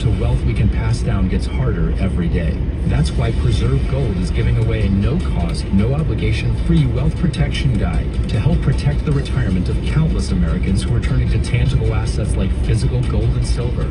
to wealth we can pass down gets harder every day. That's why Preserve Gold is giving away a no-cost, no-obligation free wealth protection guide to help protect the retirement of countless Americans who are turning to tangible assets like physical gold and silver.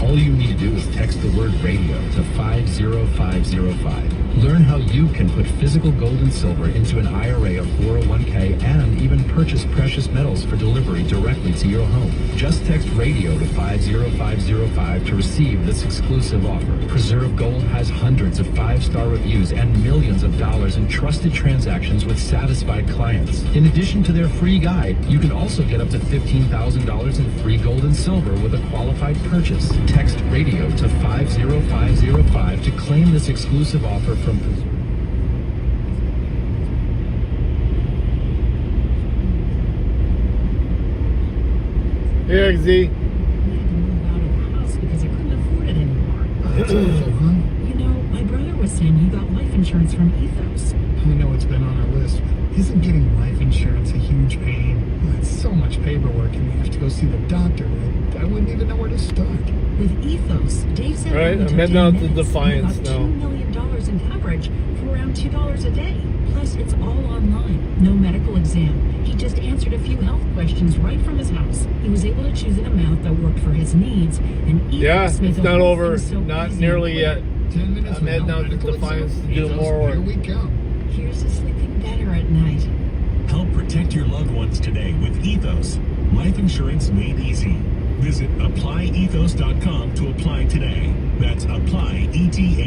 All you need to do is text the word radio to 50505. Learn how you can put physical gold and silver into an IRA or 401k and even purchase precious metals for delivery directly to your home. Just text radio to 50505 to receive this exclusive offer. Preserve Gold has hundreds of 5-star reviews and millions of dollars in trusted transactions with satisfied clients. In addition to their free guide, you can also get up to $15,000 in free gold and silver with a qualified purchase. Text radio to 50505 to claim this exclusive offer from Here, Z. I had to move out of the house because I couldn't afford it anymore. You know, my brother was saying he got life insurance from Ethos. I know it's been on our list, but isn't getting life insurance a huge pain? It's so much paperwork, and you have to go see the doctor. I wouldn't even know where to start. With Ethos, Dave said Right, it I'm heading out to minutes, Defiance and he got now. $2 million in coverage for around $2 a day. Plus, it's all online. No medical exam. He just answered a few health questions right from his house. He was able to choose an amount that worked for his needs, and Ethos Yeah, made it's the not whole over. thing so Not easy nearly and yet. 10 minutes I'm heading out to Defiance to do more work. Here we go. quick. Here's to sleeping better at night. Help protect your loved ones today with Ethos. Life insurance made easy. Visit applyethos.com to apply today. That's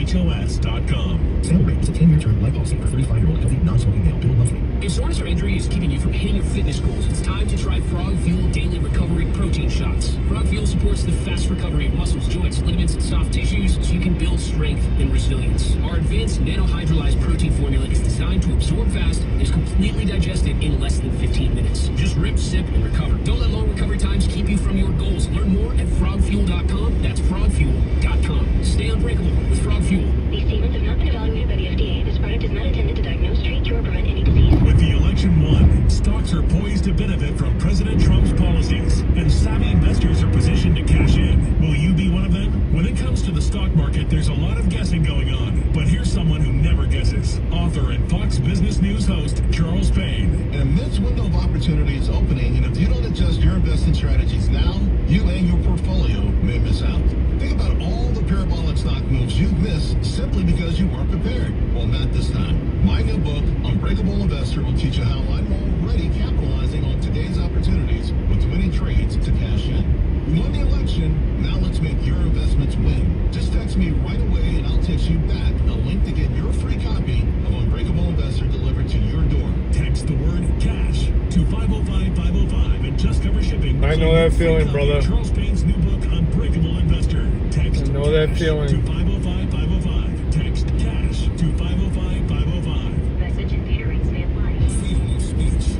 applyethos.com. Celebrate is a 10-year term life policy for 35-year-old healthy, non-smoking male, billed monthly. If soreness or injury is keeping you from hitting your fitness goals, it's time to try Frog Fuel Daily Recovery Protein Shots. Frog Fuel supports the fast recovery of muscles, joints, ligaments, and soft tissues so you can build strength and resilience. Our advanced nanohydrolyzed protein formula is designed to absorb fast and is completely digested in less than 15 minutes. Just rip, sip, and recover. Don't let long recovery times keep you from your goals. Learn more at frogfuel.com. That's frogfuel.com. Stay unbreakable with Frog Fuel. These statements have not been evaluated by the FDA. This product is not intended to diagnose, treat, cure, or prevent any disease. With the election won, stocks are poised to benefit from President Trump's policies, and savvy investors are positioned to cash in. Will you be one of them? When it comes to the stock market, there's a lot of guessing going on. But here's someone who never guesses. Author and Fox Business News host, Charles Payne. An immense window of opportunity is opening, and if you don't adjust your investment strategies now, you and your portfolio may miss out. Think about all the parabolic stock moves you've missed simply because you weren't prepared. Well, not this time. My new book, Unbreakable Investor, will teach you how I'm already capitalizing on today's opportunities with winning trades to cash in. We won the election, now let's make your investments win. Just text me right away and I'll text you back a link to get your free copy of Unbreakable Investor delivered to your door. Text the word CASH to 505-505 and just cover shipping. I know that feeling, brother. Charles Payne's new book, Unbreakable Investor. Text I know that CASH feeling. to 505-505. Text CASH to 505-505. Message and data rates stand live. Freedom of speech.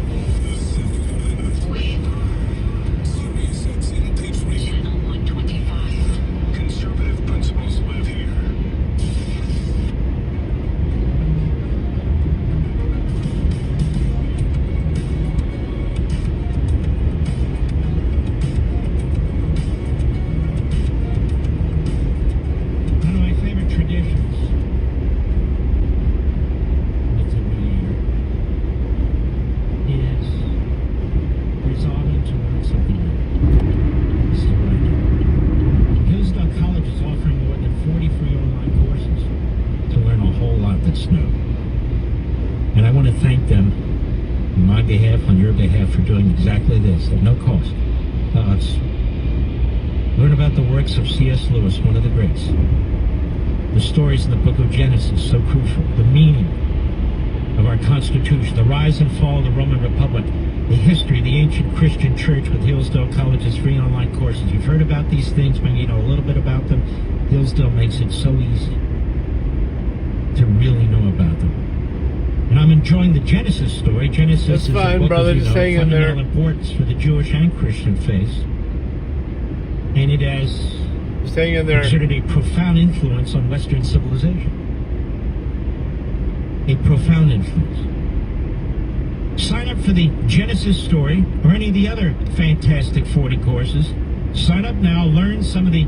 We are Sirius XM Patriot. Channel 125. Conservative principles live here. One of my favorite traditions that's every year is resolving to learn something new. This is what I do. Hillsdale College is offering more than 40 free online courses to learn a whole lot that's new. And I want to thank them on my behalf, on your behalf, for doing exactly this at no cost. Learn about the works of C.S. Lewis, one of the greats. The stories in the book of Genesis, so crucial. The meaning of our Constitution, the rise and fall of the Roman Republic, the history of the ancient Christian church with Hillsdale College's free online courses. You've heard about these things, maybe you know a little bit about them. Hillsdale makes it so easy to really know about them. And I'm enjoying the Genesis story. Genesis That's is fine, a book brother. of, Just hang in there. fundamental importance for the Jewish and Christian faiths. And it has Just hang in there. exerted a profound influence on Western civilization. A profound influence. Sign up for the Genesis story or any of the other fantastic 40 courses. Sign up now, learn some of the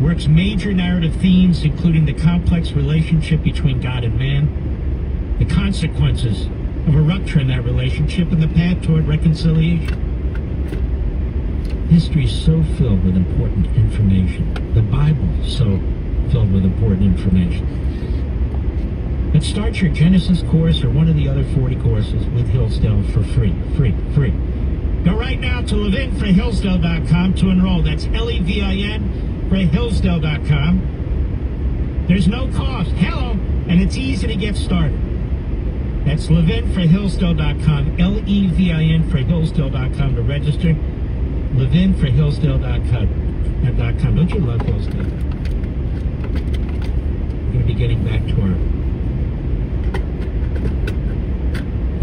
Work's major narrative themes, including the complex relationship between God and man, the consequences of a rupture in that relationship, and the path toward reconciliation. History is so filled with important information. The Bible is so filled with important information. But start your Genesis course or one of the other 40 courses with Hillsdale for free. Free. Go right now to levinforhillsdale.com to enroll. That's Levin for Hillsdale.com. There's no cost. Hello, and it's easy to get started. That's levinforhillsdale.com, Levin for Hillsdale.com to register. levinforhillsdale.com. Don't you love Hillsdale? We're going to be getting back to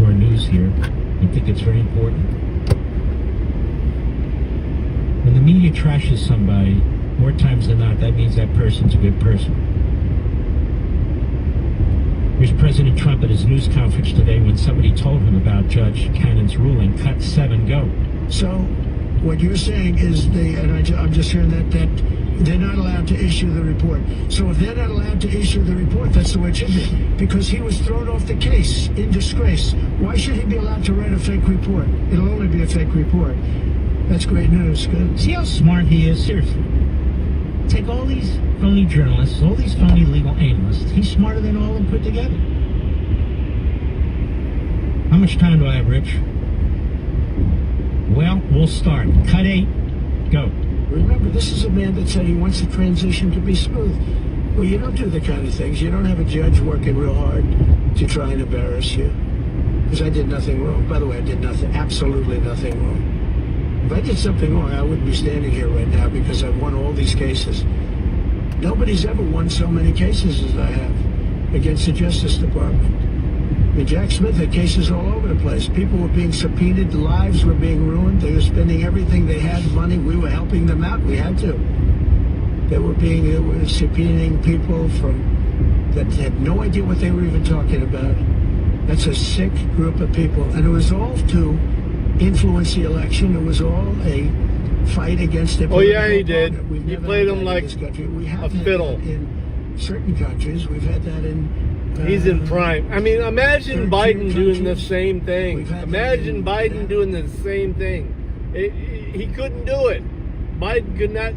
our news here. I think it's very important. When the media trashes somebody, more times than not, that means that person's a good person. Here's President Trump at his news conference today when somebody told him about Judge Cannon's ruling. Cut 7, go. So, what you're saying is I'm just hearing that they're not allowed to issue the report. So if they're not allowed to issue the report, that's the way it should be. Because he was thrown off the case in disgrace. Why should he be allowed to write a fake report? It'll only be a fake report. That's great news. Good. See how smart he is? Seriously. Take all these phony journalists, all these phony legal analysts. He's smarter than all of them put together. How much time do I have, Rich? Well, we'll start. Cut 8. Go. Remember, this is a man that said he wants the transition to be smooth. Well, you don't do the kind of things. You don't have a judge working real hard to try and embarrass you. Because I did nothing wrong. By the way, I did nothing, absolutely nothing wrong. If I did something wrong, I wouldn't be standing here right now because I've won all these cases. Nobody's ever won so many cases as I have against the Justice Department. I mean, Jack Smith had cases all over the place. People were being subpoenaed, lives were being ruined. They were spending everything they had, money. We were helping them out. We had to. They were subpoenaing people that had no idea what they were even talking about. That's a sick group of people. And it was all to influence the election. It was all a fight against it. Oh, yeah, he did. He played them like a fiddle. In certain countries, we've had that in... He's in prime. I mean, imagine Biden doing the same thing. Imagine Biden doing the same thing. He couldn't do it. Biden could not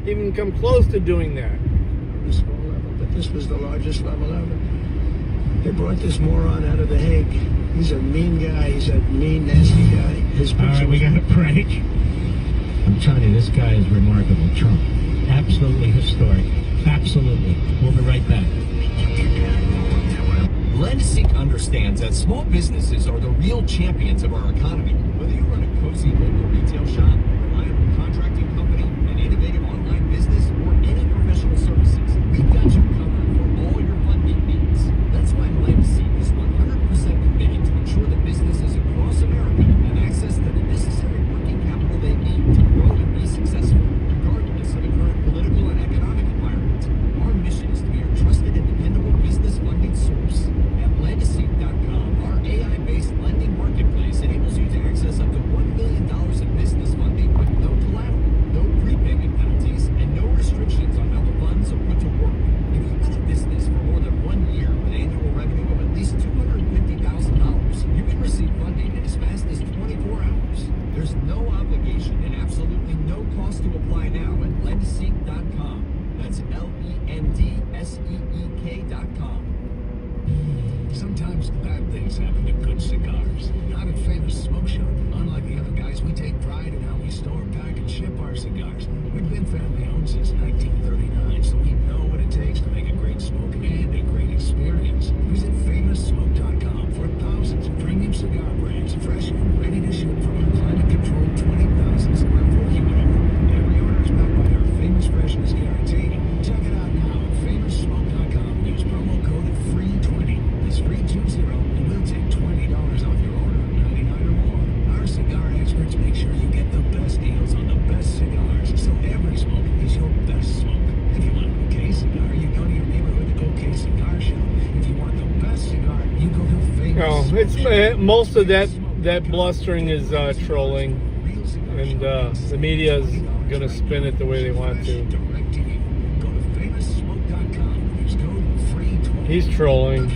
even come close to doing that. On a small level, but this was the largest level ever. They brought this moron out of The Hague. He's a mean guy. He's a mean, nasty guy. All right, we got a break. I'm telling you, this guy is remarkable. Trump. Absolutely historic. Absolutely. We'll be right back. LendSeek understands that small businesses are the real champions of our economy. Whether you run a cozy local retail shop, reliable contracting company, an innovative online business, or any professional services, we've got you covered for all your funding needs. That's why LendSeek is 100% committed to ensure that businesses across America have access to the necessary working capital they need to grow and be successful, regardless of the current political and economic environment. Our mission is to be your trusted and dependable business funding source. At LendSeek.com, our AI-based lending marketplace enables you to access up to $1 million in business funding with no collateral, no prepayment penalties, and no restrictions on how the funds are put to work. If you've been in business for more than 1 year with annual revenue of at least $250,000, you can receive funding in as fast as 24 hours. There's no obligation and absolutely no cost to apply now at LendSeek.com. That's LendSeek.com. Sometimes bad things happen to good cigars. Not at Famous Smoke Shop. Unlike the other guys, we take pride in how we store, pack, and ship our cigars. We've been family owned since 1939, so we know what it takes to make a great smoke and a great experience. Visit FamousSmoke.com for thousands of premium cigar brands, fresh and ready to ship from our climate-controlled 20,000 square foot humidor. Every order is backed by our Famous Freshness Guarantee. Check it out now at FamousSmoke.com. Use promo code FREE20. That's FREE20, and we'll take $20 off your order of $99 or more. Our cigar experts make sure you get the best deals on the best cigars, so every smoke is your best smoke. If you want an okay cigar, you go to your neighborhood OK Cigar Shop. If you want the best cigar, you go to Famous. No, it's most of that blustering is trolling, and the media is gonna spin it the way they want to. Go to FamousSmoke.com. Use code FREE20. He's trolling.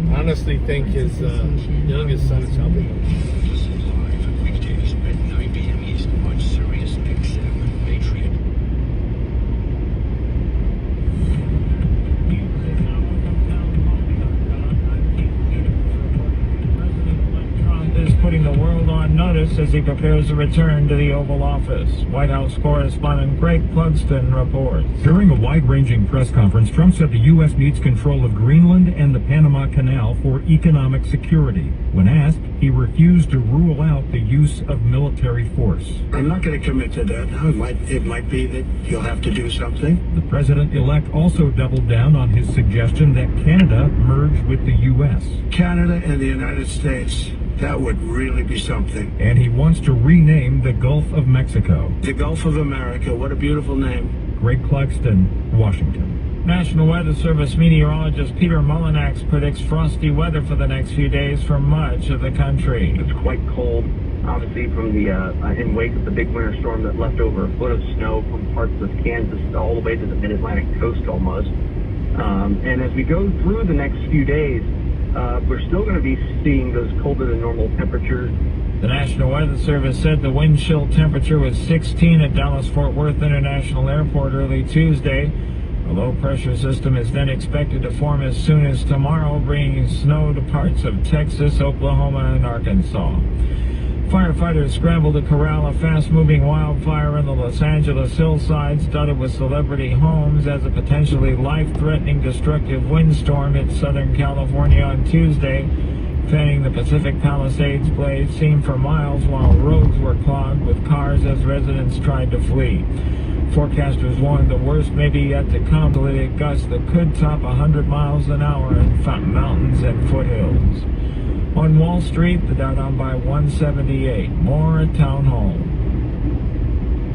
I honestly think his youngest son is helping him. Listen live weekdays at 9 p.m. East on Sirius XM Patriot. Trump is putting the world on notice as he prepares a return to the Oval Office. White House correspondent Greg Clugston reports. During a wide-ranging press conference, Trump said the U.S. needs control of Greenland and the Panama Canal for economic security. When asked, he refused to rule out the use of military force. I'm not going to commit to that now. It might be that you'll have to do something. The president-elect also doubled down on his suggestion that Canada merge with the U.S. Canada and the United States, that would really be something. And he wants to rename the Gulf of Mexico. The Gulf of America, what a beautiful name. Greg Clugston, Washington. National Weather Service meteorologist Peter Mullinax predicts frosty weather for the next few days for much of the country. It's quite cold, obviously, from the in wake of the big winter storm that left over a foot of snow from parts of Kansas all the way to the mid-Atlantic coast almost. And as we go through the next few days, we're still going to be seeing those colder than normal temperatures. The National Weather Service said the wind chill temperature was 16 at Dallas-Fort Worth International Airport early Tuesday. A low-pressure system is then expected to form as soon as tomorrow, bringing snow to parts of Texas, Oklahoma, and Arkansas. Firefighters scrambled to corral a fast-moving wildfire in the Los Angeles hillsides dotted with celebrity homes as a potentially life-threatening destructive windstorm hit Southern California on Tuesday, fanning the Pacific Palisades blaze seen for miles while roads were clogged with cars as residents tried to flee. Forecasters warned the worst may be yet to come, with gusts that could top 100 miles an hour in mountains and foothills. On Wall Street, the Dow down by 178. More at Town Hall.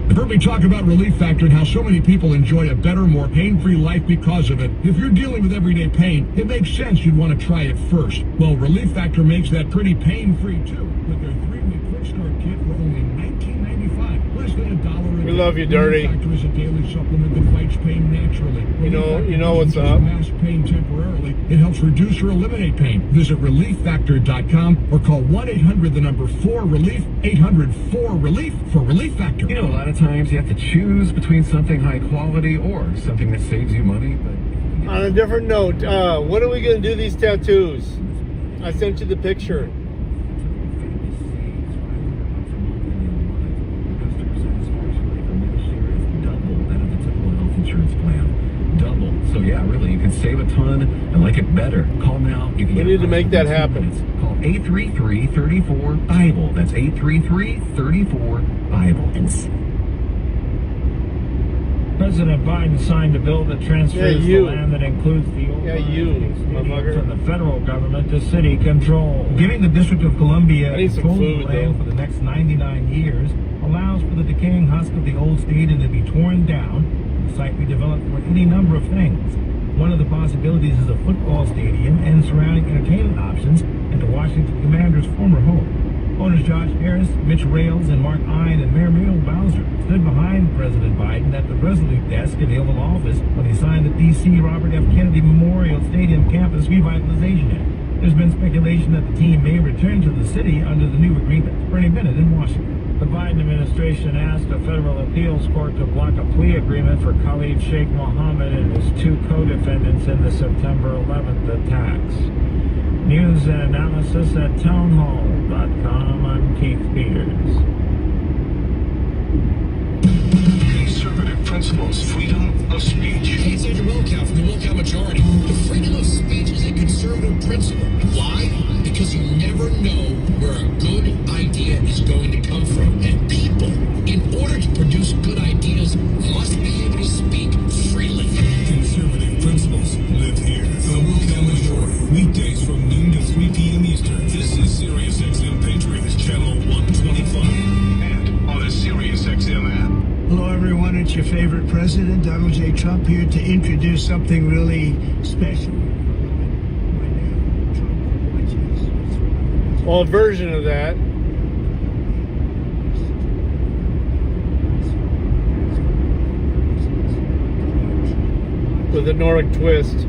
You've heard me talk about Relief Factor and how so many people enjoy a better, more pain-free life because of it. If you're dealing with everyday pain, it makes sense you'd want to try it first. Well, Relief Factor makes that pretty pain-free too, with their 3-week quick start kit for only $19.95, less than $1 a day. We love you, Dirty. Relief Factor is a daily supplement that fights pain naturally. You know what's up. Mask pain temporarily. It helps reduce or eliminate pain. Visit ReliefFactor.com or call 1-800-4-RELIEF, 800-4-RELIEF for Relief Factor. You know, a lot of times you have to choose between something high quality or something that saves you money. But on a different note, when are we going to do these tattoos? I sent you the picture. So yeah, really, you can save a ton and like it better. Call now. You can we need to make that happen. Call 833-34-BIBLE. That's 833-34-BIBLE. President Biden signed a bill that transfers the land that includes the from the federal government to city control. Giving the District of Columbia control of the land though. for the next 99 years allows for the decaying husk of the old stadium to be torn down. The site be developed for any number of things. One of the possibilities is a football stadium and surrounding entertainment options at the Washington Commanders' former home. Owners Josh Harris, Mitch Rales, and Mark Ine and Mayor Muriel Bowser stood behind President Biden at the Resolute desk in the Oval Office when he signed the D.C. Robert F. Kennedy Memorial Stadium Campus Revitalization Act. There's been speculation that the team may return to the city under the new agreement. Bernie Bennett in Washington. The Biden administration asked a federal appeals court to block a plea agreement for Khalid Sheikh Mohammed and his 2 co-defendants in the September 11th attacks. News and analysis at townhall.com. I'm Keith Peters. Conservative principles, freedom of speech. Hey, Senator Wilkow from the Wilkow majority. The freedom of speech is a conservative principle. Why? Because you never know where a good idea is going to come from. And people, in order to produce good ideas, must be able to speak freely. Conservative principles live here. The Wilkow Majority. Weekdays from noon to 3 p.m. Eastern. This is Sirius XM Patriots Channel 125. And on the Sirius XM app. Hello, everyone. It's your favorite president, Donald J. Trump, here to introduce something really special. Well, a version of that. With a Nordic twist.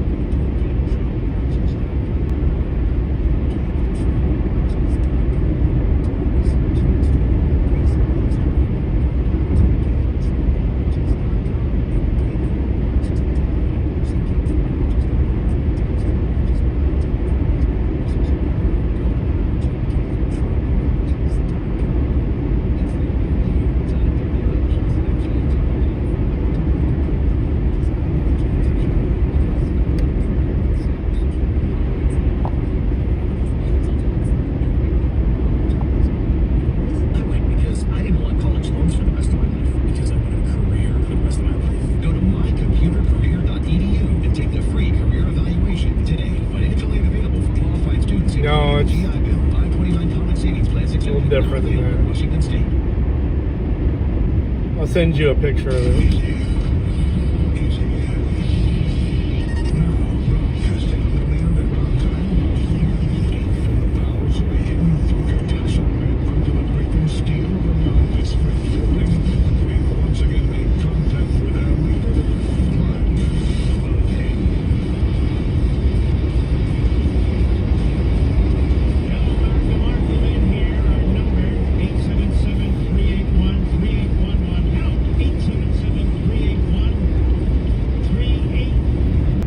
No, it's a little different than that. I'll send you a picture of it.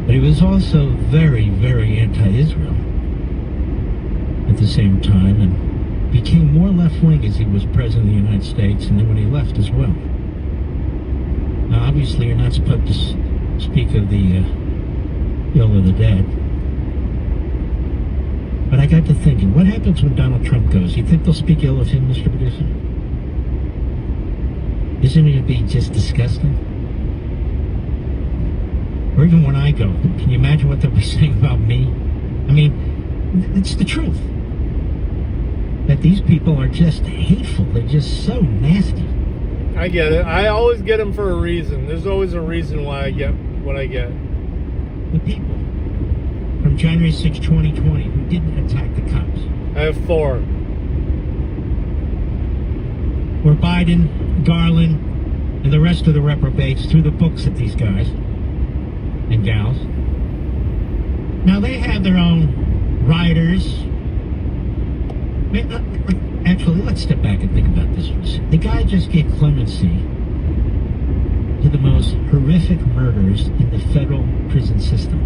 But he was also very, very anti-Israel at the same time, and became more left-wing as he was president of the United States, and then when he left as well. Now, obviously, you're not supposed to speak of the ill of the dead. But I got to thinking, what happens when Donald Trump goes? You think they'll speak ill of him, Mr. Producer? Isn't it be just disgusting? Or even when I go, can you imagine what they'll be saying about me? I mean, it's the truth. That these people are just hateful. They're just so nasty. I get it. I always get them for a reason. There's always a reason why I get what I get. The people from January 6, 2020 who didn't attack the cops. I have 4. Were Biden, Garland, and the rest of the reprobates threw the books at these guys and gals. Now they have their own rioters. Actually, let's step back and think about this for a second. The guy just gave clemency to the most horrific murders in the federal prison system.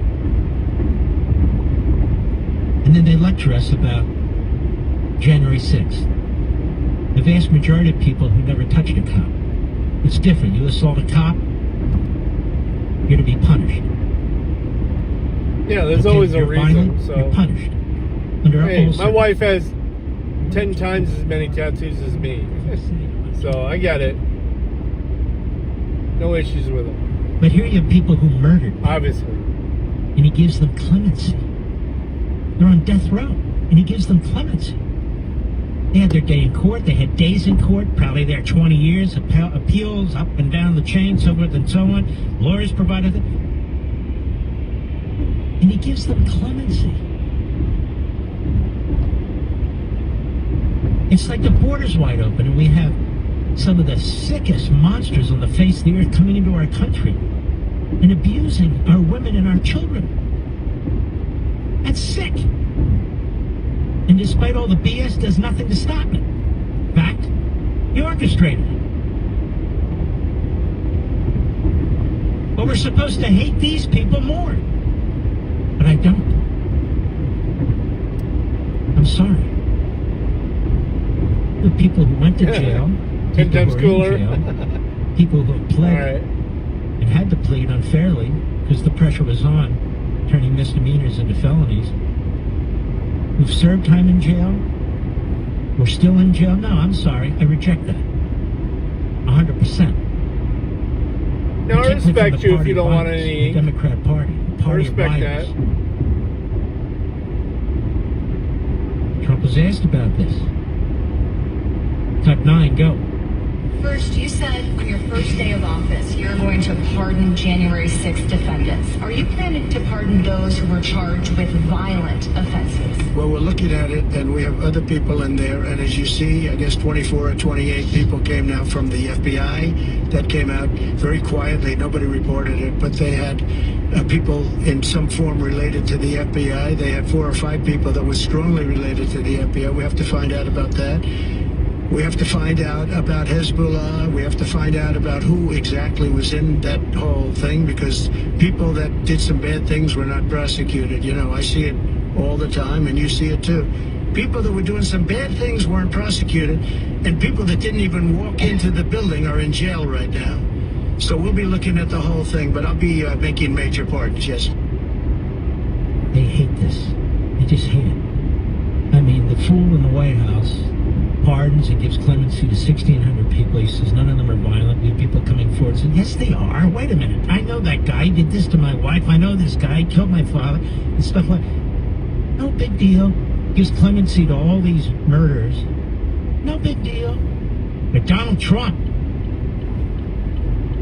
And then they lecture us about January 6th. The vast majority of people who never touched a cop. It's different. You assault a cop, you're to be punished. Yeah, there's always a reason. Violent, So you're punished. Under hey, all my wife has 10 times as many tattoos as me, so I get it. No issues with it. But here you have people who murdered, obviously, and he gives them clemency. They're on death row, and he gives them clemency. They had their day in court. They had days in court, probably there 20 years, appeals up and down the chain, so forth and so on. Lawyers provided it. And he gives them clemency. It's like the border's wide open, and we have some of the sickest monsters on the face of the earth coming into our country and abusing our women and our children. That's sick. And despite all the BS, does nothing to stop it. In fact, he orchestrated it. But we're supposed to hate these people more. But I don't. I'm sorry. The people who went to jail, 10 times cooler. People who have pled and had to plead unfairly because the pressure was on, turning misdemeanors into felonies, who've served time in jail, we're still in jail. No, I'm sorry. I reject that. 100%. Now, I respect you if you don't want any. The Democrat Party. I respect that. Trump was asked about this. Type 9, go. First, you said on your first day of office, you're going to pardon January 6th defendants. Are you planning to pardon those who were charged with violent offenses? Well, we're looking at it, and we have other people in there. And as you see, I guess 24 or 28 people came now from the FBI. That came out very quietly. Nobody reported it, but they had people in some form related to the FBI. They had 4 or 5 people that were strongly related to the FBI. We have to find out about that. We have to find out about Hezbollah. We have to find out about who exactly was in that whole thing, because people that did some bad things were not prosecuted. You know, I see it all the time, and you see it too. People that were doing some bad things weren't prosecuted, and people that didn't even walk into the building are in jail right now. So we'll be looking at the whole thing, but I'll be making major pardons, yes. They hate this. They just hate it. I mean, the fool in the White House pardons and gives clemency to 1,600 people. He says none of them are violent. We have people coming forward and saying, yes, they are. Wait a minute. I know that guy. He did this to my wife. I know this guy. He killed my father. And stuff like that. No big deal. Gives clemency to all these murderers. No big deal. But Donald Trump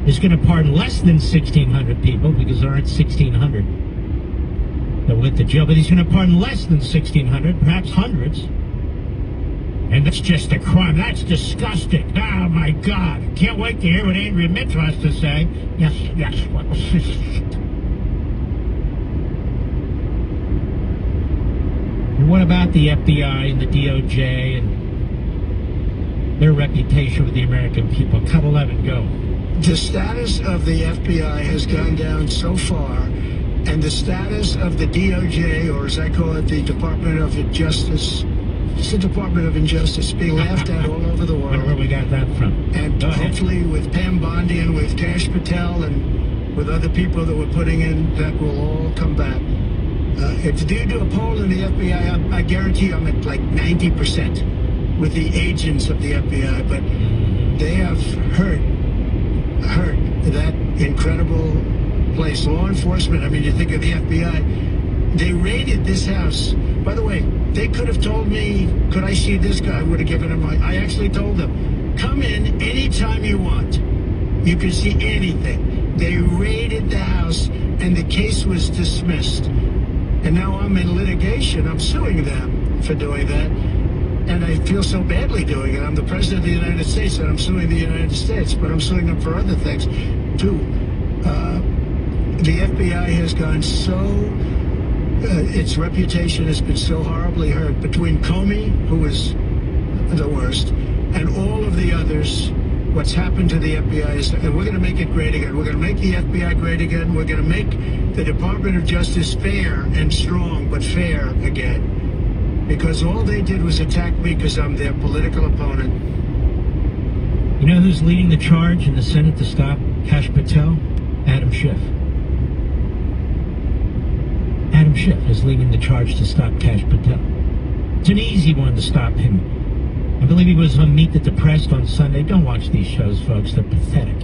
is going to pardon less than 1,600 people, because there aren't 1,600 that went to jail. But he's going to pardon less than 1,600, perhaps hundreds. And that's just a crime. That's disgusting. Oh, my God. Can't wait to hear what Andrea Mitchell has to say. Yes, yes. And what about the FBI and the DOJ and their reputation with the American people? Cut 11, go. The status of the FBI has gone down so far, and the status of the DOJ, or as I call it, the Department of Justice, it's the Department of Injustice, being laughed at all over the world. Where we got that from? And hopefully with Pam Bondi and with Kash Patel and with other people that we're putting in, that will all come back. If you do a poll in the FBI, I guarantee you I'm at like 90% with the agents of the FBI, but they have hurt that incredible place. Law enforcement, I mean, you think of the FBI, they raided this house. By the way, they could have told me, could I see this guy? I would have given him I actually told them, come in anytime you want. You can see anything. They raided the house, and the case was dismissed. And now I'm in litigation. I'm suing them for doing that. And I feel so badly doing it. I'm the president of the United States, and I'm suing the United States, but I'm suing them for other things, too. The FBI has gone so... its reputation has been so horribly hurt between Comey, who is the worst, and all of the others. What's happened to the FBI is, and we're going to make it great again. We're going to make the FBI great again. We're going to make the Department of Justice fair and strong, but fair again. Because all they did was attack me because I'm their political opponent. You know who's leading the charge in the Senate to stop Kash Patel? Adam Schiff. Adam Schiff is leading the charge to stop Kash Patel. It's an easy one to stop him. I believe he was on Meet the Depressed on Sunday. Don't watch these shows, folks. They're pathetic.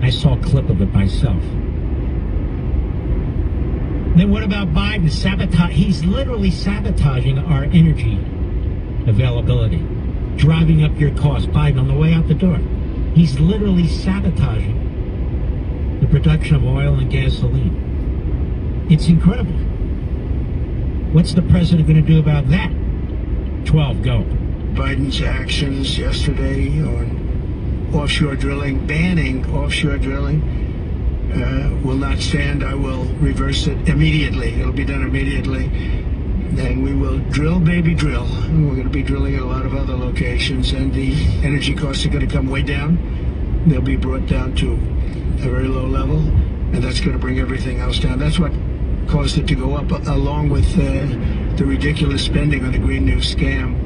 I saw a clip of it myself. Then what about Biden? He's literally sabotaging our energy availability, driving up your costs. Biden on the way out the door. He's literally sabotaging the production of oil and gasoline. It's incredible. What's the president going to do about that? 12, go. Biden's actions yesterday on offshore drilling, banning offshore drilling, will not stand. I will reverse it immediately. It'll be done immediately. And we will drill, baby, drill. And we're going to be drilling at a lot of other locations, and the energy costs are going to come way down. They'll be brought down to a very low level, and that's going to bring everything else down. That's what caused it to go up, along with the ridiculous spending on the Green New scam.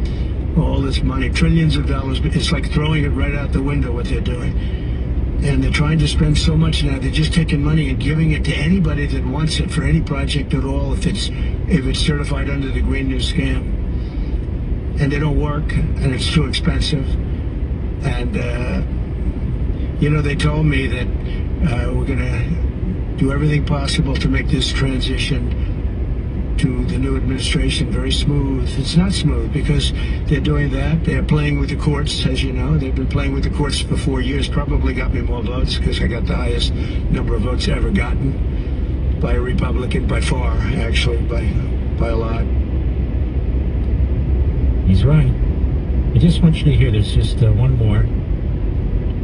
All this money, trillions of dollars. It's like throwing it right out the window, what they're doing. And they're trying to spend so much now. They're just taking money and giving it to anybody that wants it for any project at all, if it's certified under the Green New scam. And they don't work, and it's too expensive. And, they told me that we're going to do everything possible to make this transition to the new administration very smooth. It's not smooth because they're doing that. They're playing with the courts, as you know. They've been playing with the courts for 4 years. Probably got me more votes because I got the highest number of votes ever gotten by a Republican, by far, actually, by a lot. He's right. I just want you to hear this, just one more.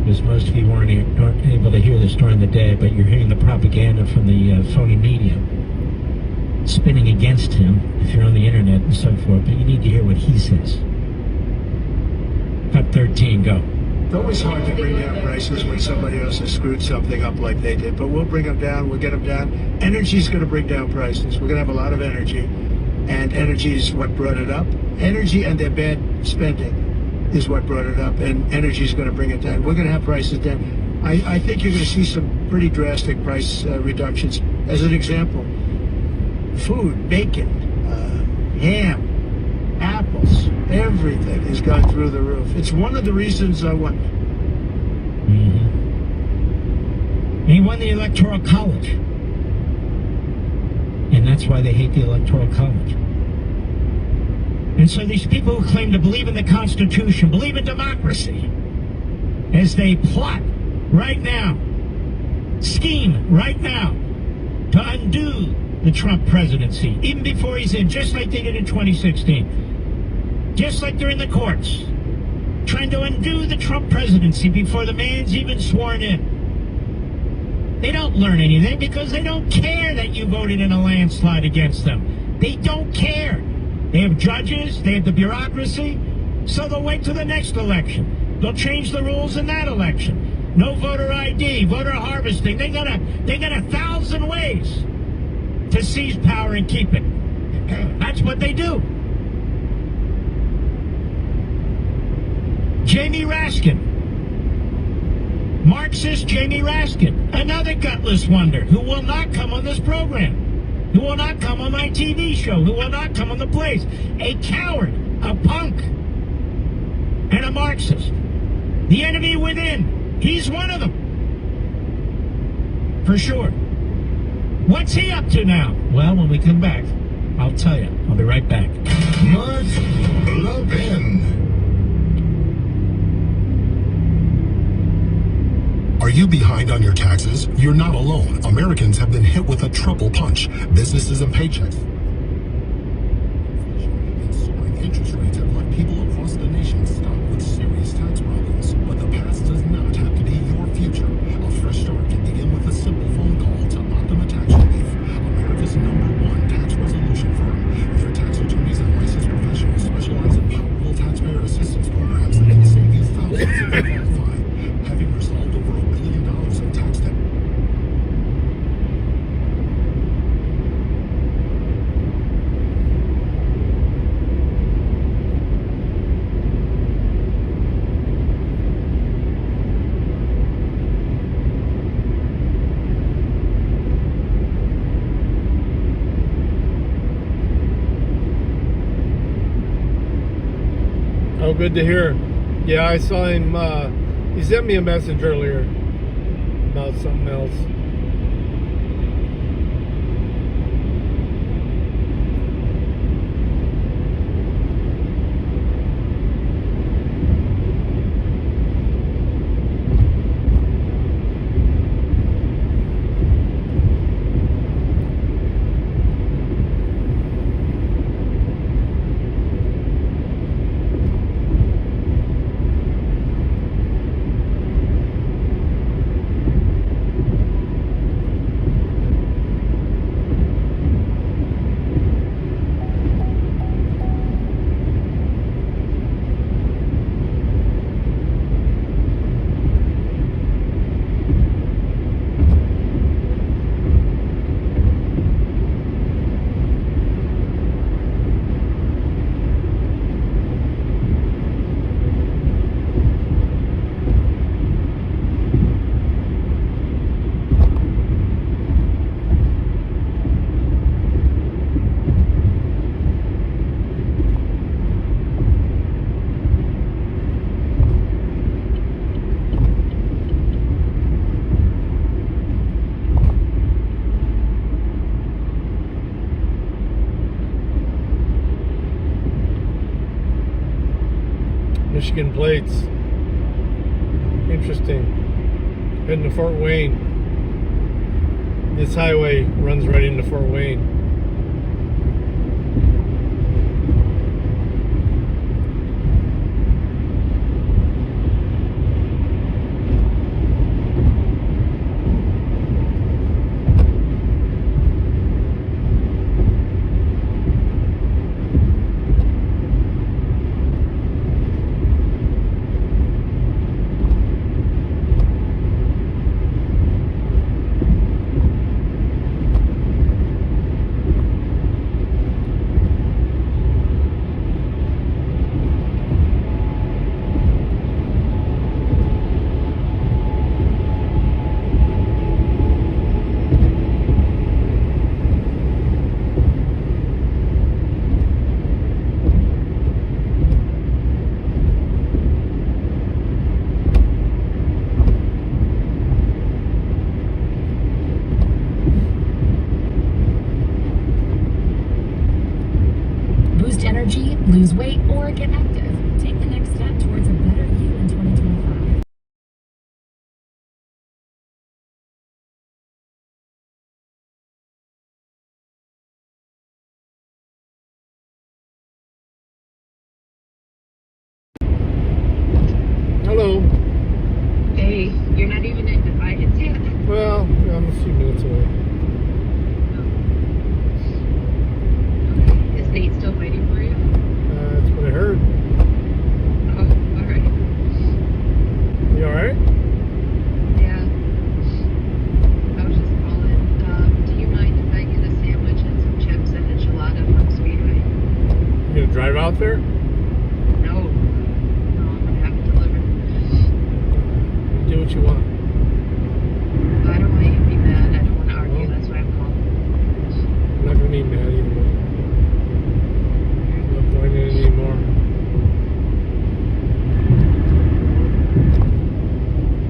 Because most of you aren't able to hear this during the day, but you're hearing the propaganda from the phony media spinning against him if you're on the internet and so forth. But you need to hear what he says. Cut 13, go. It's always hard to bring down prices when somebody else has screwed something up like they did, but we'll bring them down, we'll get them down. Energy's going to bring down prices. We're going to have a lot of energy, and energy is what brought it up. Energy and their bad spending is what brought it up, and energy is going to bring it down. We're going to have prices down. I think you're going to see some pretty drastic price reductions. As an example, food, bacon, ham, apples, everything has gone through the roof. It's one of the reasons I won. And he won the Electoral College. And that's why they hate the Electoral College. And so these people who claim to believe in the Constitution, believe in democracy, as they plot right now, scheme right now to undo the Trump presidency, even before he's in, just like they did in 2016. Just like they're in the courts, trying to undo the Trump presidency before the man's even sworn in. They don't learn anything because they don't care that you voted in a landslide against them. They don't care. They have judges, they have the bureaucracy, so they'll wait till the next election. They'll change the rules in that election. No voter ID, voter harvesting. They got 1,000 ways to seize power and keep it. That's what they do. Jamie Raskin. Marxist Jamie Raskin. Another gutless wonder who will not come on this program. Who will not come on my TV show, who will not come on the place. A coward, a punk, and a Marxist. The enemy within. He's one of them. For sure. What's he up to now? Well, when we come back, I'll tell you. I'll be right back. Mark Levin. Are you behind on your taxes? You're not alone. Americans have been hit with a triple punch. Businesses and paychecks. And soaring interest rates have left people across the nation stuck with serious tax problems. But the past does not have to be your future. A fresh start can begin with a simple phone call to Optima Tax Relief, America's #1 tax resolution firm. Their tax attorneys and licensed professionals specialize in powerful taxpayer assistance programs that can save you thousands if you qualify. Having resolved over $1 billion in tax debt. Oh, good to hear. Yeah, I saw him. He sent me a message earlier about something else. Michigan plates. Interesting. Heading to Fort Wayne. This highway runs right into Fort Wayne. Energy, lose weight, or get active. Take the next step towards a better you in 2025. Hello. Hey, you're not even invited yet. Well, I'm a few minutes away. Is Nate still waiting for you? That's what I heard. Oh, alright. You alright? Yeah. I was just calling. Do you mind if I get a sandwich and some chips and a gelato from Speedway? You gonna drive out there? No. No, I'm gonna have it delivered. Do what you want. I don't want you to be mad. I don't want to argue. That's why I'm calling. I'm not gonna be mad either way. No point in it anymore.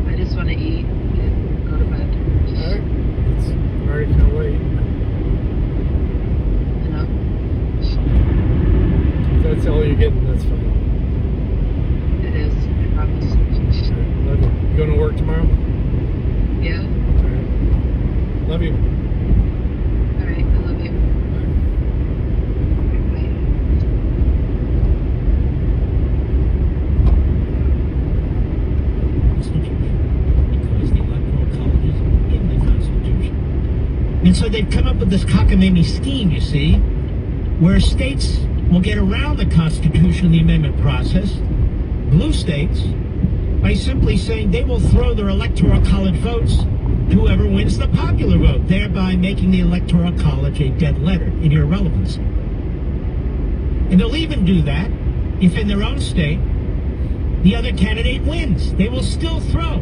I just want to eat and go to bed. Alright. It's already kind of late. You know? If that's all you're getting, that's fine. It is. I promise. Love you. You going to work tomorrow? Yeah? Alright. Love you. Alright, I love you. Bye. Because the Electoral College is in the Constitution. And so they've come up with this cockamamie scheme, you see, where states will get around the Constitution and the amendment process, blue states, by simply saying they will throw their Electoral College votes to whoever wins the popular vote, thereby making the Electoral College a dead letter in irrelevancy. And they'll even do that if in their own state the other candidate wins. They will still throw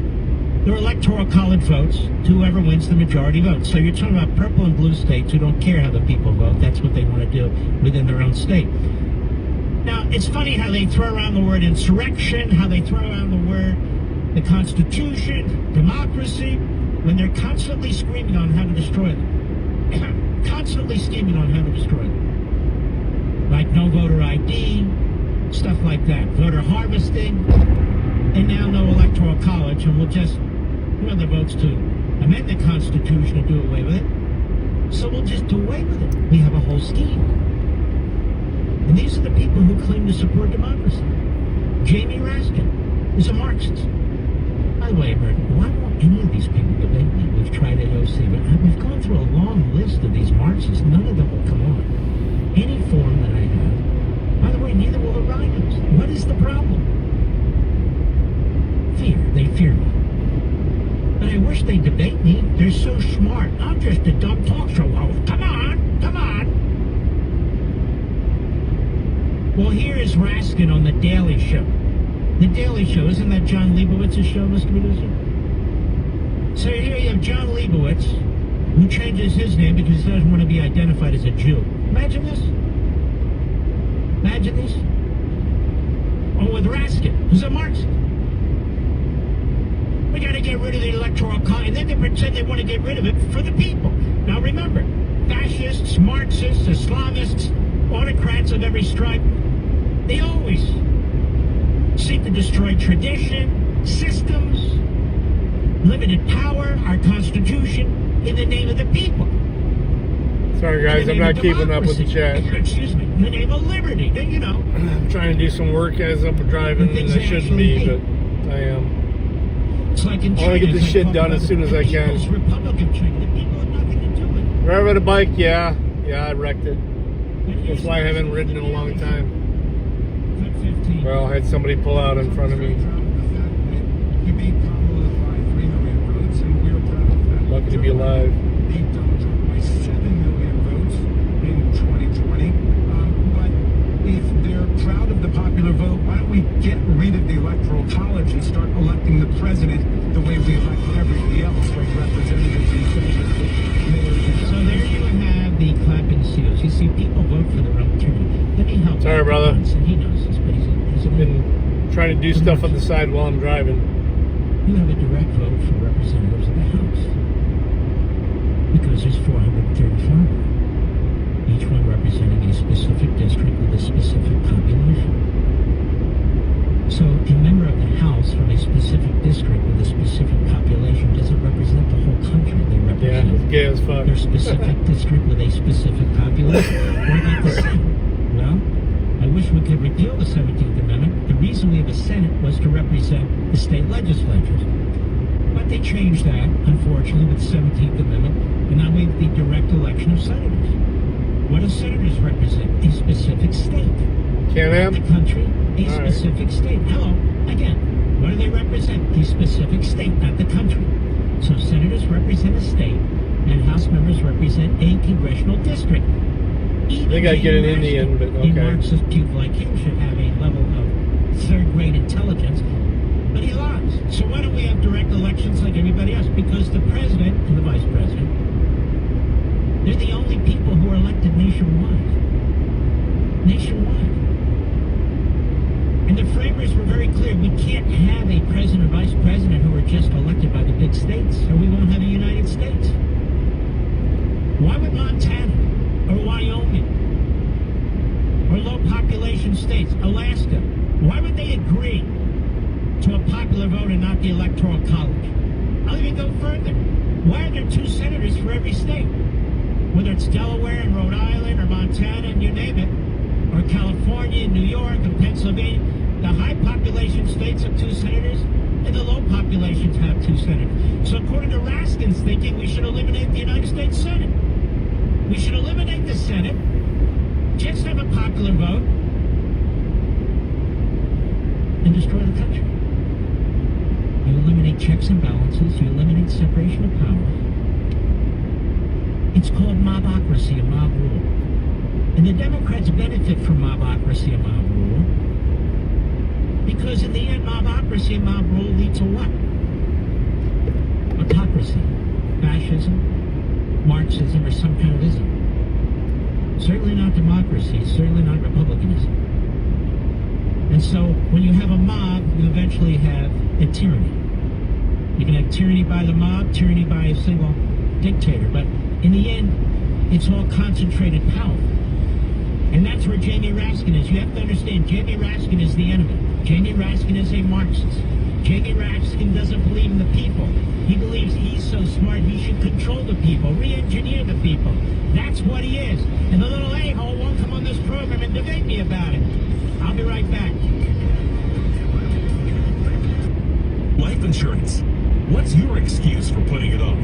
their Electoral College votes to whoever wins the majority vote. So you're talking about purple and blue states who don't care how the people vote. That's what they want to do within their own state. Now, it's funny how they throw around the word insurrection, how they throw around the word the Constitution, democracy, when they're constantly screaming on how to destroy them. Constantly scheming on how to destroy them. Like no voter ID, stuff like that. Voter harvesting, and now no Electoral College, and we'll just throw the votes to amend the Constitution and do away with it. So we'll just do away with it. We have a whole scheme. And these are the people who claim to support democracy. Jamie Raskin is a Marxist. By the way, American, why won't any of these people debate me? We've tried AOC, but we've gone through a long list of these Marxists. None of them will come on. Any form that I have. By the way, neither will the rhinos. What is the problem? Fear. They fear me. But I wish they'd debate me. They're so smart. I'm just a dumb talk show host. Come on! Come on! Well, here is Raskin on The Daily Show. The Daily Show, isn't that John Leibowitz's show, Mr. Producer? So here you have John Leibowitz, who changes his name because he doesn't want to be identified as a Jew. Imagine this. Imagine this. Or with Raskin, who's a Marxist. We got to get rid of the Electoral College, and then they pretend they want to get rid of it for the people. Now remember, fascists, seek to destroy tradition, systems, limited power, our Constitution, in the name of the people. Sorry, guys, I'm not keeping up with the chat. Excuse me. In the name of liberty, you know. I'm trying to do some work as I'm driving, and I shouldn't be, but I am. It's like in I want to get this China, shit done as soon as I can. People's Republic of China. The people have nothing to do with it. Driving a bike, yeah, I wrecked it. That's why I haven't ridden in a long time. Well, I had somebody pull out in front of me. Lucky to be alive. If they're proud of the popular vote, why don't we get rid of the electoral college and start electing the president the way we elect everybody else, like representatives and senators, mayors. So there you have the clapping seals. You see, people vote for their own turn. Let me help. Sorry, brother. And he knows this, but he's been trying to do stuff on the side while I'm driving. You have a direct vote for representatives of the House because there's 435. Each one representing a specific district with a specific population. So a member of the House from a specific district with a specific population doesn't represent the whole country. They represent gay as fuck. their specific district with a specific population. What about the Senate? Well, I wish we could repeal the 17th Amendment. The reason we have a Senate was to represent the state legislatures. But they changed that, unfortunately, with the 17th Amendment, and now we have the direct election of senators. What do senators represent? A specific state. Can-Am? The country, a specific state. Hello, again, what do they represent? A specific state, not the country. So senators represent a state, and House members represent a congressional district. I think I'd get an Indian, but okay. A Marxist puke like him should have a level of third-grade intelligence, but he lies. So why don't we have direct elections like everybody else? Because the president and the vice president, they're the only people who are elected nationwide. Nationwide. And the framers were very clear. We can't have a president or vice president who are just elected by the big states, or we won't have a United States. Why would Montana or Wyoming or low-population states, Alaska, why would they agree to a popular vote and not the Electoral College? I'll even go further. Why are there 2 senators for every state? Whether it's Delaware and Rhode Island or Montana and you name it, or California and New York and Pennsylvania, the high population states have 2 senators and the low populations have 2 senators. So according to Raskin's thinking, we should eliminate the United States Senate. We should eliminate the Senate, just have a popular vote, and destroy the country. You eliminate checks and balances, you eliminate separation of powers. It's called mobocracy and mob rule. And the Democrats benefit from mobocracy and mob rule because in the end, mobocracy and mob rule lead to what? Autocracy, fascism, Marxism, or some kind of ism. Certainly not democracy, certainly not republicanism. And so when you have a mob, you eventually have a tyranny. You can have tyranny by the mob, tyranny by a single dictator, but in the end, it's all concentrated power. And that's where Jamie Raskin is. You have to understand, Jamie Raskin is the enemy. Jamie Raskin is a Marxist. Jamie Raskin doesn't believe in the people. He believes he's so smart he should control the people, re-engineer the people. That's what he is. And the little a-hole won't come on this program and debate me about it. I'll be right back. Life insurance. What's your excuse for putting it off?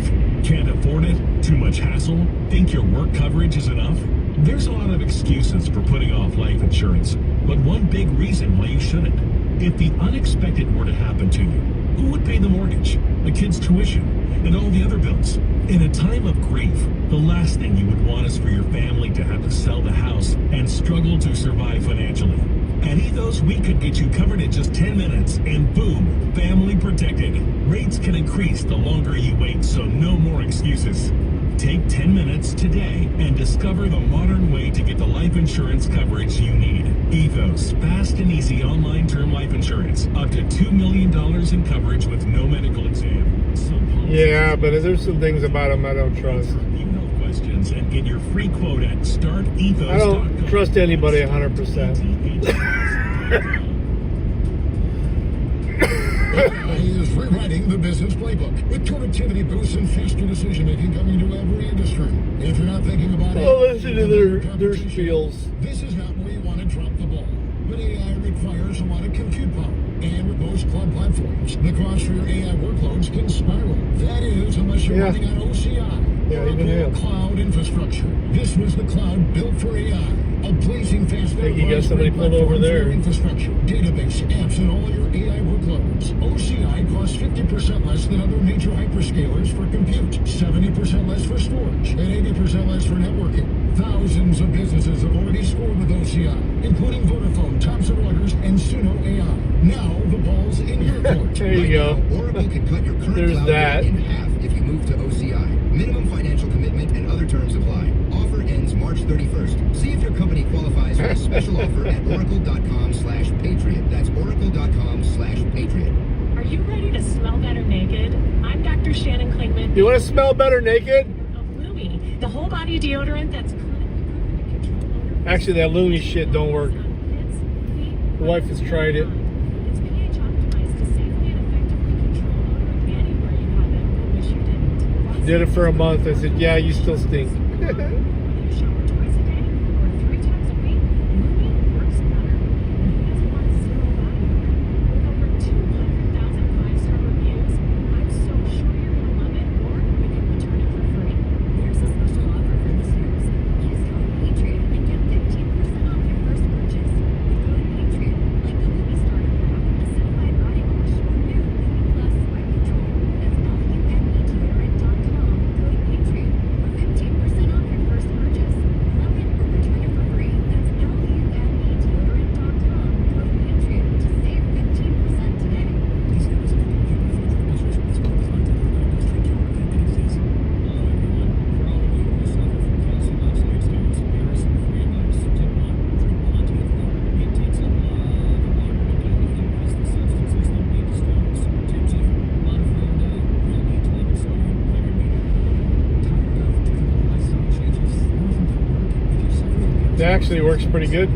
Can't afford it? Too much hassle? Think your work coverage is enough? There's a lot of excuses for putting off life insurance, but one big reason why you shouldn't. If the unexpected were to happen to you, who would pay the mortgage, the kids' tuition, and all the other bills? In a time of grief, the last thing you would want is for your family to have to sell the house and struggle to survive financially. At Ethos, we could get you covered in just 10 minutes, and boom, family protected. Rates can increase the longer you wait, so no more excuses. Take 10 minutes today and discover the modern way to get the life insurance coverage you need. Ethos, fast and easy online term life insurance. Up to $2 million in coverage with no medical exam. Yeah, but there's some things about them I don't trust. Questions and get your free quote at startethos.com. I don't trust anybody 100%. rewriting the business playbook with productivity boosts and faster decision-making coming to every industry. If you're not thinking about it, well, listen to their spiels. This is not where you want to drop the ball. But AI requires a lot of compute power. And with most cloud platforms, the cost for your AI workloads can spiral. That is, unless you're running on OCI. Or cloud infrastructure. This was the cloud built for AI. A blazing fast infrastructure, database, apps, and all your AI workloads. OCI costs 50% less than other major hyperscalers for compute, 70% less for storage, and 80% less for networking. Thousands of businesses have already scored with OCI, including Vodafone, Thomson Reuters, and Suno AI. Now the ball's in your court. There you go. Oracle can cut your current There's cloud that. bill in half if you move to OCI. Minimum financial commitment and other terms apply. Offer ends March 31st. See if your company qualifies for a special offer at oracle.com/patriot. That's oracle.com/patriot. Are you ready to smell better naked? I'm Dr. Shannon Klingman. You want to smell better naked? Of Lumi, the whole body deodorant that's Actually, that Looney shit don't work. The wife has tried it. It's pH optimized to safely and effectively control odor anywhere you have it, but wish you didn't. Did it for a month. I said, yeah, you still stink. Whether you shower twice a day or 3 times a week, Lumi works better. Lumi has won 0 value. With over 200,000 5-star reviews, I'm so sure you're going to love it, or you can return it for free. Here's a special offer for listeners. Use code PATRIOT and get 15% off your first purchase. With code PATRIOT, like the Lumi starter pack, acidified body wash, or new Lumi Plus sweat control. That's LUME deodorant.com, code PATRIOT, for 15% off your first purchase. Love it or return it for free. That's LUME deodorant.com, code PATRIOT, to save 15% today. It actually works pretty good.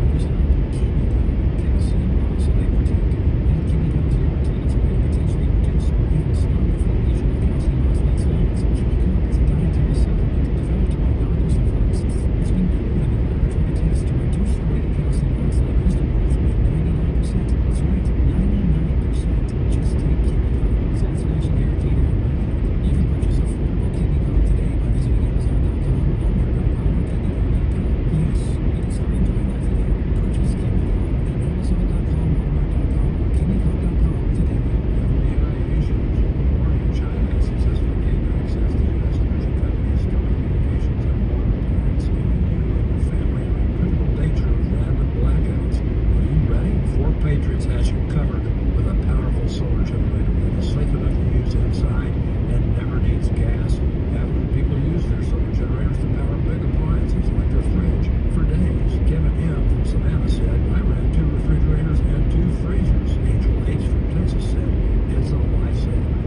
Patriots has you covered with a powerful solar generator that is safe enough to use inside and never needs gas. Having people use their solar generators to power big appliances like their fridge for days. Kevin M. from Savannah said, I ran 2 refrigerators and 2 freezers. Angel H. from Texas said, it's a lifesaver.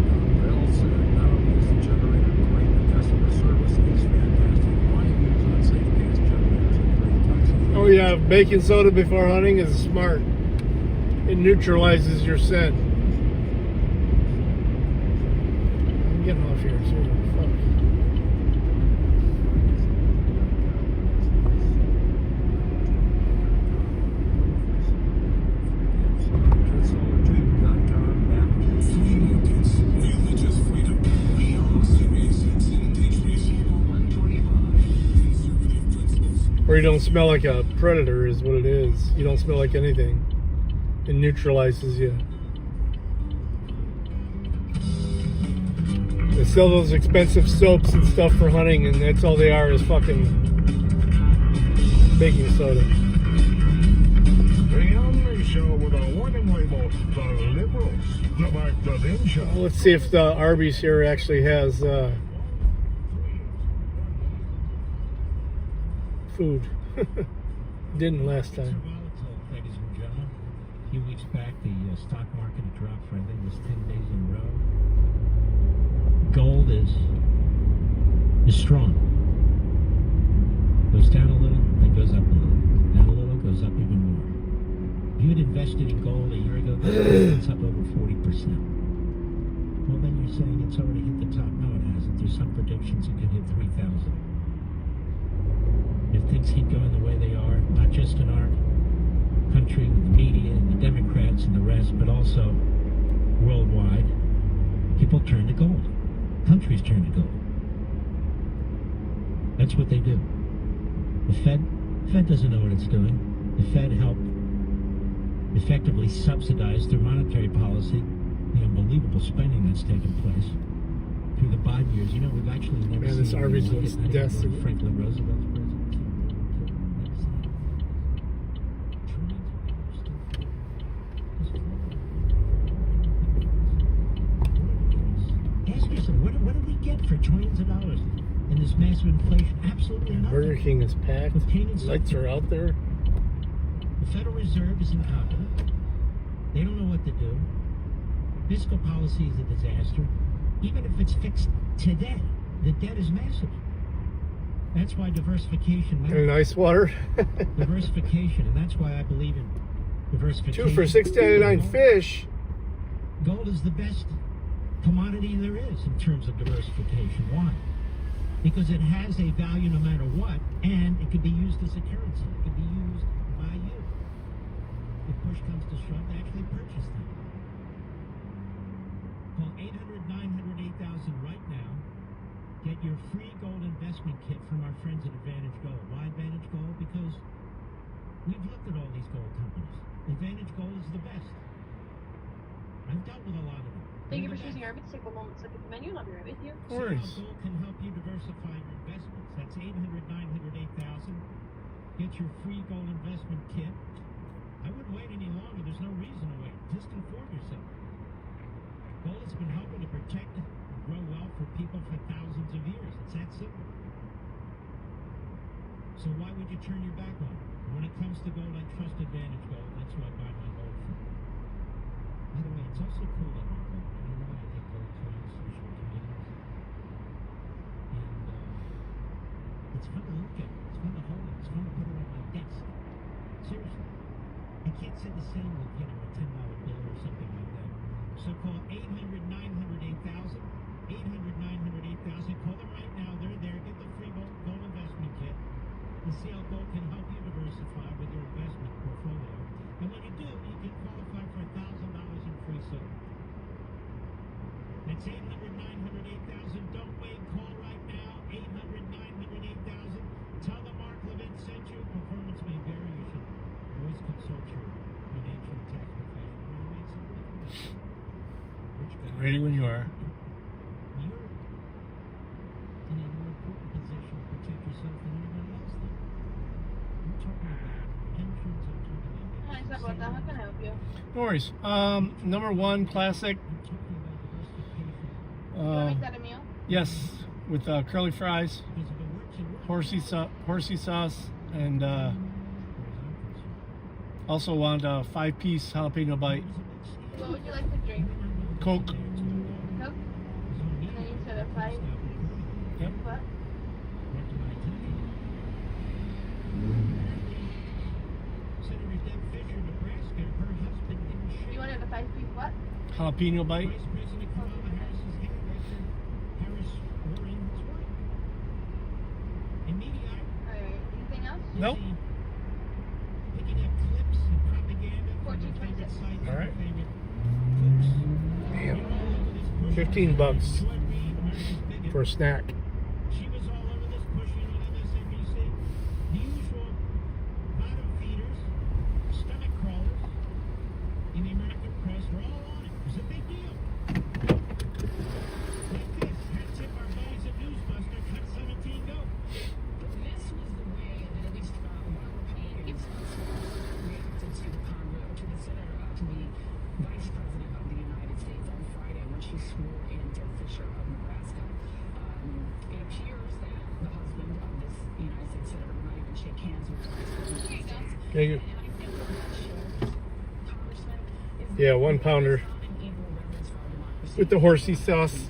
Bill said, not only is the generator great, the customer service is fantastic. Why use unsafe gas generators and bring toxic? Oh yeah, baking soda before hunting is smart. It neutralizes your scent. I'm getting off here soon. Fuck. Or you don't smell like a predator is what it is. You don't smell like anything. It neutralizes you. They sell those expensive soaps and stuff for hunting, and that's all they are is fucking baking soda. The only show with a warning label, the liberals, the Mark Levin Show. Well, let's see if the Arby's here actually has food. Didn't last time. Ladies and gentlemen, a few weeks back, the stock market had dropped for I think it was 10 days in a row. Gold is strong. Goes down a little, then goes up a little. Down a little, goes up even more. If you had invested in gold a year ago, it's up over 40%. Well, then you're saying it's already hit the top. No, it hasn't. There's some predictions it could hit 3,000. If things keep going the way they are, not just in our country with the media and the Democrats and the rest, but also worldwide, people turn to gold. Countries turn to gold. That's what they do. The Fed doesn't know what it's doing. The Fed helped effectively subsidize their monetary policy, the unbelievable spending that's taken place through the Biden years. You know, we've actually never seen this Arby's anything looks like it. I think desperate. Franklin Roosevelt's presidency. Ask yourself, what do we get for trillions of dollars in this massive inflation? Absolutely nothing. Burger King is packed. Lights are out there. The Federal Reserve is incompetent. They don't know what to do. Fiscal policy is a disaster. Even if it's fixed today, the debt is massive. That's why diversification matters. And ice water. Diversification, and that's why I believe in diversification. 2 for $6.99 fish. Gold is the best commodity there is in terms of diversification. Why? Because it has a value no matter what, and it can be used as a currency. It can be used by you. If push comes to shove, to actually purchase them. Call 800-900-8000 right now. Get your free gold investment kit from our friends at Advantage Gold. Why Advantage Gold? Because we've looked at all these gold companies. Advantage Gold is the best. I've dealt with a lot of them. Thank you for choosing Arby's. Take a moment to look at the menu and I'll be right with you. Of course. Gold can help you diversify your investments. That's 800-900-8000. Get your free gold investment kit. I wouldn't wait any longer. There's no reason to wait. Just inform yourself. Gold has been helping to protect and grow wealth for people for thousands of years. It's that simple. So why would you turn your back on it? When it comes to gold, I trust Advantage Gold. That's who I buy my gold from. By the way, it's also cool that I gold. You know why I get gold coins, social tomatoes? And it's fun to look at. It's fun to hold it. It's fun to put it on my desk. Seriously. I can't say the same with, you know, a $10 bill or something like that. So call 800-900-8000. 800-900-8000. Call them right now. They're there. Get the free gold investment kit. And see how gold can help you diversify with your investment portfolio. And when you do, you can qualify for $1,000 in free silver. That's 800-900-8000. Don't wait. Call right now. 800-900-8000. Tell them Mark Levin sent you. Performance may vary. You should always consult your financial tax professional. Ready when you are. You're in a more important position to protect yourself than anybody else. I'm talking about pensions. I'm talking about. Hi, Sabota. How can I help you? No worries. Number one, classic. You want to make that a meal? Yes, with curly fries, horsey sauce, and also want a 5-piece jalapeno bite. What would you like to drink? Coke. Coke? And then you said a 5? Yep. What? You wanted a 5-piece what? Jalapeno bite. Alright, anything else? Nope. 14.26. All right. Damn. $15 for a snack. She was all over this pushing on MSNBC. The usual bottom feeders, stomach crawlers in the American press were all on it. It was a big deal. Like this, hat tip our buddies at Newsbuster, cut 17, go. This was the way that at least Republicans reacted to the vice president of the United States on Friday when she swore in Deb Fisher of Nebraska. It appears that the husband of this United States senator will not even shake hands with the vice president of the States. There you go. Yeah, 1 pounder with the horsey sauce.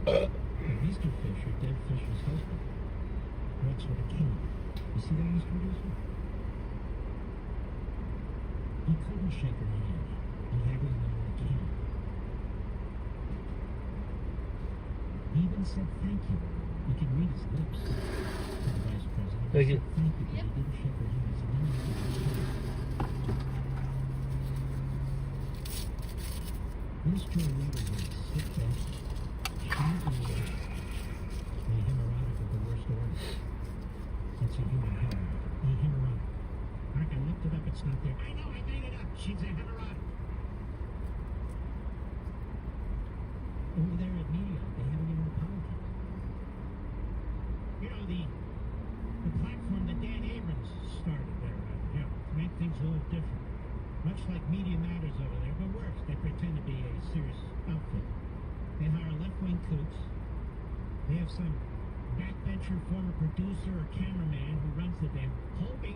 Mr. Fisher, Deb Fisher's husband, works with a king. You see that, Mr. Producer? He couldn't shake her hand. He had even said thank you. You can read his lips. To the vice president. Thank He you. said thank you, but he didn't shake her hand. He said, no, this Joe Reader was sick bastard. She's the hemorrhagic of the worst order. That's a human hemorrhage. A hemorrhagic. Mark, I looked it up. It's not there. I know, I made it up. She's a hemorrhagic. Over there at media, they haven't even apologized. You know, the platform that Dan Abrams started there, to make things a little different. Much like Media Matters over there, but worse. They pretend to be a serious outfit. They hire left-wing kooks. They have some backbencher former producer or cameraman who runs the damn Colby,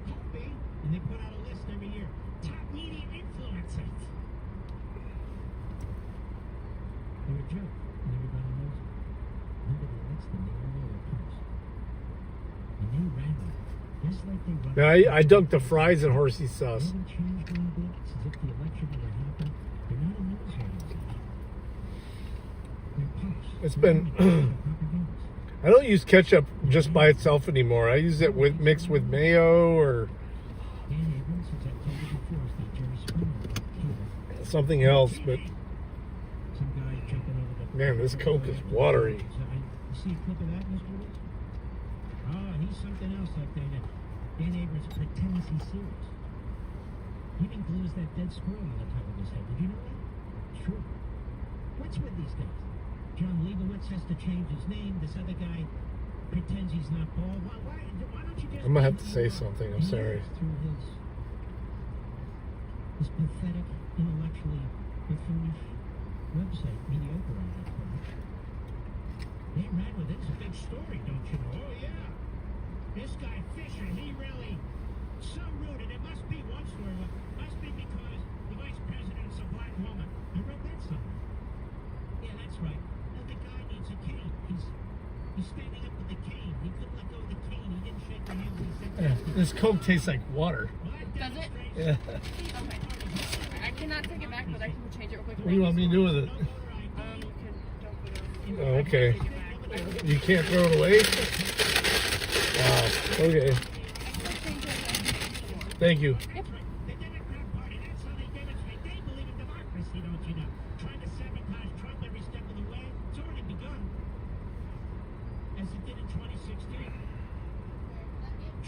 and they put out a list every year. Top media influencers. They're a joke, and everybody knows it. Nobody likes them. They all know their parts. And they ran them. Just like they run. Yeah, I dunked the fries in horsey sauce. They haven't changed one bit. It's as if the election never happened. They're not a news organization. They're punks. It's been. I don't use ketchup just by itself anymore. I use it with mixed with mayo or something else. But man, this Coke is watery. You see a clip of that, Mr. Woods? Oh, he's something else up there. Dan Abrams pretends he's serious. He even glues that dead squirrel on the top of his head. Did you know that? Sure. What's with these guys? John Leibowitz has to change his name. This other guy pretends he's not bald. Why don't you just... I'm gonna have to say something. I'm sorry. Through his pathetic, intellectually buffoonish website, mediocre on that point. They ran with it. It's a big story, don't you know? Oh, yeah. This guy Fisher, he really... So rude, and it must be one story. Must be because the vice president's a black woman. I read that somewhere. Yeah, that's right. The guy needs a cane. He's standing up with the cane. He couldn't let go of the cane. He didn't shake the hand. He said, This Coke tastes like water. Does it? Yeah. Okay. I cannot take it back, but I can change it real quick. What do you want me to do with it? You can dump it Oh, okay. You can't throw it away? Wow. Okay. Thank you. The Democrat Party, that's how they demonstrate. They believe in democracy, don't you know? Trying to sabotage Trump every step of the way. It's already begun. As it did in 2016.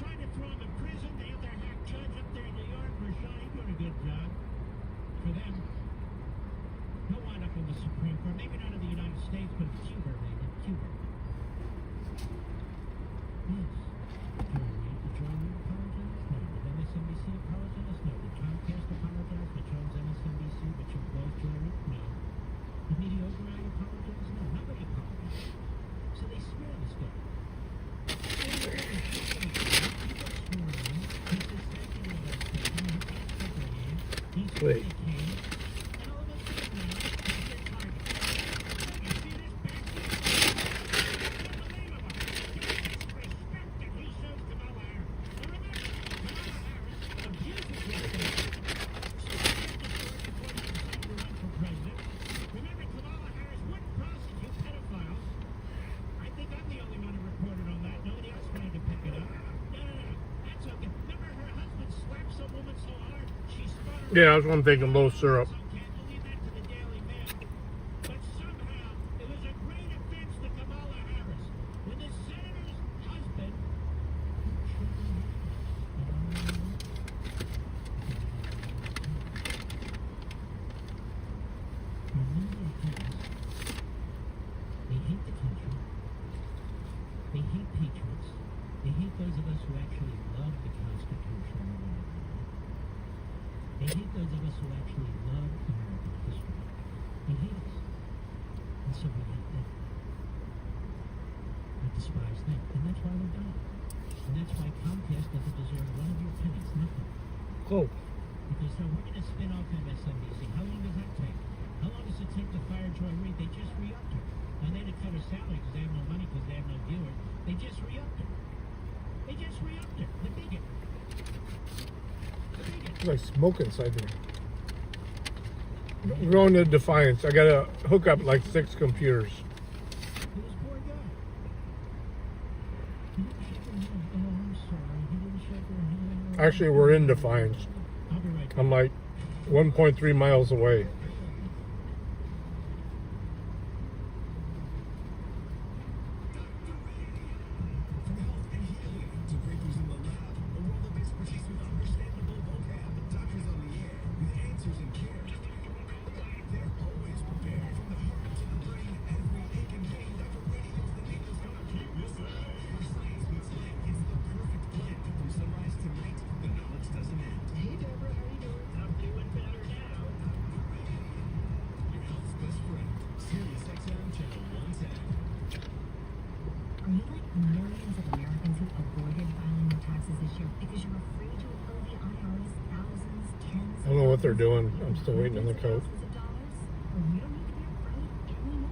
Trying to throw him in prison. They have their hack judge up there in New York. Rashawn, doing a good job. For them. He'll wind up in the Supreme Court. Maybe not in the United States, but in Cuba, maybe. Cuba. Yes. Did John Reed apologize? No. Did MSNBC apologize? No. Did Comcast apologize, which owns MSNBC, which employs John Reed? No. Did Mediocre Eye apologize? No. Nobody apologized. So they smear this guy. Wait. Yeah, that's what I'm thinking. Low syrup. They hate the country. They hate patriots. They hate those of us who actually love the Constitution. They hate those of us who actually love American history. They hate us. And so we hate them. We despise them. And that's why we're dying. And that's why Comcast doesn't deserve one of your pennies. Nothing. Oh. Because so we're going to spin off MSNBC. How long does that take? How long does it take to fire Joy Reid? They just re-upped her. And they had to cut her salary because they have no money because they have no viewers. They just re-upped her. They just re-upped her. The bigot. It's like smoke inside there. I'm going to Defiance. I got to hook up like 6 computers. Who Actually, we're in Defiance. I'm like 1.3 miles away. Are you like millions of Americans who avoided filing their taxes this year because you're afraid to owe the IRS thousands, tens I don't know what they're doing. I'm still waiting on the code. of dollars? Well, you don't need to be afraid anymore.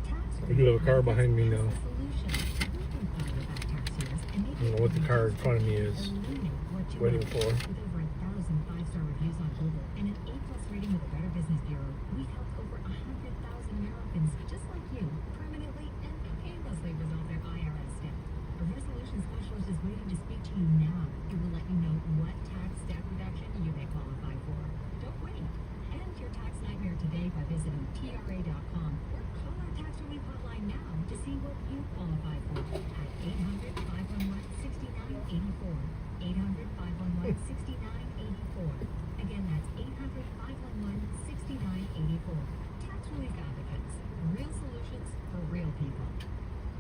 Tax I do have a car behind me now. solution. You can file your back tax years and I don't know what the car in front of me is waiting for. With over 1,000 five-star reviews on Google and an A+ rating with the Better Business Bureau, we've helped over 100,000 Americans just like you permanently and painlessly resolve their IRS debt. A resolution specialist is waiting to speak to you now. It will let you know what tax debt reduction you may qualify for. Don't wait. End your tax nightmare today by visiting TRA.com or call our tax relief hotline now to see what you qualify for at 800-511-6984. 800-511-6984. Again, that's 800-511-6984. Tax Relief Advocates. Real solutions for real people.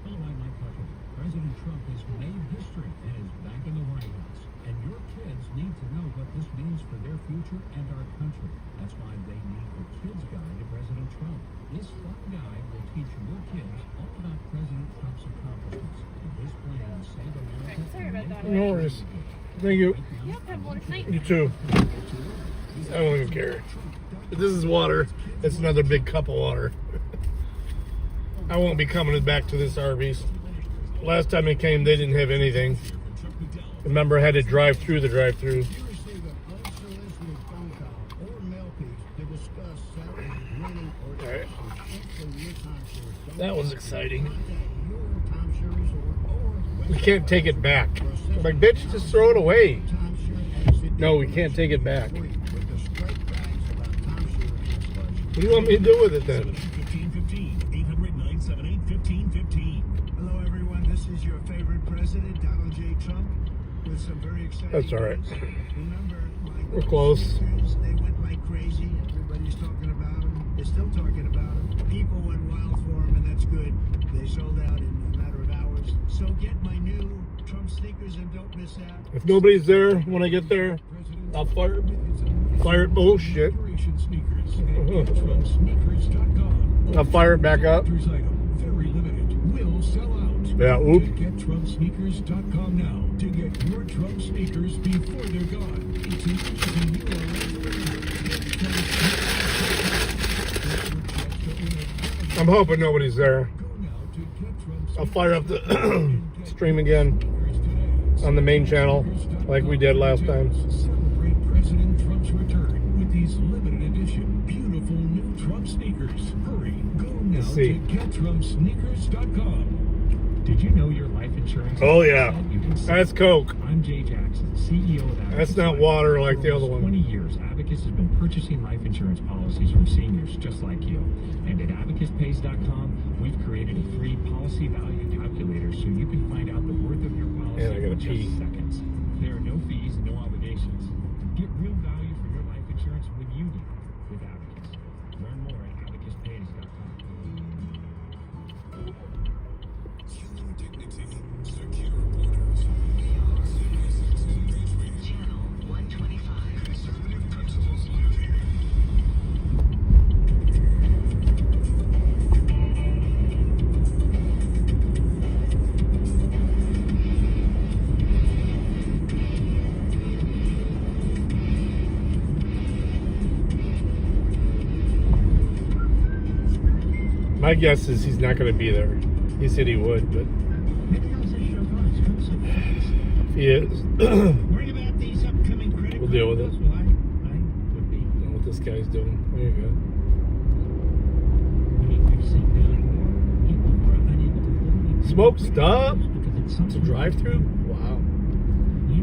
Hello, I'm Mike Huckabee. President Trump has made history and is back in the White House. And your kids need to know what this means for their future and our country. That's why they need the Kids Guide to President Trump. This fun guide will teach your kids all about President Trump's accomplishments and his plan to save America. Sorry about that. No worries. Thank you. Yep, have more tonight. You too. I don't even care. This is water. It's another big cup of water. I won't be coming back to this Arby's. Last time I came, they didn't have anything. Remember, I had to drive through the drive-thru. Alright. That was exciting. We can't take it back. I'm like, bitch, just throw it away. No, we can't take it back. What do you want me to do with it then? 1515 800-978-1515. Hello, everyone. This is your favorite president, Donald J. Trump, with some very exciting That's all right. news. Remember, We're close. they went like crazy. Everybody's talking about them. They're still talking about them. People went wild for them, and that's good. They sold out in a matter of hours. So get my new Trump sneakers and don't miss out. If nobody's there when I get there, I'll fire it. Bullshit. I'll fire it back up. Very limited. Will sell out. Yeah, oop. Get TrumpSneakers.com now to get your Trump sneakers before they're gone. It's an I'm hoping nobody's there. I'll fire up the stream again on the main channel like we did last time. Celebrate President Trump's return with these limited edition beautiful new Trump sneakers. Hurry, go now Let's see. to GetTrumpSneakers.com. Did you know your life insurance? Oh yeah, that's Coke. I'm Jay Jackson, CEO of Abacus. That's not water like the other For one. 20 years, Abacus has been purchasing life insurance policies from seniors just like you. And at AbacusPays.com, we've created a free policy value calculator so you can find out the worth of your policy And I gotta in just pee. seconds. There are no fees, no obligations. Get real value for your life insurance when you need it with Abacus. Learn more at AbacusPays.com. Channel 125. Conservative principles. My guess is he's not going to be there. He said he would, but if he is, Worried about these upcoming credit we'll deal with it. Well, I would be. I don't know what this guy's doing. There you go. Smoke stop. It's a drive-through. Wow.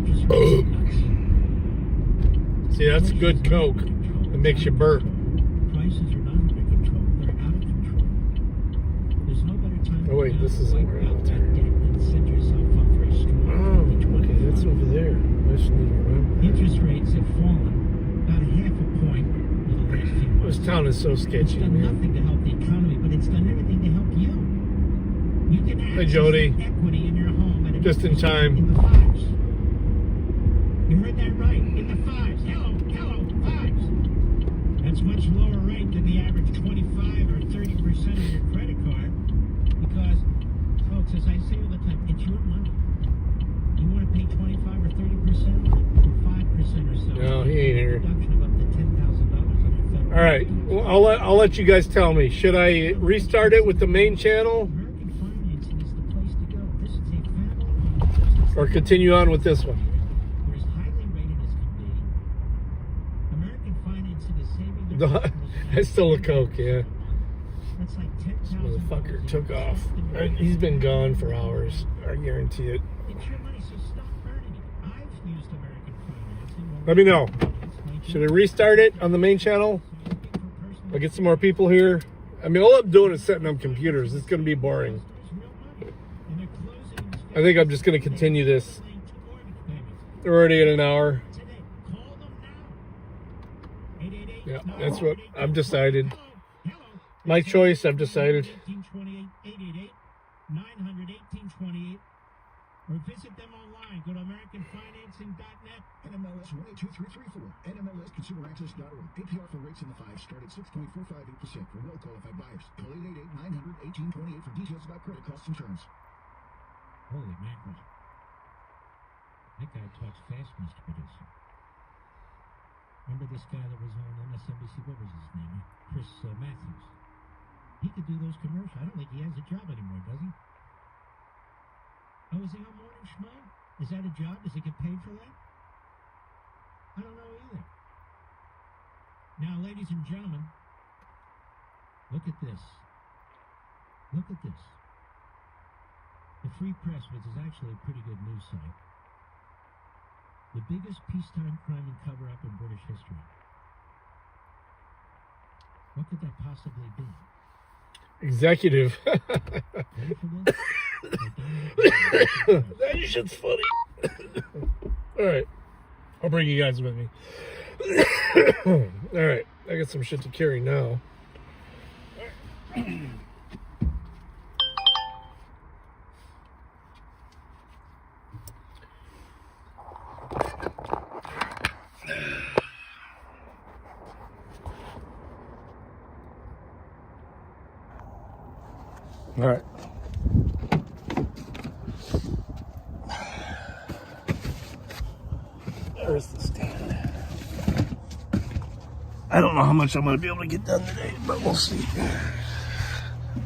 interest rates are nuts. See, that's good Coke. It makes you burp. Prices are not under control. They're out of control. There's no better time Oh wait, this isn't to where wipe out that debt and set yourself up for a strong Oh, okay, that's over there. I just need to remember. Interest rates have fallen about a half a point in the last few months. This town is so sketchy, It's done man. nothing to help the economy, but it's done everything to help you. You can Hey, access Jody. equity in your home at Just in time. in the fives. You heard that right. In the fives. Hello, fives. That's much lower rate than the average 25 or 30% of your credit card. Because, folks, as I say all the time, it's your money. You want to pay 25 or 30% on it, or 5% or so. No, he ain't here. Deduction of up to $10,000 on your federal. All right, well, I'll let you guys tell me. Should I restart it with the main channel, American financing is the place to go. This is a family-owned business. or continue on with this one? We're as highly rated as can be. American financing is saving their customers. I still a Coke, yeah. That's like This $10,000. motherfucker took off. He's been gone for hours. I guarantee it. It's your money, so stop burning it. I've used American financing. Let me know. Should I restart it on the main channel? I'll get some more people here. I mean, all I'm doing is setting up computers. It's going to be boring. I think I'm just going to continue this. We're already at an hour. Yeah, that's what I've decided. My choice, I've decided. 888-900-1828 or visit them online. Go to AmericanFinancing.net. NMLS 18334. NMLSConsumerAccess.org. APR for rates in the 5 start at 6.458% for well-qualified buyers. Call 888-900-1828 for details about credit costs and terms. Holy mackerel. That guy talks fast, Mr. Producer. Remember this guy that was on MSNBC? What was his name? Chris Matthews. He could do those commercials. I don't think he has a job anymore, does he? Oh, is he on Morning Schmo? Is that a job? Does he get paid for that? I don't know either. Now, ladies and gentlemen, look at this. Look at this. The Free Press, which is actually a pretty good news site. The biggest peacetime crime and cover-up in British history. What could that possibly be? Executive. That shit's funny. All right. I'll bring you guys with me. All right. I got some shit to carry now. All right. There's the stand. I don't know how much I'm going to be able to get done today, but we'll see.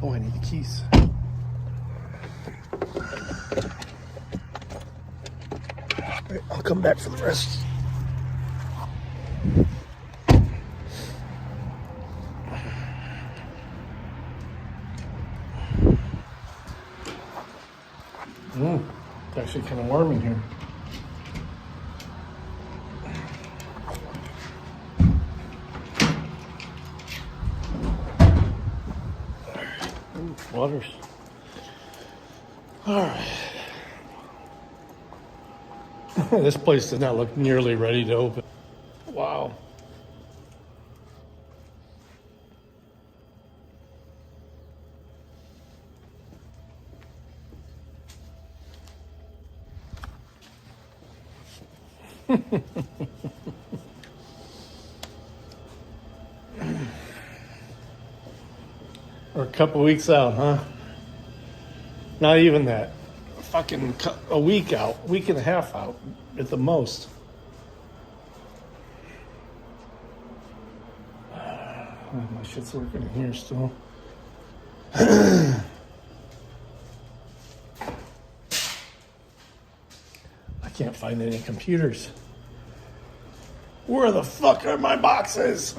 Oh, I need the keys. All right, I'll come back for the rest. It's actually kind of warm in here. Ooh, waters. All right. This place does not look nearly ready to open. Wow. We're a couple weeks out, huh? Not even that. Fucking a week out, week and a half out at the most. My shit's working in here still. I can't find any computers. Where the fuck are my boxes?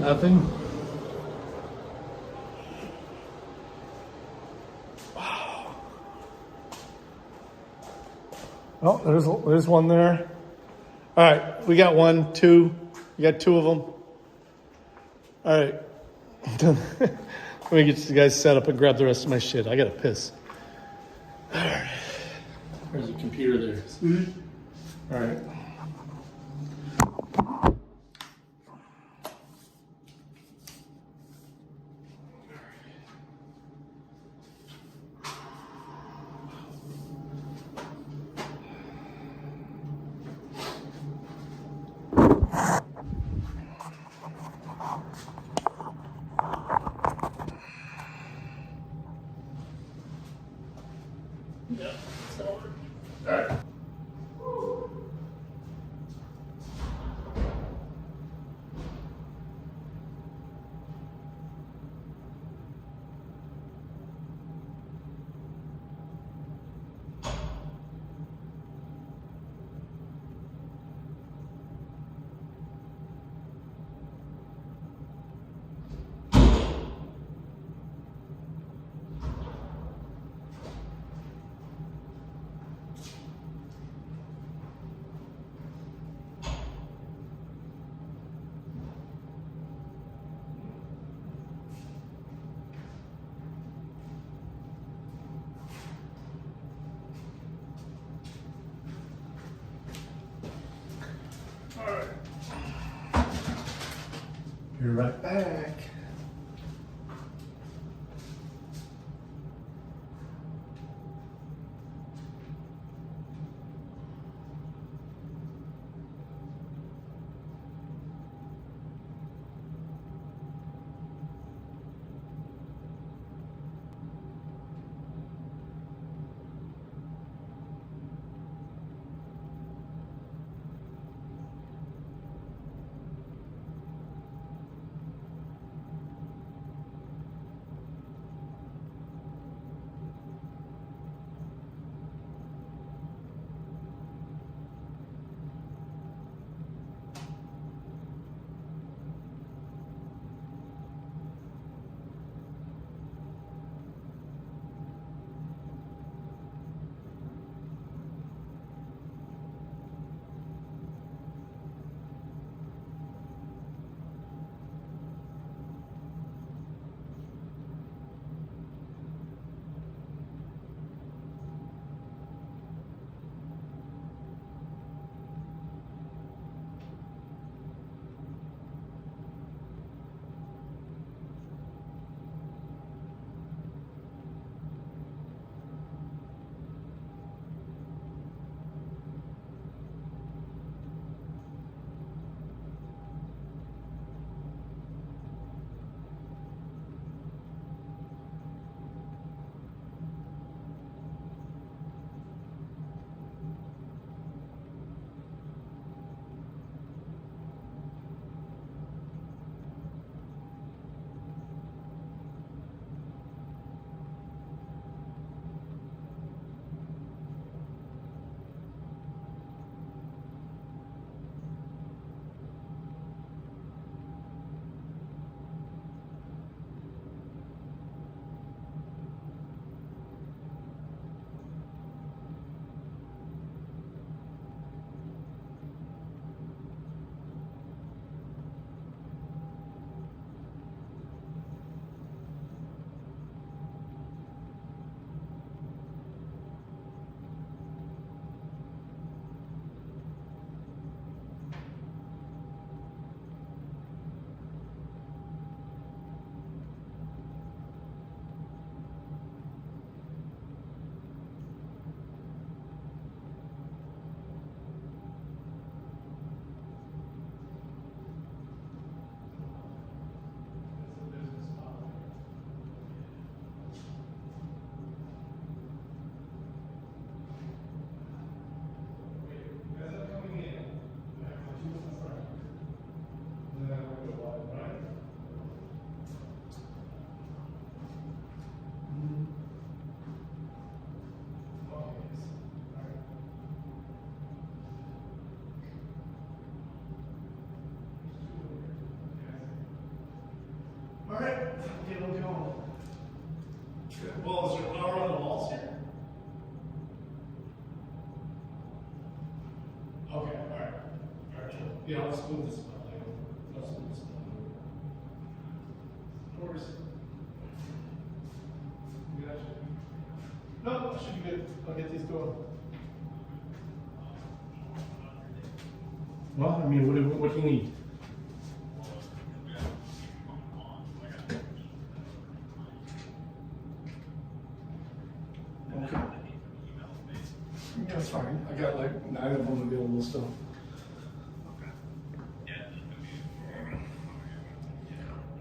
Nothing. Oh, there's one there. All right, we got 1, 2. We got 2 of them. All right. Let me get you guys set up and grab the rest of my shit. I gotta piss. All right. There's a computer there. All right. Yeah, it's over. All right. Be right back. Yeah, let's move this spotlight over. Let's move this spotlight over. Of course. No, it should be good. I'll get these going. Well, I mean, what do you need? Okay. Yeah, that's fine. I got like 9 of them available still.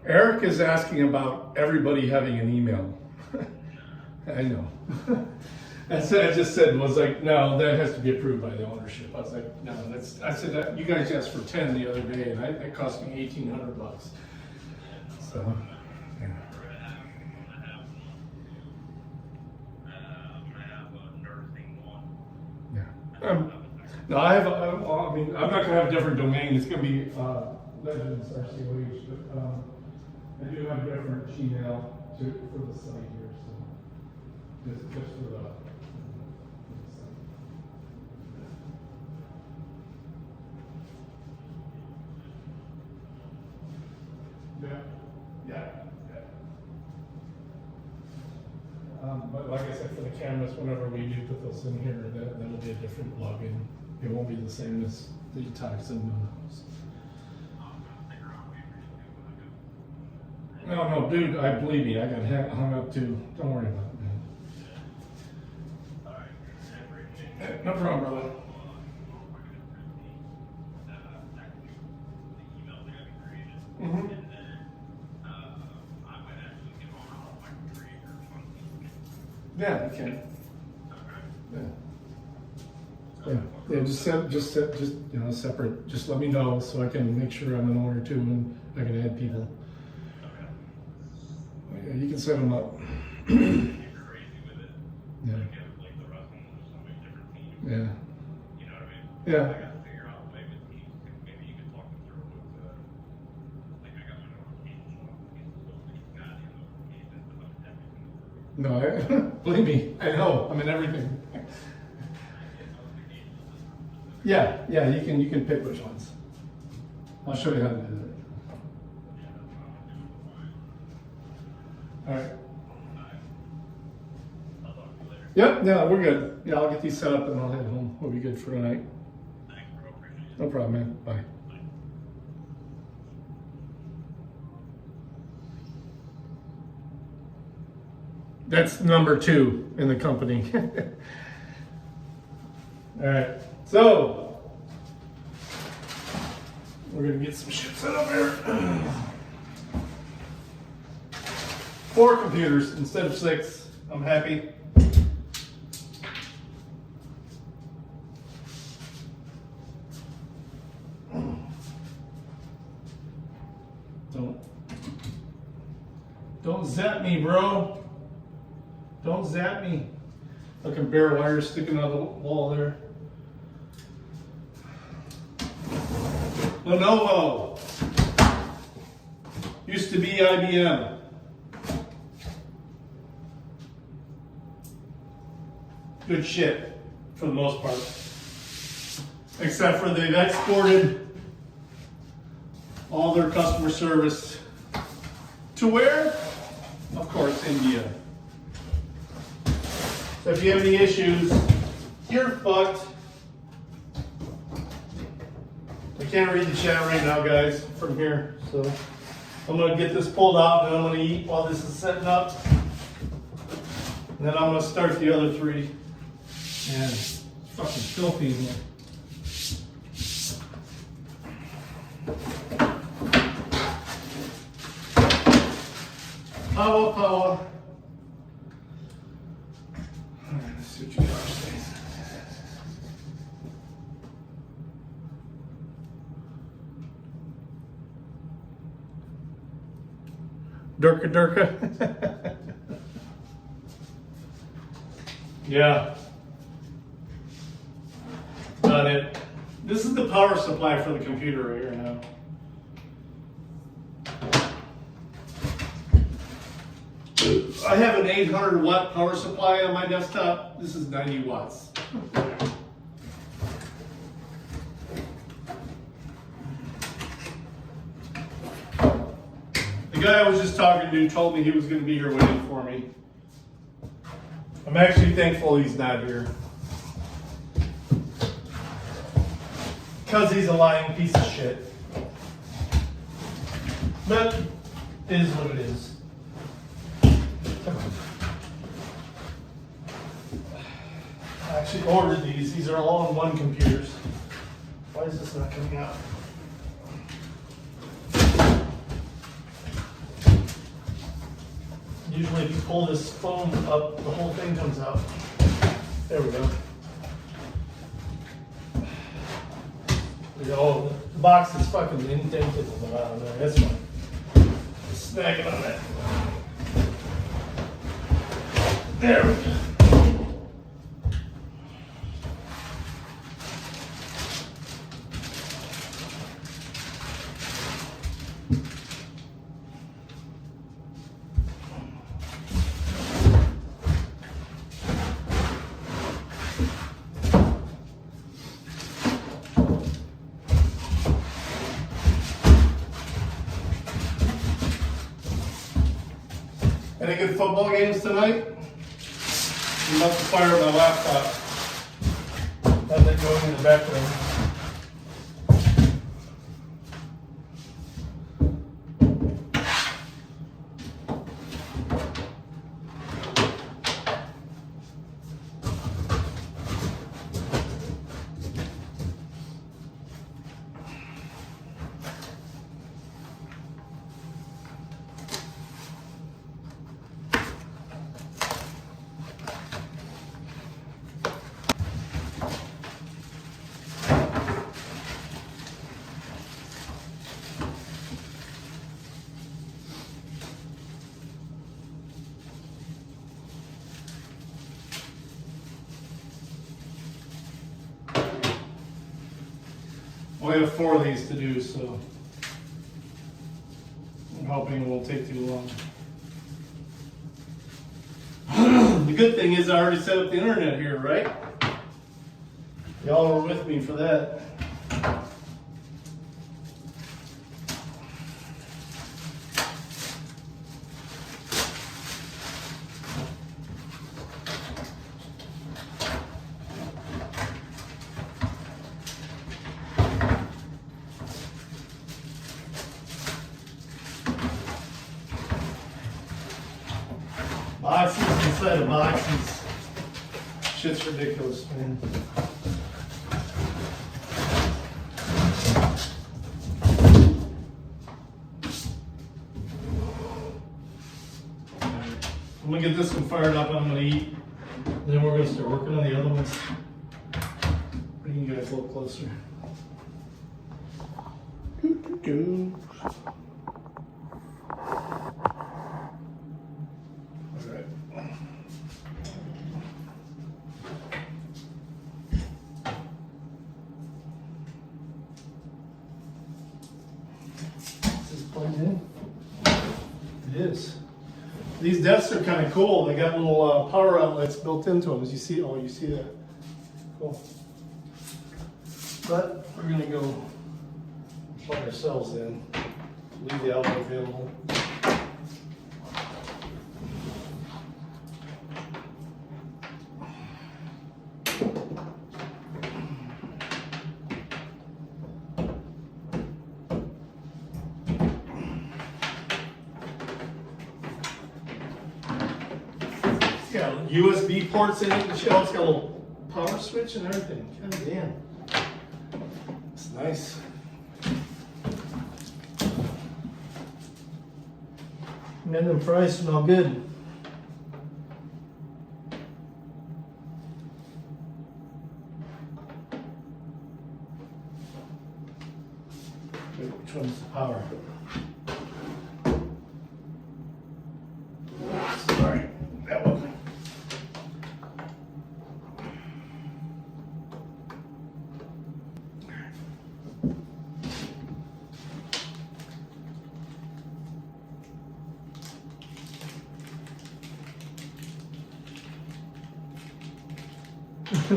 Eric is asking about everybody having an email. I know. I just said, no, that has to be approved by the ownership. I was like, no, I said that you guys asked for 10 the other day, and it cost me $1,800. So, yeah. No, I'm not going to have a different domain. It's going to be Legends RCOH, but I do have a different Gmail for the site here, so just for the site. Yeah. But like I said, for the cameras, whenever we do put those in here, that'll be a different login. It won't be the same as the Toxin. No, dude, believe me, I got hung up too. Don't worry about it, man. No problem, brother. Mm-hmm. Yeah, you can. Yeah, just separate. Just let me know so I can make sure I'm an owner too, and I can add people. Yeah, you can set them up. Yeah. Yeah. Yeah. No, believe me, I know. I'm in everything. Yeah, you can pick which ones. I'll show you how to do that. All right. Yep, yeah, we're good. Yeah, I'll get these set up and I'll head home. We'll be good for tonight. No problem, man. Bye. That's number 2 in the company. All right, so we're gonna get some shit set up here. 4 computers instead of 6. I'm happy. Don't zap me, bro. Don't zap me. Fucking bare wire sticking out of the wall there. Lenovo. Used to be IBM. Good shit, for the most part. Except for they've exported all their customer service to where? Of course, India. So if you have any issues, you're fucked. I can't read the chat right now, guys, from here. So I'm going to get this pulled out and I'm going to eat while this is setting up. And then I'm going to start the other 3. Man, it's fucking filthy in here. Power. Let's see what you got to say. Durka. Yeah. Got it. This is the power supply for the computer right here now. I have an 800 watt power supply on my desktop. This is 90 watts. guy I was just talking to told me he was going to be here waiting for me. I'm actually thankful he's not here. Because he's a lying piece of shit. But it is what it is. I actually ordered these. These are all on one computers. Why is this not coming out? Usually if you pull this foam up, the whole thing comes out. There we go. Oh, the box is fucking indented on the bottom there. That's fine. Snag it on that. There we go. Any good football games tonight? I'm about to fire up my laptop. Have that going in the background. We have 4 of these to do, so I'm hoping it won't take too long. The good thing is I already set up the internet here, right? Y'all were with me for that. Boxes inside of boxes. Shit's ridiculous, man. I'm gonna get this one fired up, I'm gonna eat. Then we're gonna start working on the other ones. Bring you guys a little closer. It is. These desks are kind of cool. They got little power outlets built into them. As you see, you see that? Cool. But we're gonna go plug ourselves in. Leave the outlet available. It's got USB ports in it. The shelf's got a little power switch and everything. God damn. It's nice. And then the fries smell good. Wait, which one's the power? Sorry, that one.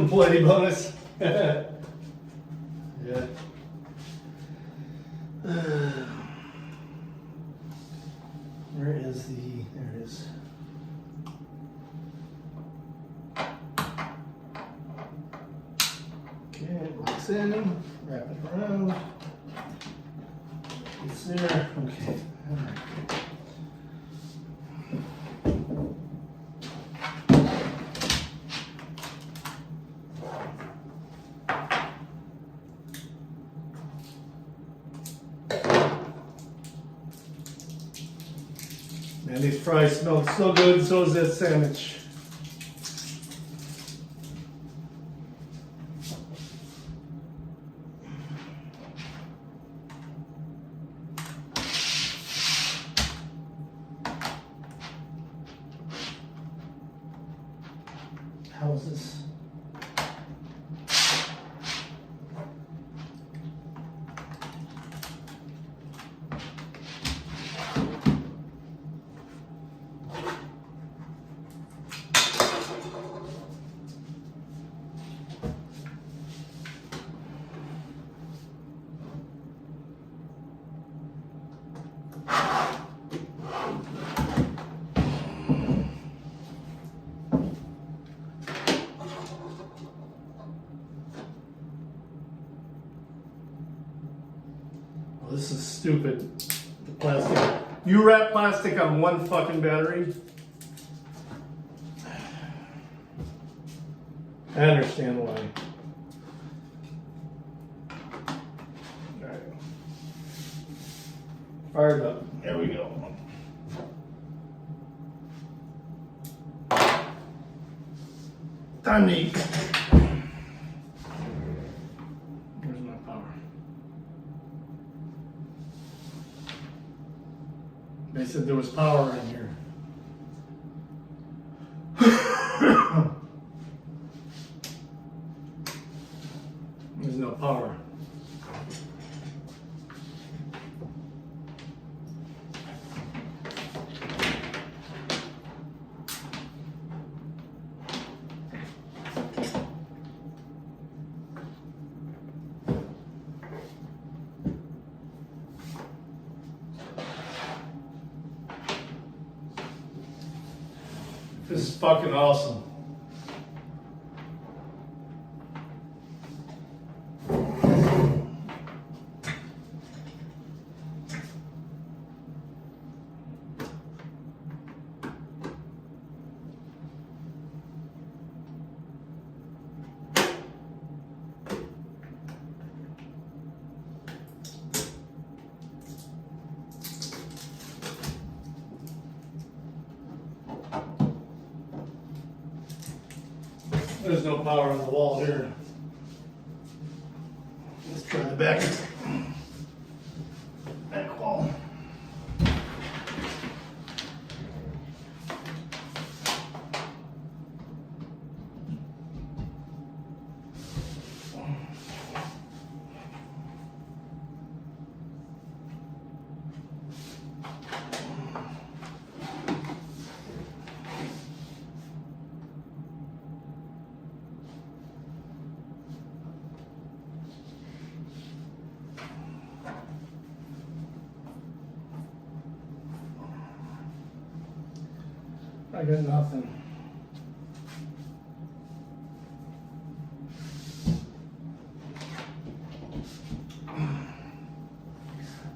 Bloody bonus. Yeah. Where is the, there it is. Okay, it locks in, wrap it around. It's there, okay, all right. Man, these fries smell so good, so is that sandwich. How is this? This is stupid. The plastic. You wrap plastic on one fucking battery? I understand why. Alright. Fired up. There we go. Time to eat. Where's my power? They said there was power in here. There's no power. This is fucking awesome. There's no power on the wall here. Let's try the back wall. I got nothing.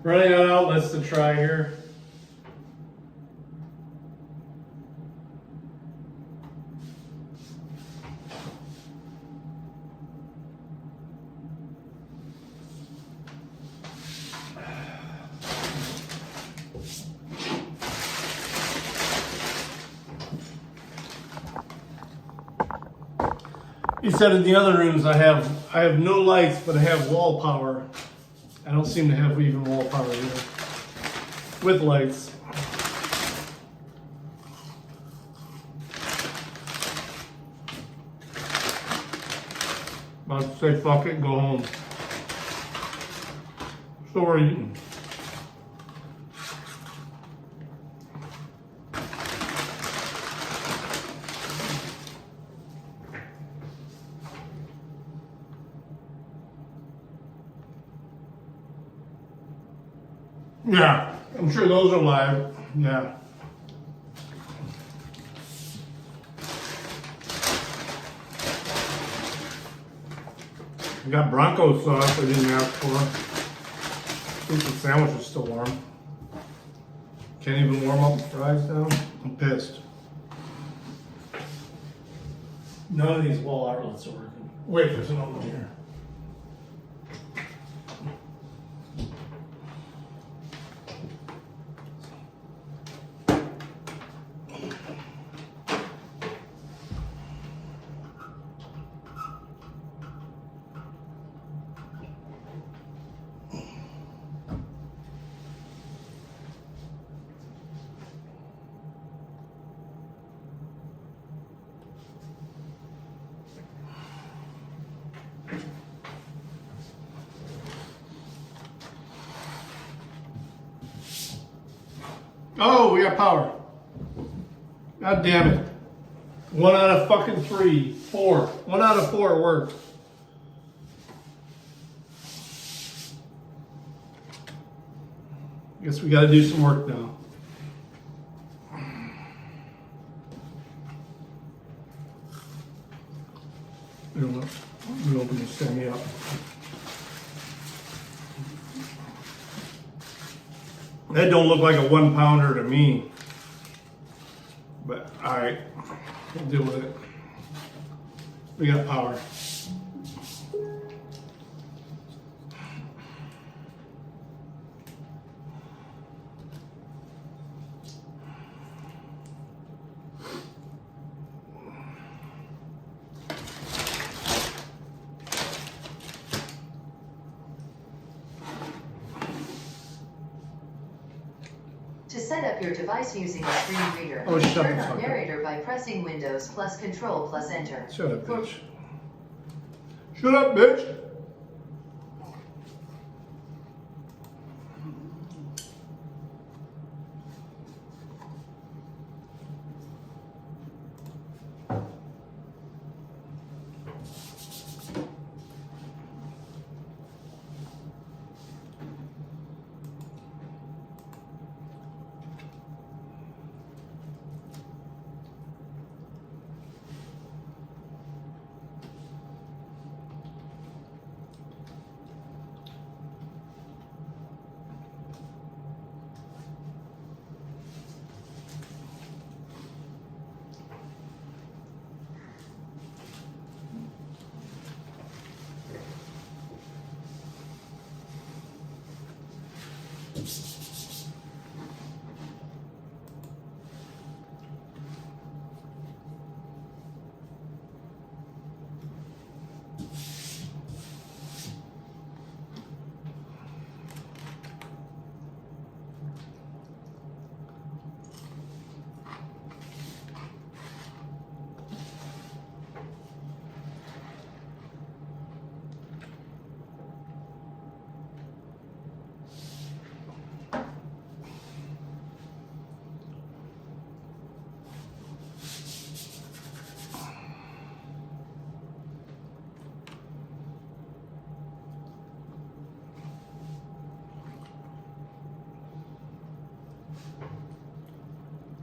Running out of outlets to try here. He said in the other rooms I have no lights, but I have wall power. I don't seem to have even wall power here with lights. About to say fuck it and go home. So we're eating. Yeah, I'm sure those are live. Yeah. I got Bronco sauce I didn't ask for. I think the sandwich is still warm. Can't even warm up the fries now. I'm pissed. None of these wall outlets are working. Wait, there's another one here. Oh, we got power. God damn it. 1 out of fucking 3. 4. 1 out of 4 worked. Guess we gotta do some work now. I'm gonna open this thing up. That don't look like a 1 pounder to me. But alright, we'll deal with it. We got power. To set up your device using a screen reader, shut turn the on fuck up. narrator by pressing Windows plus Control plus Enter. Shut up, bitch. Shut up, bitch.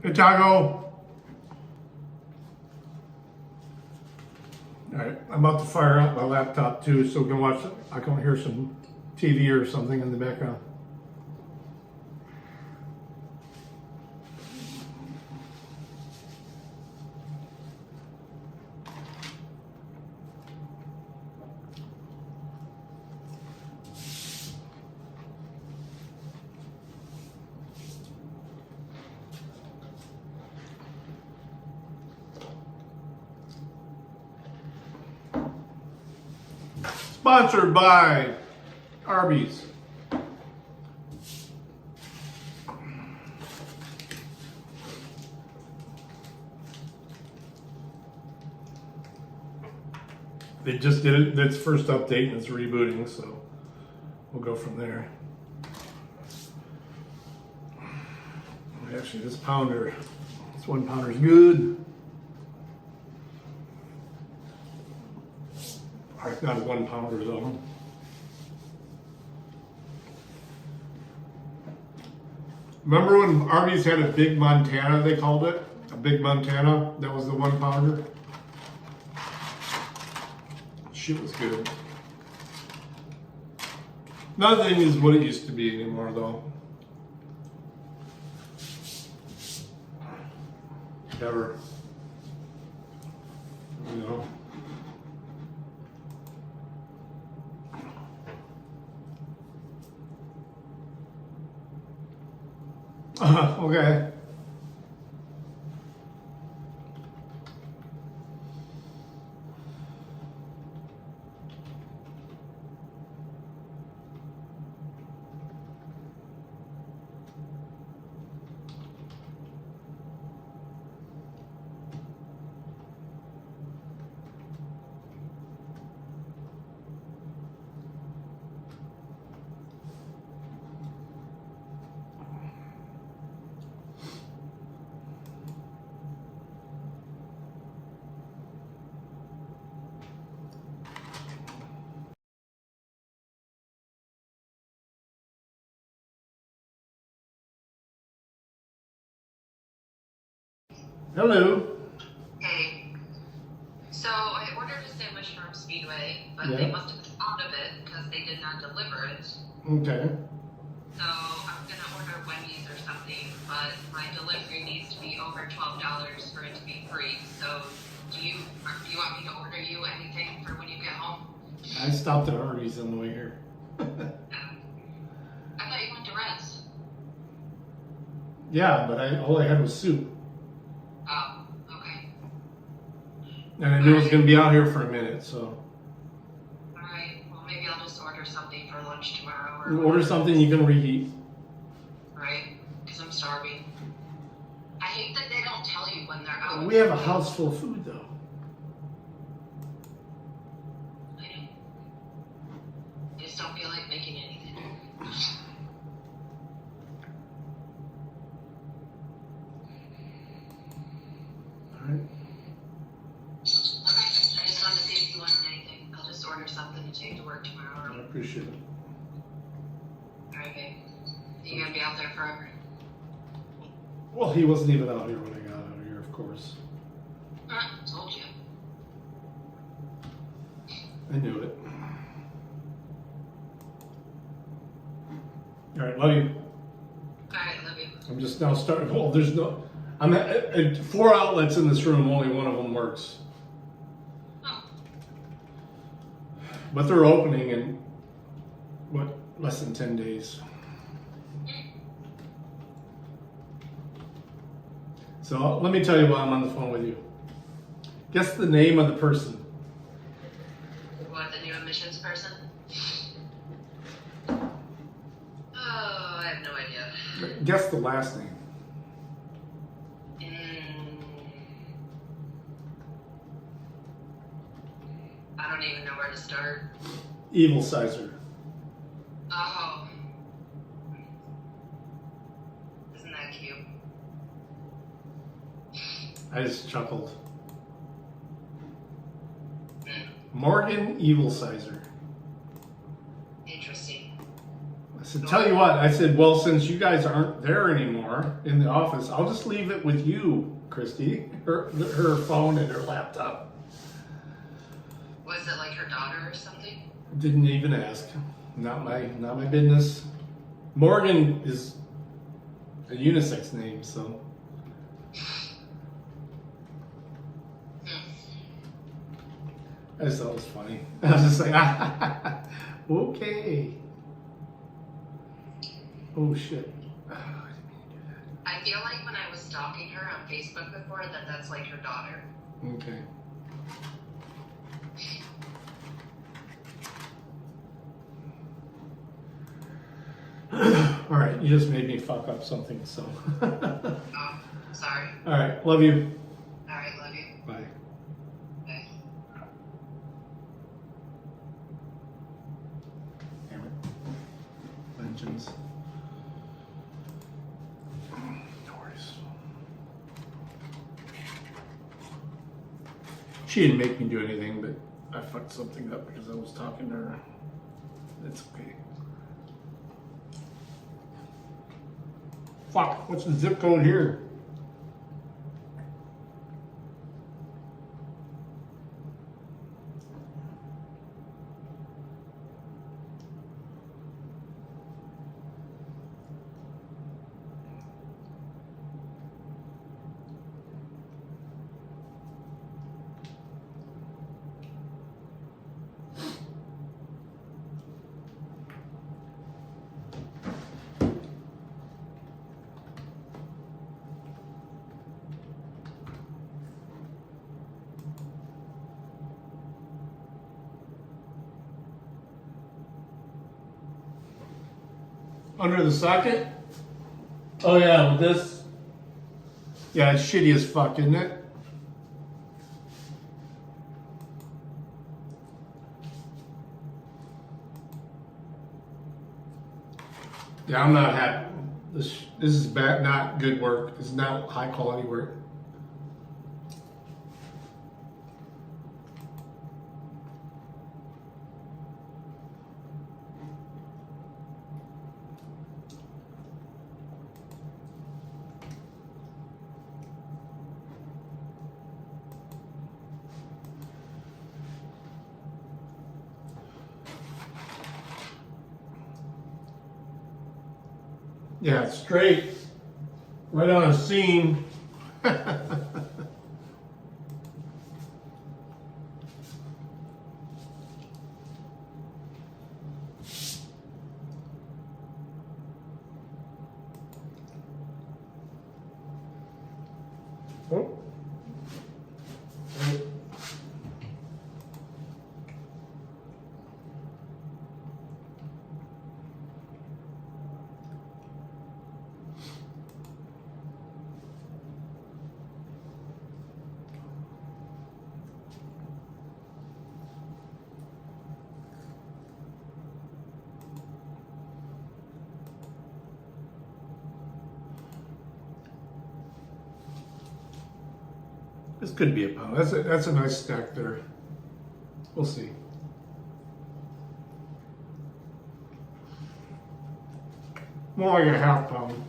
Hey, Taco. Alright, I'm about to fire up my laptop too, so we can watch, I can hear some TV or something in the background. Sponsored by Arby's. They just did it, its first update and it's rebooting, so we'll go from there. Actually, this 1 pounder is good. I've got 1 pounder though. Remember when Arby's had a Big Montana, they called it? A Big Montana? That was the 1 pounder? Shit was good. Nothing is what it used to be anymore, though. Ever. You know? Okay. Hello. Hey. So I ordered a sandwich from Speedway, but they must have out of it because they did not deliver it. Okay. So I'm gonna order Wendy's or something, but my delivery needs to be over $12 for it to be free. So do you want me to order you anything for when you get home? I stopped at Arby's on the way here. I thought you went to Red's. Yeah, but all I had was soup. Oh, okay. And I knew it was going to be out here for a minute, so. Alright, well maybe I'll just order something for lunch tomorrow. You order something you can reheat. Right? Because I'm starving. I hate that they don't tell you when they're out. We have a house full of food, though. I just don't feel like making anything. Alright. Okay, I just wanted to see if you wanted anything. I'll just order something to take to work tomorrow. I appreciate it. Alright, babe. You gonna be out there forever? Well, he wasn't even out here when I got out of here, of course. Told you. I knew it. Alright, love you. Alright, love you. I'm just now starting. Well, there's no. I'm at 4 outlets in this room. Only one of them works. Oh. But they're opening in less than 10 days. So let me tell you while I'm on the phone with you. Guess the name of the person. What, the new admissions person? Oh, I have no idea. Guess the last name. I don't even know where to start. Evil Sizer. Oh. Isn't that cute? I just chuckled. Morgan Evil Sizer. Interesting. I said, tell you what, I said, well, since you guys aren't there anymore in the office, I'll just leave it with you, Christy. Her phone and her laptop. Was it like her daughter or something? Didn't even ask. Not my business. Morgan is a unisex name, so. I just thought it was funny. I was just like, okay. Oh shit. I feel like when I was stalking her on Facebook before, that's like her daughter. Okay. All right, you just made me fuck up something, so. Oh, sorry. All right, love you. All right, love you. Bye. Bye. Damn it. Legends. No worries. She didn't make me do anything, but I fucked something up because I was talking to her. It's okay. Fuck, what's the zip code here? Under the socket? Oh yeah, with this. Yeah, it's shitty as fuck, isn't it? Yeah, I'm not happy. This is bad, not good work. It's not high quality work. Yeah, it's straight, right on a seam. Oh. This could be a pound. That's a nice stack there. We'll see. More like a half pound.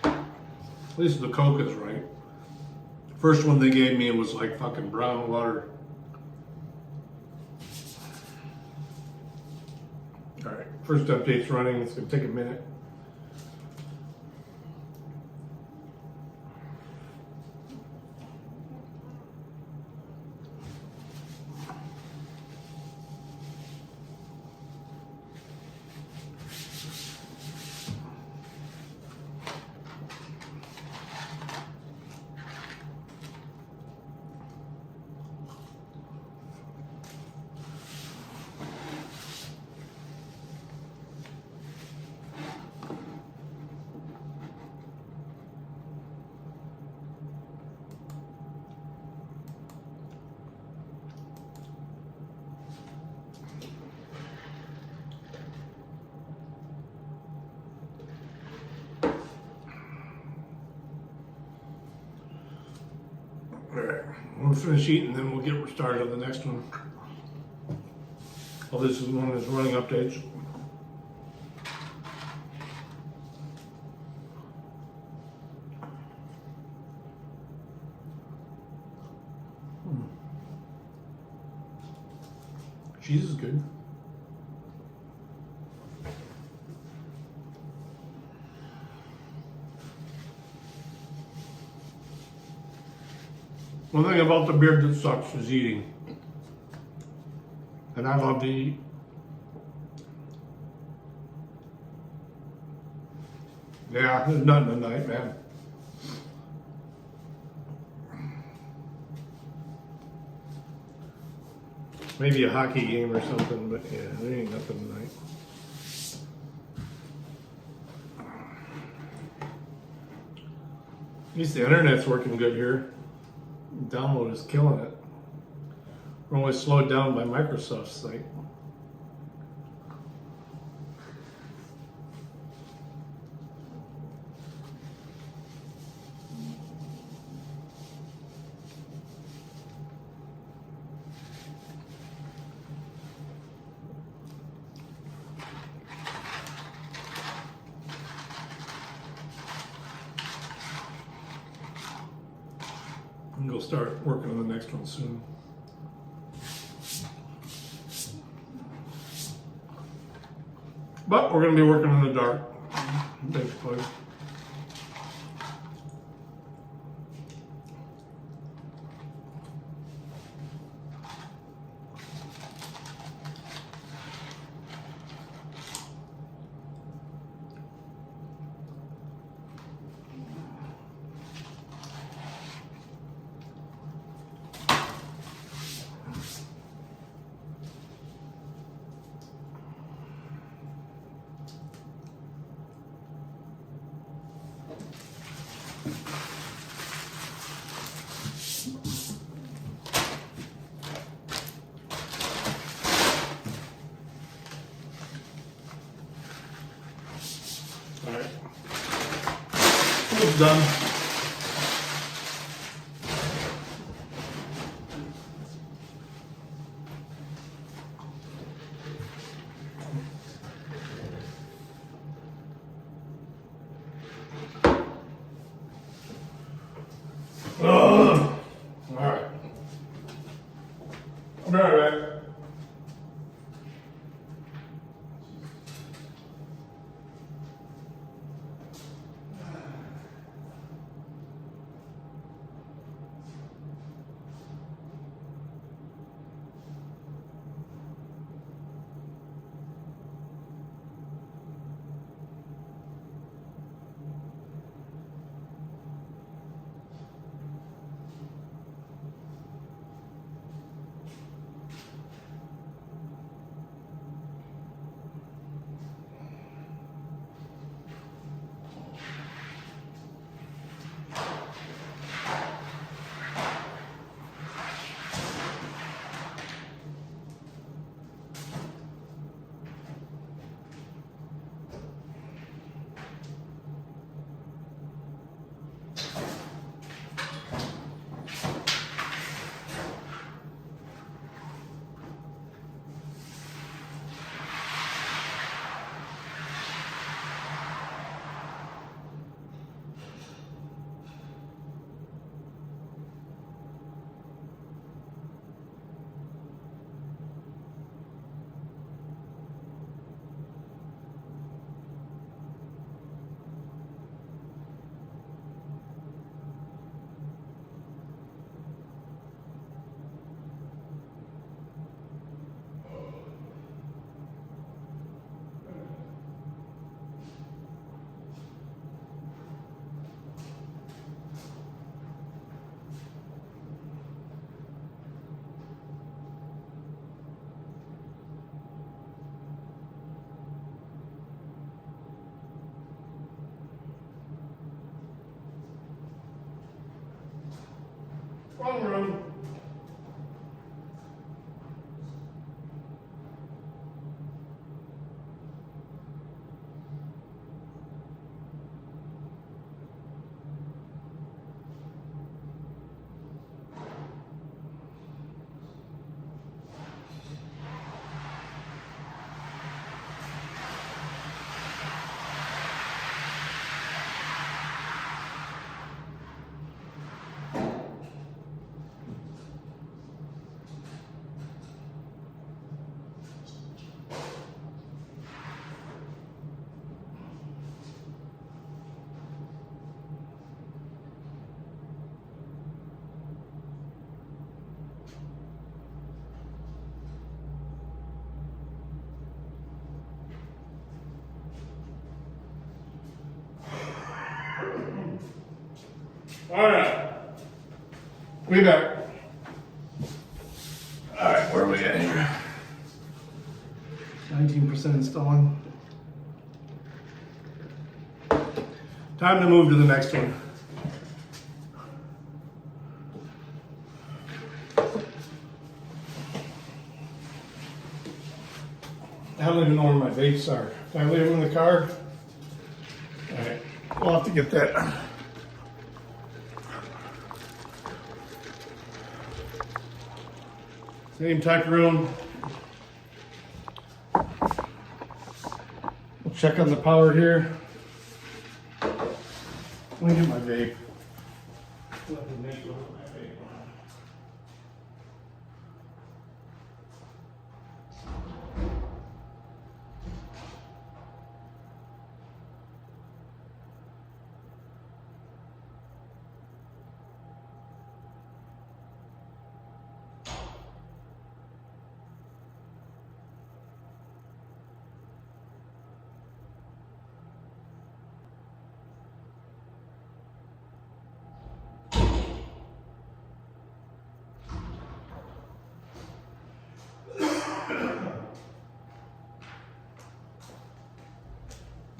At least the Coke is right. First one they gave me, it was like fucking brown water. All right, first update's running. It's gonna take a minute. Alright, we'll finish eating, then we'll get started on the next one. Oh, this is one that's running updates. Cheese is good. One thing about the beard that sucks is eating. And I love to eat. Yeah, there's nothing tonight, man. Maybe a hockey game or something, but yeah, there ain't nothing tonight. At least the internet's working good here. Download is killing it. We're only slowed down by Microsoft's site. and go start working on the next one soon. But we're going to be working in the dark, basically. Alright. It's done. Alright. I'll be right back. Wrong room. All right, we back. All right, where are we at here? 19% installing. Time to move to the next one. I don't even know where my vapes are. Can I leave them in the car? All right, we'll have to get that. Same type room. We'll check on the power here. Let me get my vape. Let me make my vape.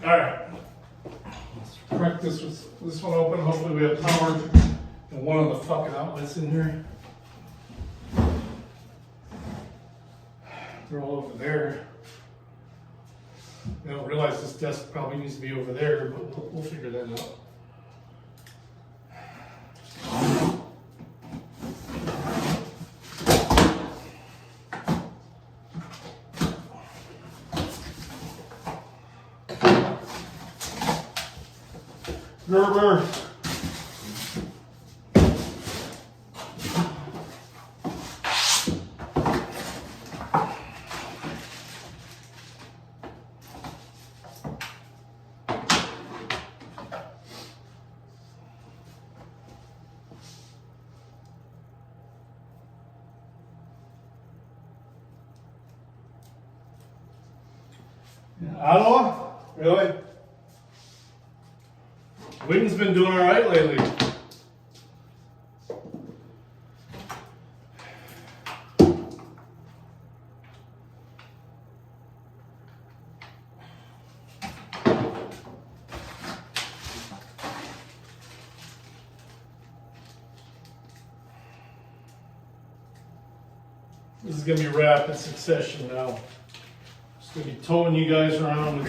Alright. Let's crack this one open. Hopefully we have power in one of the fucking outlets in here. They're all over there. I don't realize this desk probably needs to be over there, but we'll figure that out. Gerber. Ottawa? Really? Wing's been doing all right lately. This is going to be rapid succession now. Just going to be towing you guys around.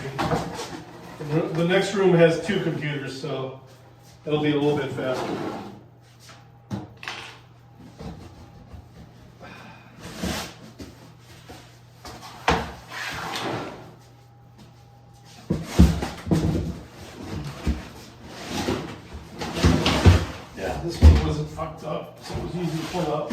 The next room has 2 computers, so it'll be a little bit faster. Yeah, this one wasn't fucked up, so it was easy to pull up.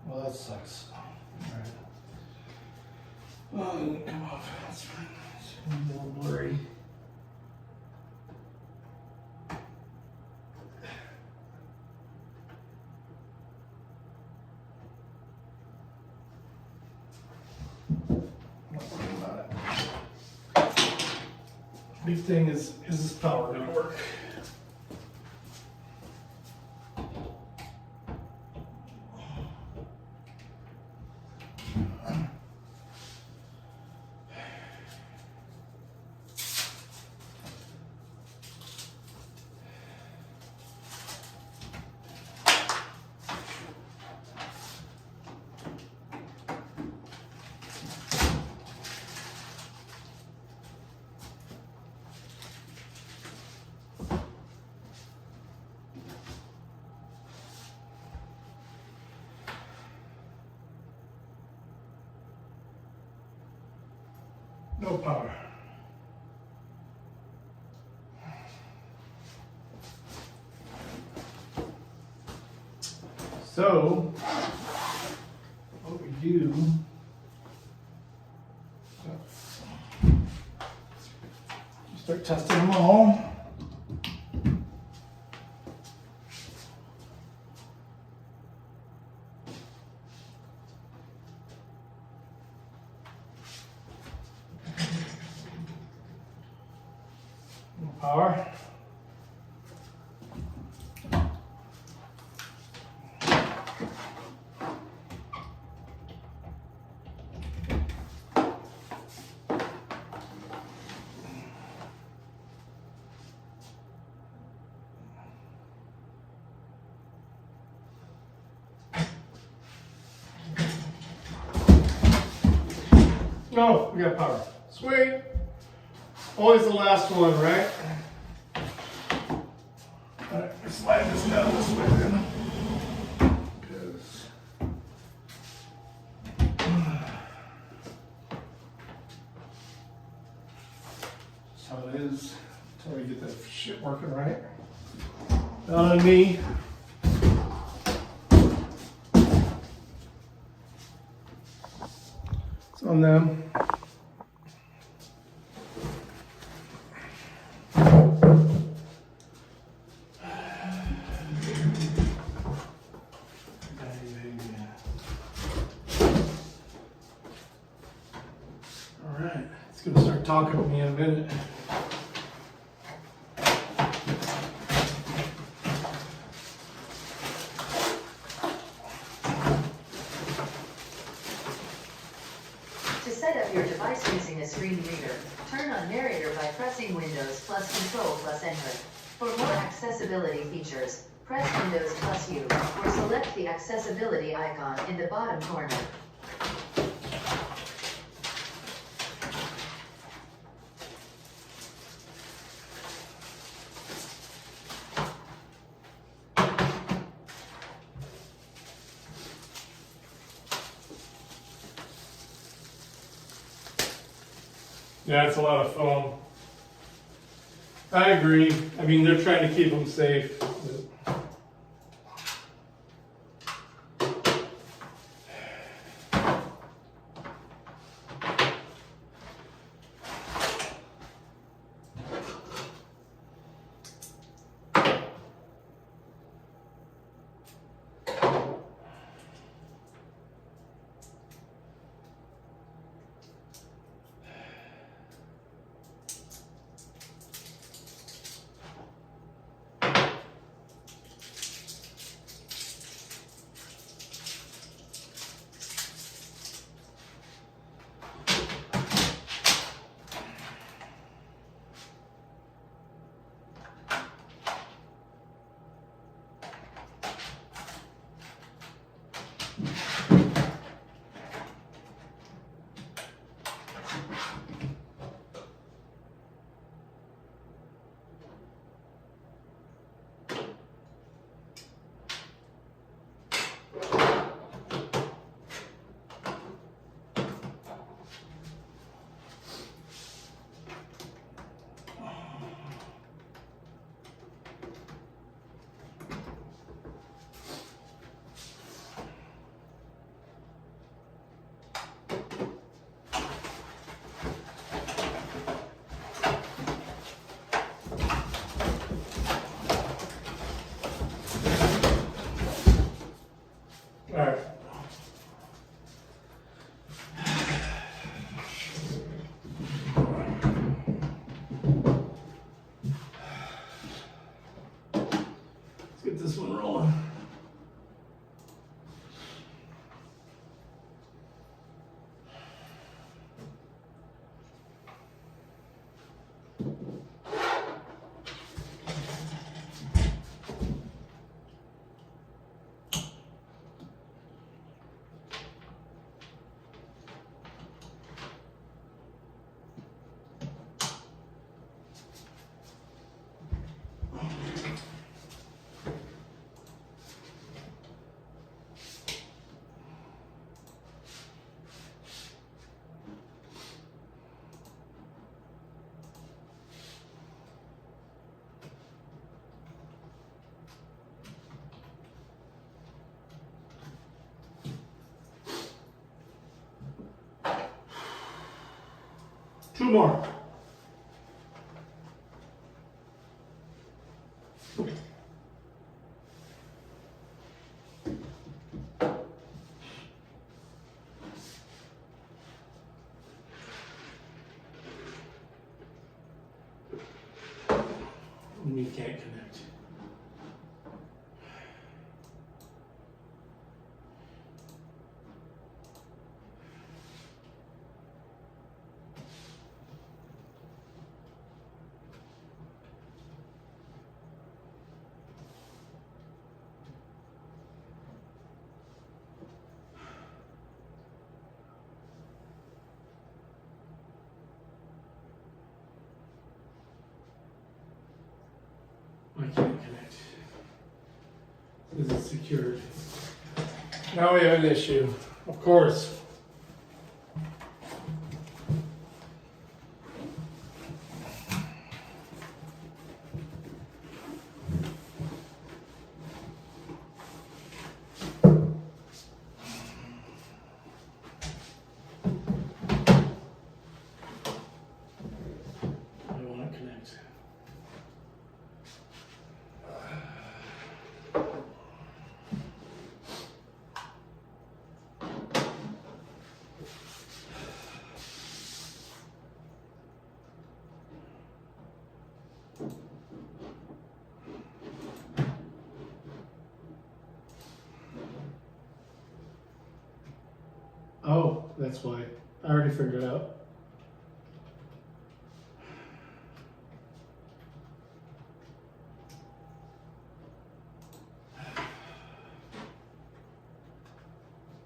Well, that sucks. Alright. Well, it didn't come off. That's fine. It's a little blurry. Not worrying about it. Big thing is this power going to work? No power. So, what we do, you start testing them all. Power. No, we got power. Sweet. Always the last one, right? Alright, let's slide this down this way then. That's how it is. Until we get that shit working right. Not on me. It's on them. Alright, it's gonna start talking to me in a minute. To set up your device using a screen reader, turn on Narrator by pressing Windows plus Control plus Enter. For more accessibility features, press Windows plus U, or select the accessibility icon in the bottom corner. Yeah, it's a lot of foam. I agree. I mean, they're trying to keep them safe. Alright. Let's get this one rolling. Two more. We can't connect. I can't connect. Is it secured? Now we have an issue, of course. Oh, that's why. I already figured it out.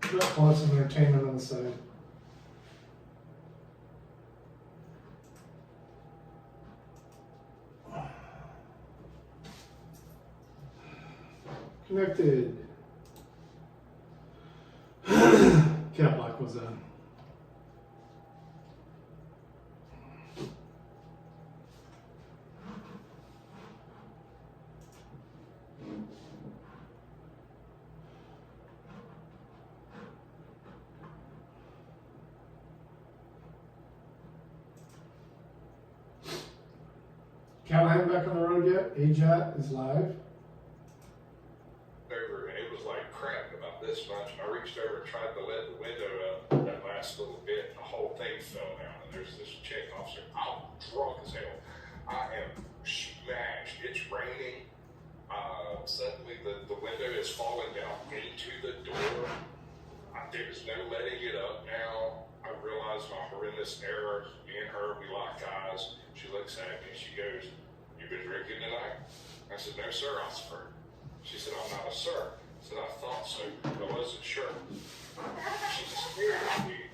I want some entertainment on the side. Connected. Cap lock was on. Callahan back on the road yet? AJAT is live. Over, and it was like crap about this much. I reached over and tried to let the window up that last little bit, and the whole thing fell down. And there's this check officer. I'm drunk as hell. I am smashed. It's raining. Suddenly the window is falling down into the door. There's no letting it up now. I realized my horrendous error. Me and her, we lock eyes. She looks at me and she goes, "You been drinking tonight?" I said, "No, sir, officer." She said, "I'm not a sir." I said, "I thought so. I wasn't sure." She stared at me.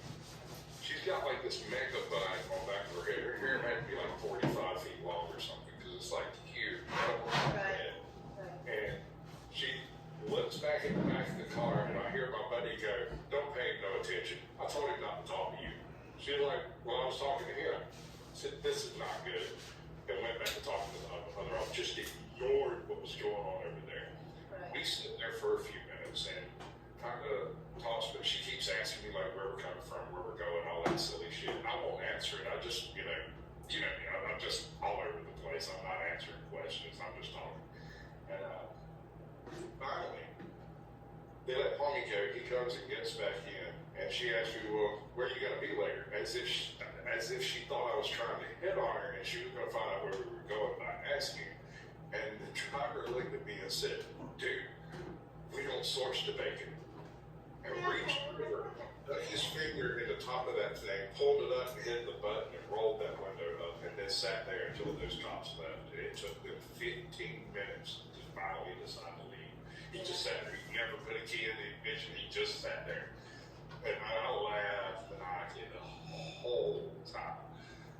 She's got like this mega bun on the back of her head. Her hair might be like 45 feet long or something because it's like huge. Right. And she looks back at the back of the car, and I hear my buddy go, "Don't pay him no attention. I told him not to talk to you." She's like, "Well, I was talking to him." I said, "This is not good." And went back to talking to the other officer. Just ignored what was going on over there. Right. We sit there for a few minutes and kind of talks, but she keeps asking me like where we're coming from, where we're going, all that silly shit. I won't answer it. I just, you know me, I'm just all over the place. I'm not answering questions. I'm just talking. And finally, they let Homie go. He comes and gets back in, and she asks me, "Well, where are you going to be later?" As if she thought I was trying to hit on her, and she was going to find out where we were going by asking. And the driver looked at me and said, "Dude, we don't source the bacon." And reached over, put his finger in the top of that thing, pulled it up and hit the button and rolled that window up, and then sat there until those cops left. And it took them 15 minutes to finally decide to leave. He just sat there. He never put a key in the ignition. He just sat there. And I laughed and I did the whole time.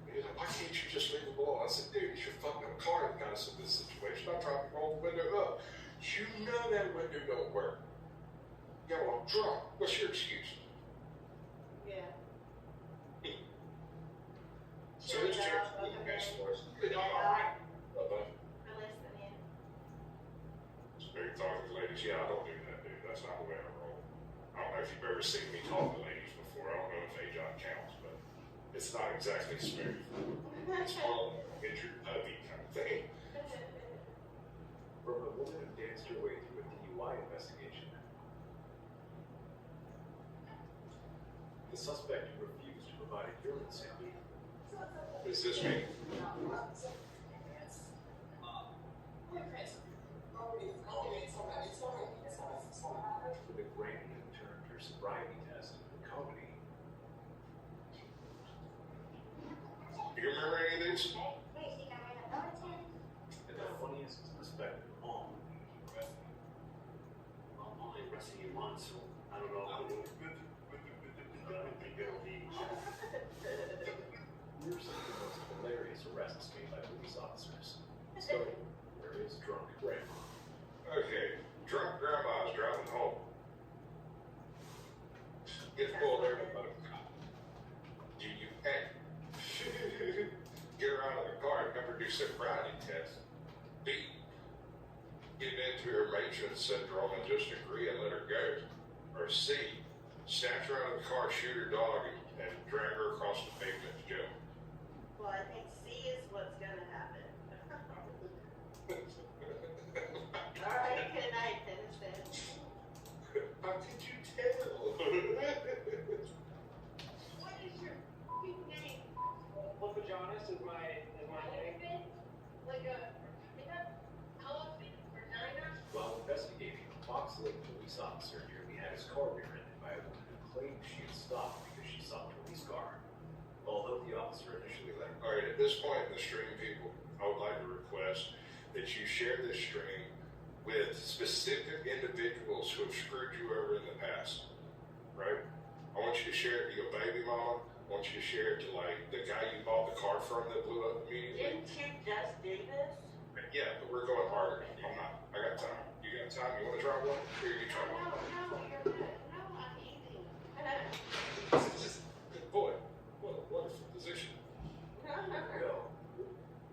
And he's like, "Why can't you just leave the blow?" I said, "Dude, it's your fucking car that got us in this situation. I tried to roll the window up. You know that window don't work." "Yeah, well, I'm drunk. What's your excuse?" Yeah. So it's just cash for us. Very talkative ladies. Yeah, I don't do that, dude. That's not the way I roll. I don't know if you've ever seen me talk to ladies before. I don't know if AJOT counts, but it's not exactly smooth. It's more like a injured puppy kind of thing. From a woman who danced her way through a DUI investigation. The suspect refused to provide a urine sample. Is this me? The granny had turned her sobriety test into a comedy. Do you remember any of this? And the funniest perspective on he arrested me. I'm only arresting you once, so I don't know how to do it. We're some of the most hilarious arrests made by police officers. Starting where is drunk grandma. Okay, drunk grandma is driving home. Gets pulled over by the cop. Do you pay? Get her out of the car and have her do sobriety test. B, get into her matron syndrome and just agree and let her go. Or C, snatch her out of the car, shoot her dog, and drag her across the pavement to jail. Well, I think C is what's going to happen. All right, good night, Vincent. How could you tell? What is your name? Papa Jonas is my name. While investigating, a Fox Lake police officer nearly had his car rear-ended by a woman who claimed she had stopped because she saw a police car. Although the officer initially let her. All right, at this point in the stream, people, I would like to request that you share this stream with specific individuals who have screwed you over in the past, right? I want you to share it to your baby mama. I want you to share it to, like, the guy you bought the car from that blew up immediately. Didn't you just do this? Yeah, but we're going harder. I'm not. I got time. You got time? You want to try one? Here, you try one. No, you're good. No, I'm eating. Boy, what a wonderful position. Well,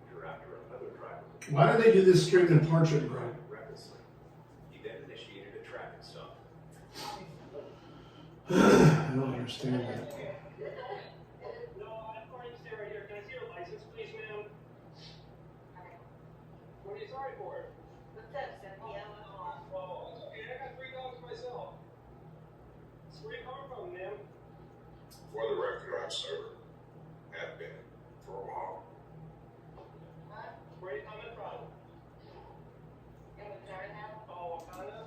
you're after another driver. Why do they do this straight in portrait, bro? Recklessly. He then initiated a traffic stop. I don't understand that. No, I'm going to stay right here. Can I see your license, please, ma'am? What are you sorry for? What's up, Cynthia? Oh, it's okay. I got $3 myself. So where are you coming from, ma'am? For the record, I'm sober. Have been for a while. Where are you coming from? Oh, Wakanda?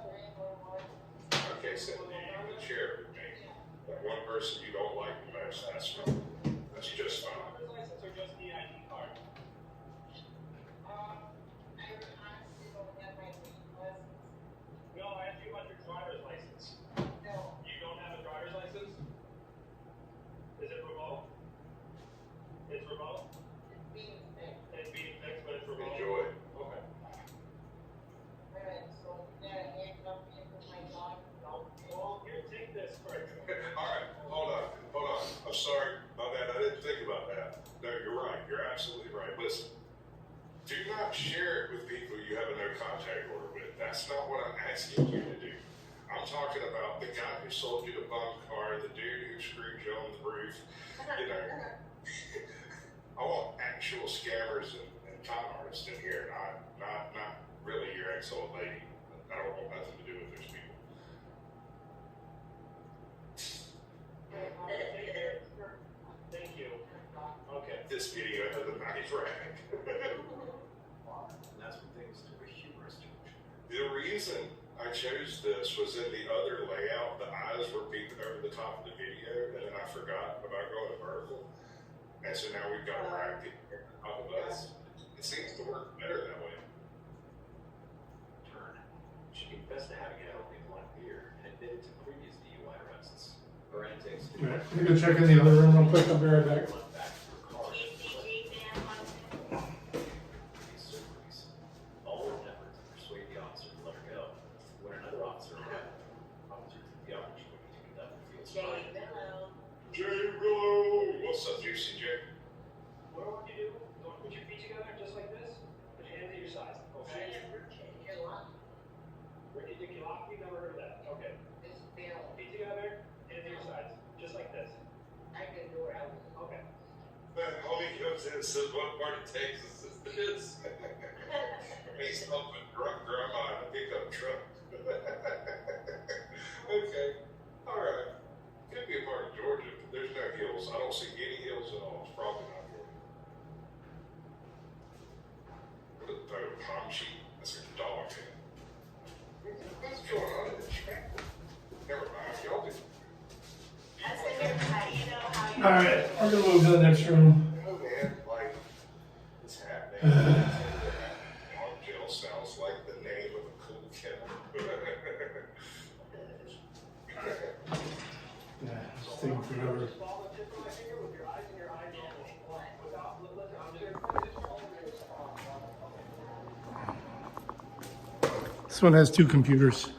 Okay, Cindy, you can share it with me. That one person you don't like the most, that's just fine. Driver's license or just the ID card? No, I asked you about your driver's license. No. You don't have a driver's license? Is it revoked? It's revoked? It's being fixed, but it's revoked. Enjoy it. Okay. Well, here, take this first. All right, hold on. I'm sorry, my bad. I didn't think about that. No, you're right. You're absolutely right. Listen, do not share it with people you have a no contact order with. That's not what I'm asking you to do. I'm talking about the guy who sold you the bum car, the dude who screwed you on the roof. You know, I want actual scammers and con artists in here, not really your ex-old lady. I don't want nothing to do with those people. Thank you. Okay. This video has a nice rack. That's when things took a humorous turn. The reason I chose this was in the other layout, the eyes were peeping over the top of the video, and then I forgot about going vertical. And so now we've got a rack on top of us. It seems to work better that way. Turn. She confessed to having had only one beer and admitted to previous DUI arrests. Her antics. Alright, I'm gonna check in the other room real quick. I'll be right back. All in an effort to persuade the officer to let her go. When another officer arrived, officer took the opportunity to conduct the field spy. Jay Willow! What's up, Juicy J? What I want you to do, you want to put your feet together just like this, put your hands at your sides, okay? Ricky Dicky Lock, you've never heard of that. Okay. Feet together, hands at your sides, just like this. I can do it. Okay. Man, homie comes in and says, what part of Texas is this? He's helping drunk grandma in a pickup truck. Okay. Alright. Could be a part of Georgia, but there's no hills. I don't see any hills at all. It's probably not Georgia. What a palm sheet. That's a dog head. What's going on in this track? Never mind. Y'all do. Alright, we're gonna move to the next room. Oh man, like, what's happening? Dog jail sounds like the name of a cool kennel. Yeah, it's taking forever. This one has two computers.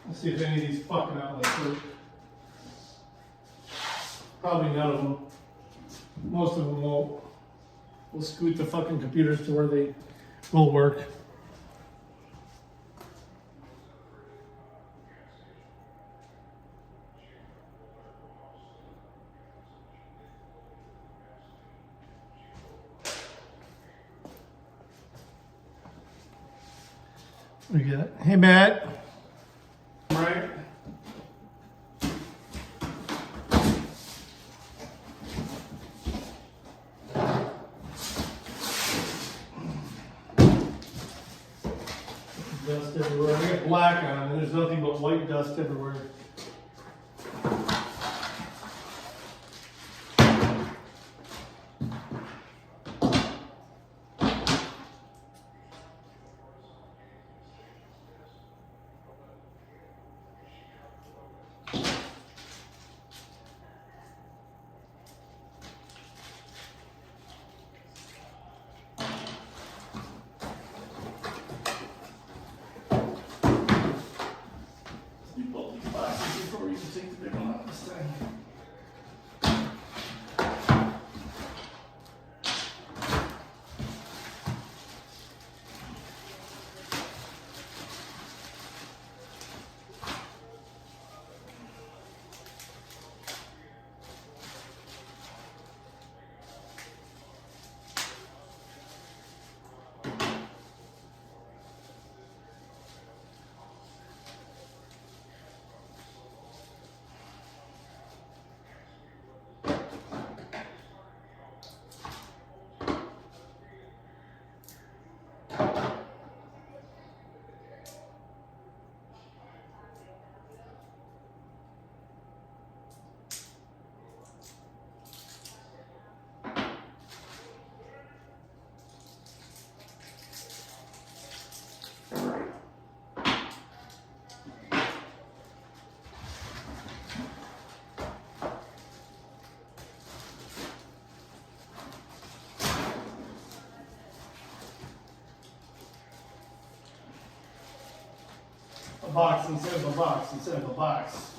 Let's see if any of these fucking outlets work. Probably none of them. Most of them won't. We'll scoot the fucking computers to where they will work. We got, hey Matt. Right. black on, and there's nothing but white dust everywhere. You pull these boxes before you can take the big one out this thing. A box instead of a box instead of a box.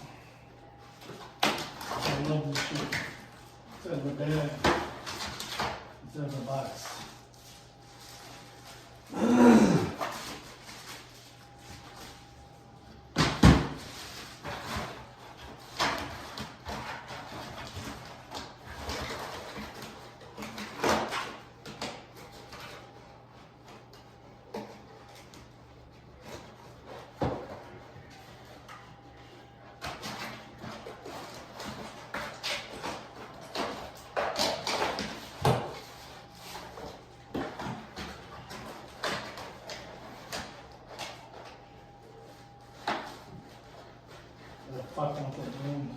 I love this shit. Instead of a bag, instead of a box. Fuck off the room.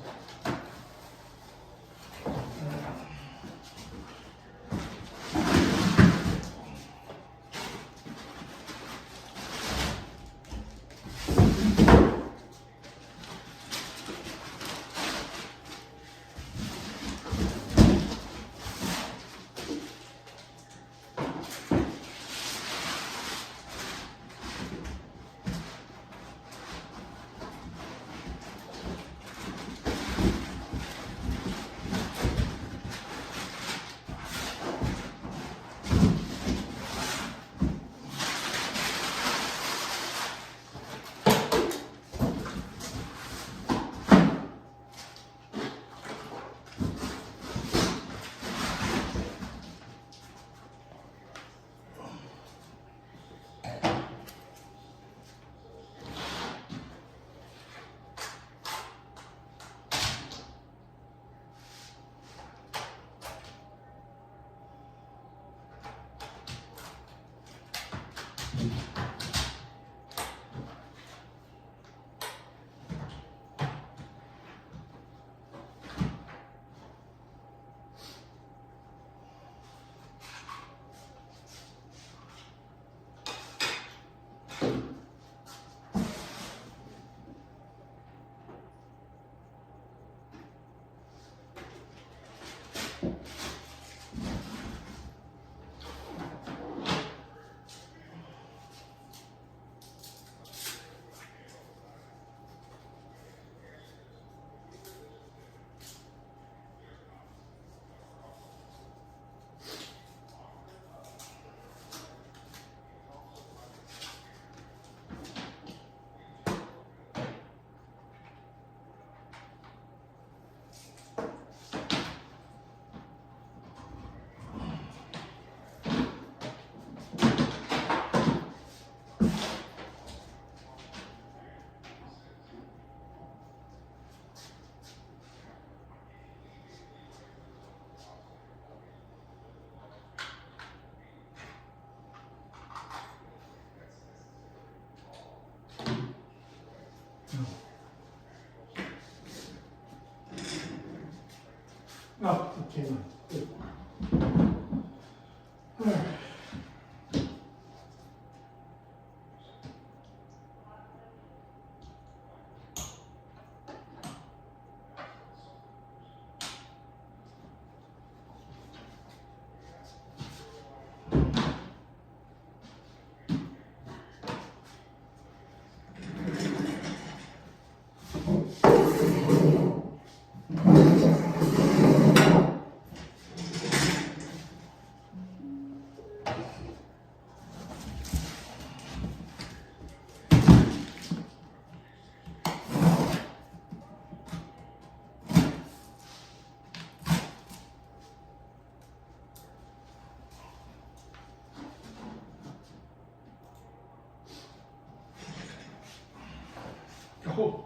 Came on. Good. All right. Oh.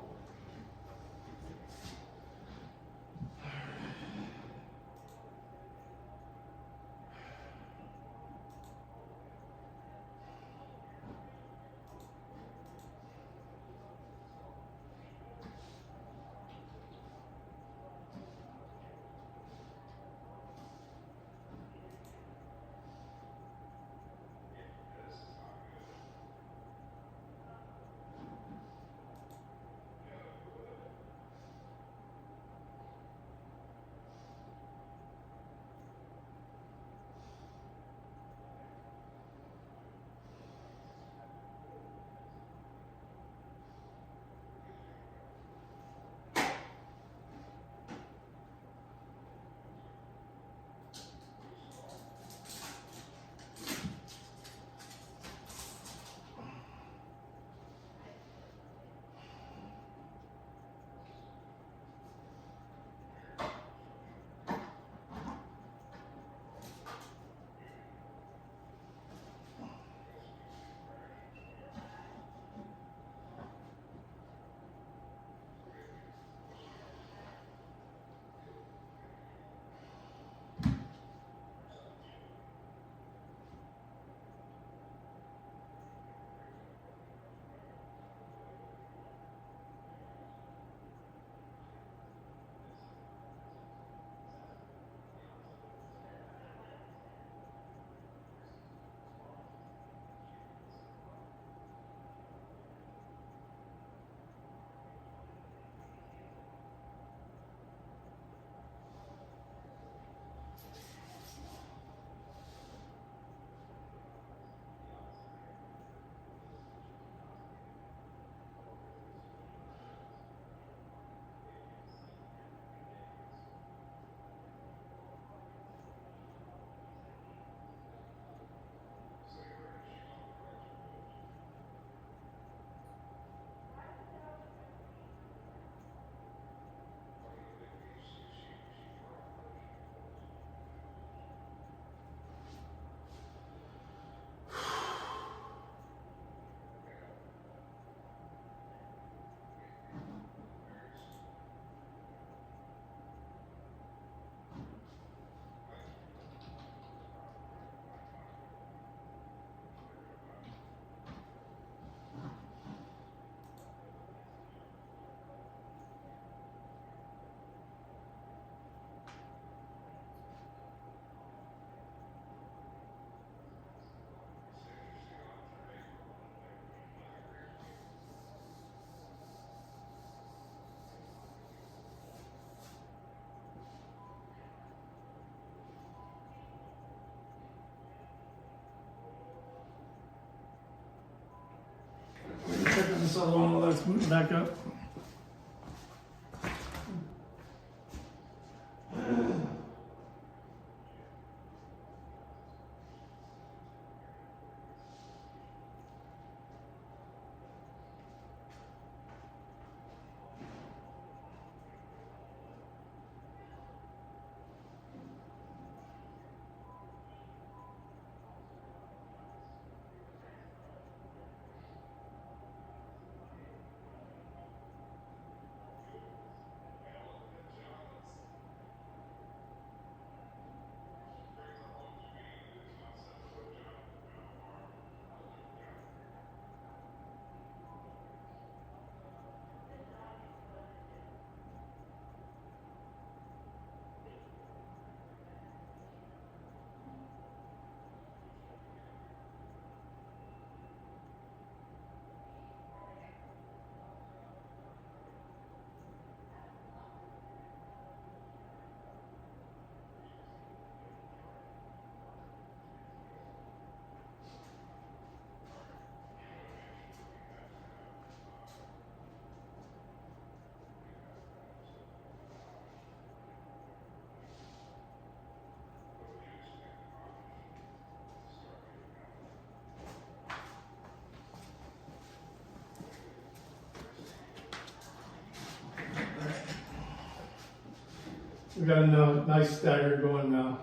Checking this other one while that's booting back up. We got a nice stagger going now.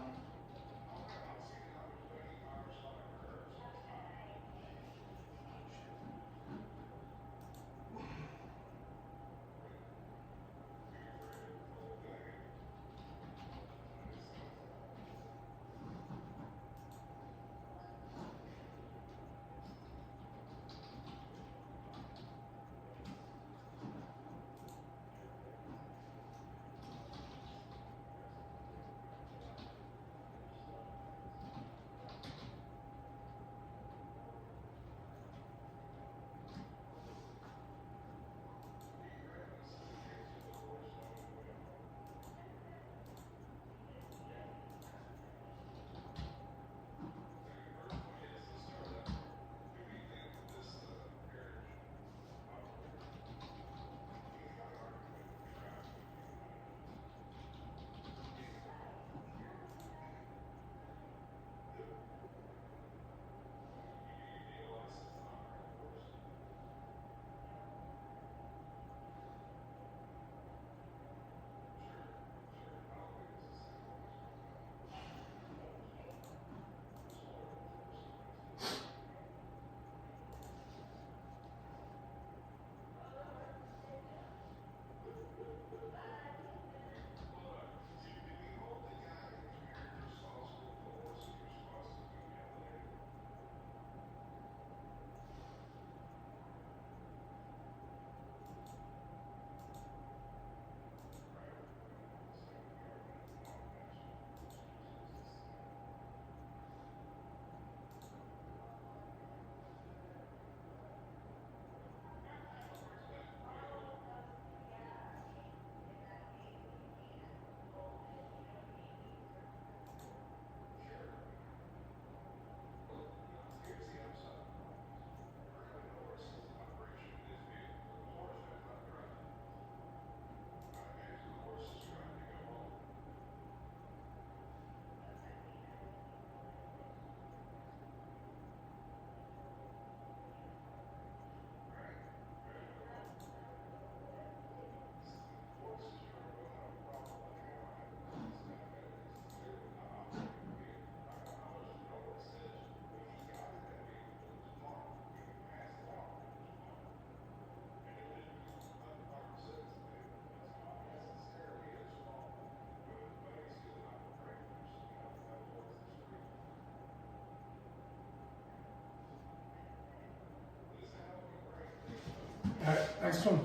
All right, next one.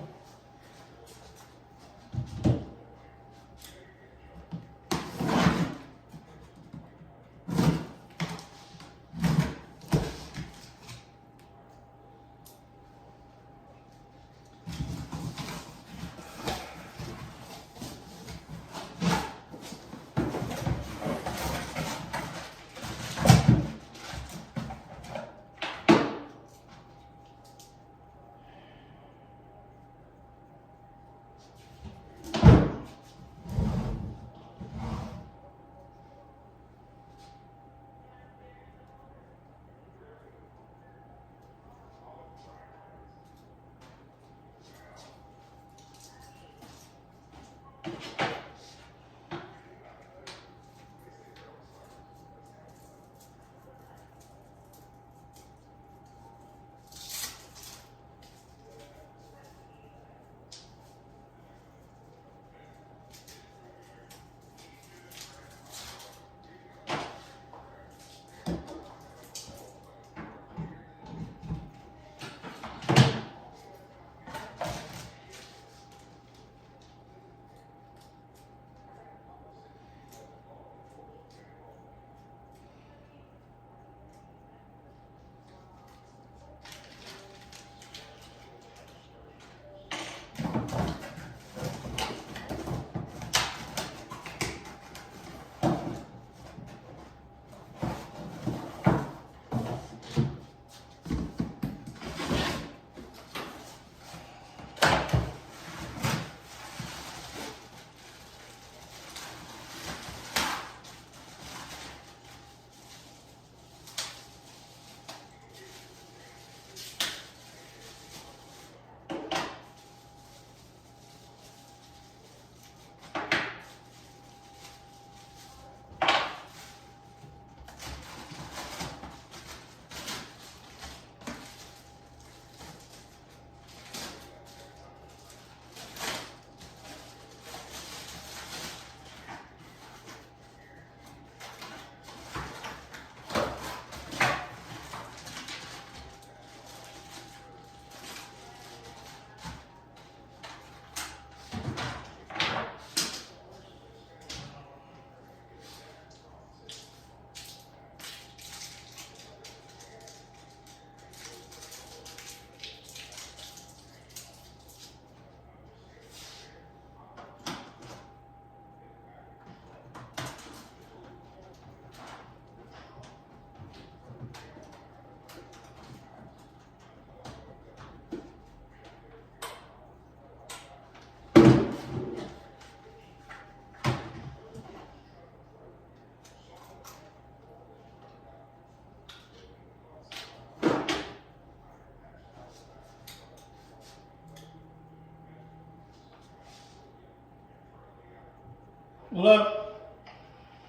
What up?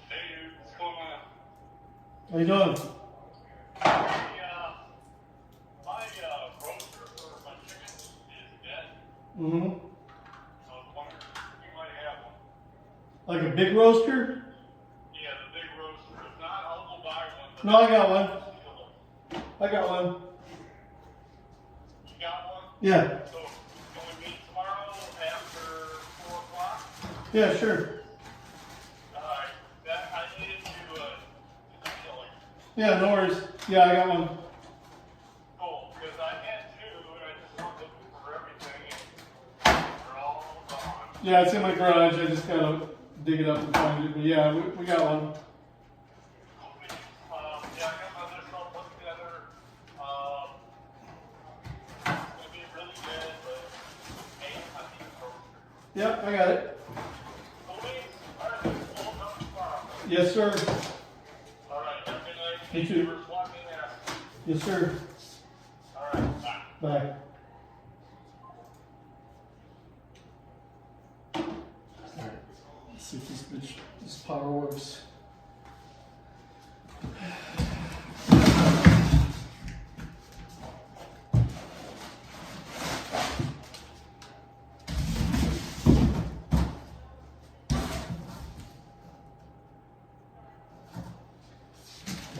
Hey dude, what's going on? How you doing? My roaster for my chickens is dead. Mm-hmm. So I was wondering if you might have one. Like a big roaster? Yeah, the big roaster. If not, I'll go buy one. No, I got one. I got one. You got one? Yeah. So can we meet tomorrow after 4 o'clock? Yeah, sure. Alright. That I needed to kill it. Yeah, no worries. Yeah, I got one. Cool, because I had two and I just went looking for everything and they're all gone. Yeah, it's in my garage. I just gotta dig it up and find it. But yeah, we got one. Yeah, I got my list all put together. It's gonna be really good, but hey, I need a roaster. Yeah, I got it. Yes, sir. Alright, have a good night. You too. Yes, sir. Alright, bye. Bye. Alright, let's see if this power works.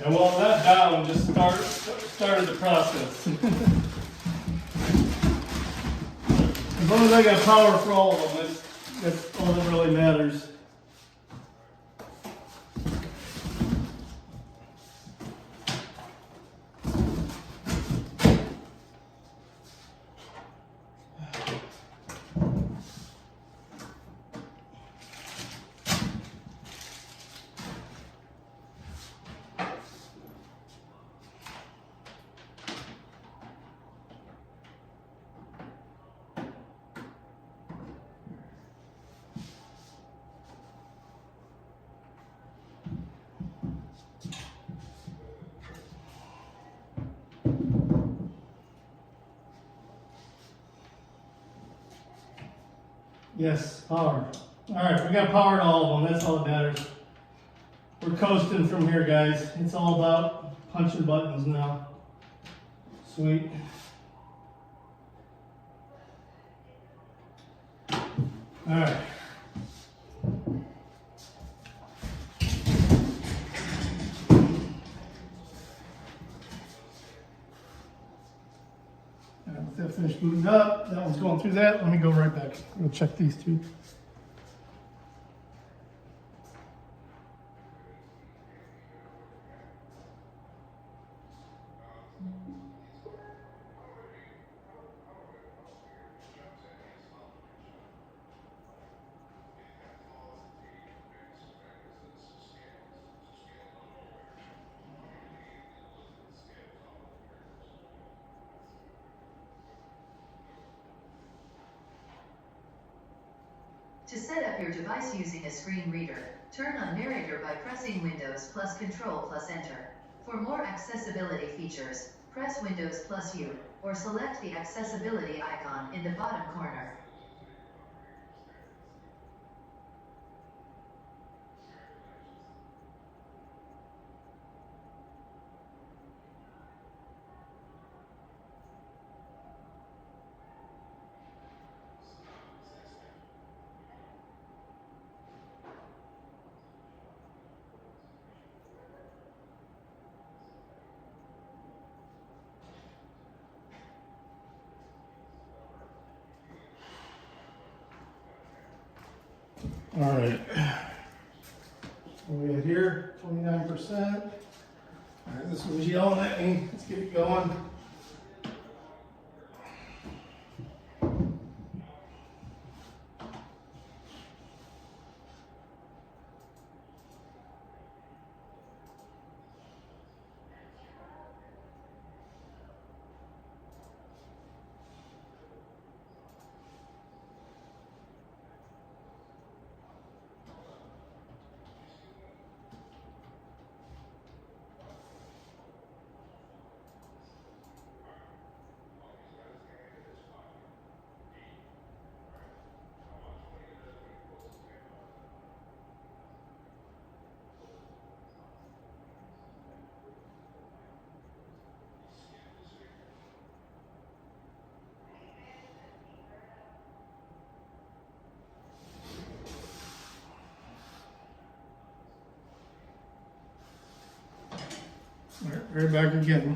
Yeah, well, that down just started the process. As long as I got power for all of them, that's all that really matters. Yes, power. All right, we got power to all of them. That's all that matters. We're coasting from here, guys. It's all about punching buttons now. Sweet. All right. With that finished booting up, that one's going through that. Let me go right back. We'll check these two. To set up your device using a screen reader, turn on narrator by pressing Windows plus Control plus Enter. For more accessibility features, press Windows plus U, or select the accessibility icon in the bottom corner. All right. We had here 29%. All right, this one's yelling at me. Let's get it going. right back again.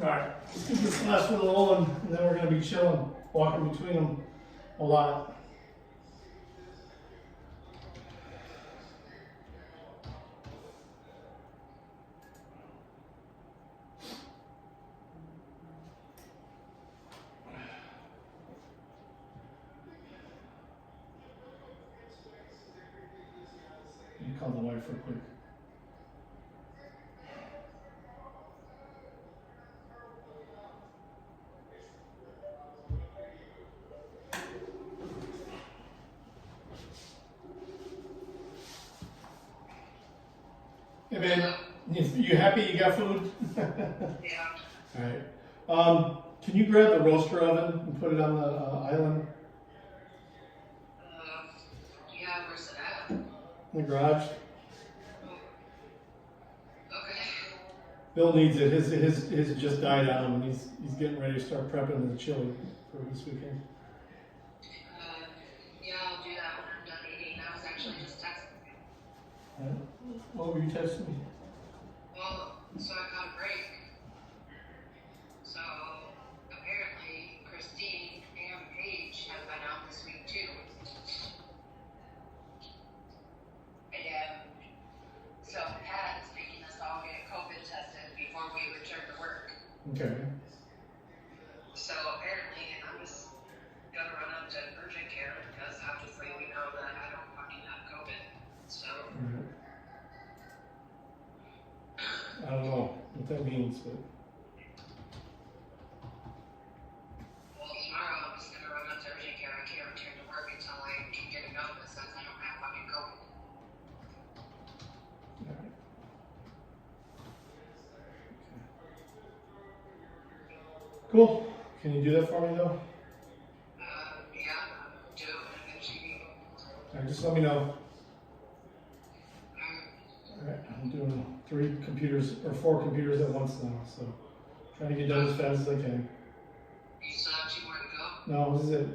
Alright, let's get this last one rolling, and then we're going to be chilling, walking between them a lot. You call the wife real quick. Hey man, you happy you got food? Yeah. Alright. Can you grab the roaster oven and put it on the island? Yeah, where's it at? In the garage? Okay. Bill needs it. His just died on him, and he's getting ready to start prepping the chili for this weekend. Yeah, I'll do that when I'm done eating. I was actually just texting you. Right. What were you texting me? Well, so I got a break. So apparently Christine and Paige have been out this week too. And so Pat is making us all get COVID tested before we return to work. Okay. So apparently I'm just gonna run up to urgent care because obviously we know that I don't fucking have COVID. So I don't know what that means, but well, tomorrow I'm just gonna run up to urgent care. I can't return to work until I can get a notice that I don't have fucking COVID. cool. Can you do that for me though? Yeah, do it when I finish eating. Alright, just let me know. Alright, I'm doing 4 computers at once now, so trying to get done as fast as I can. You still have 2 more to go? No, this is it.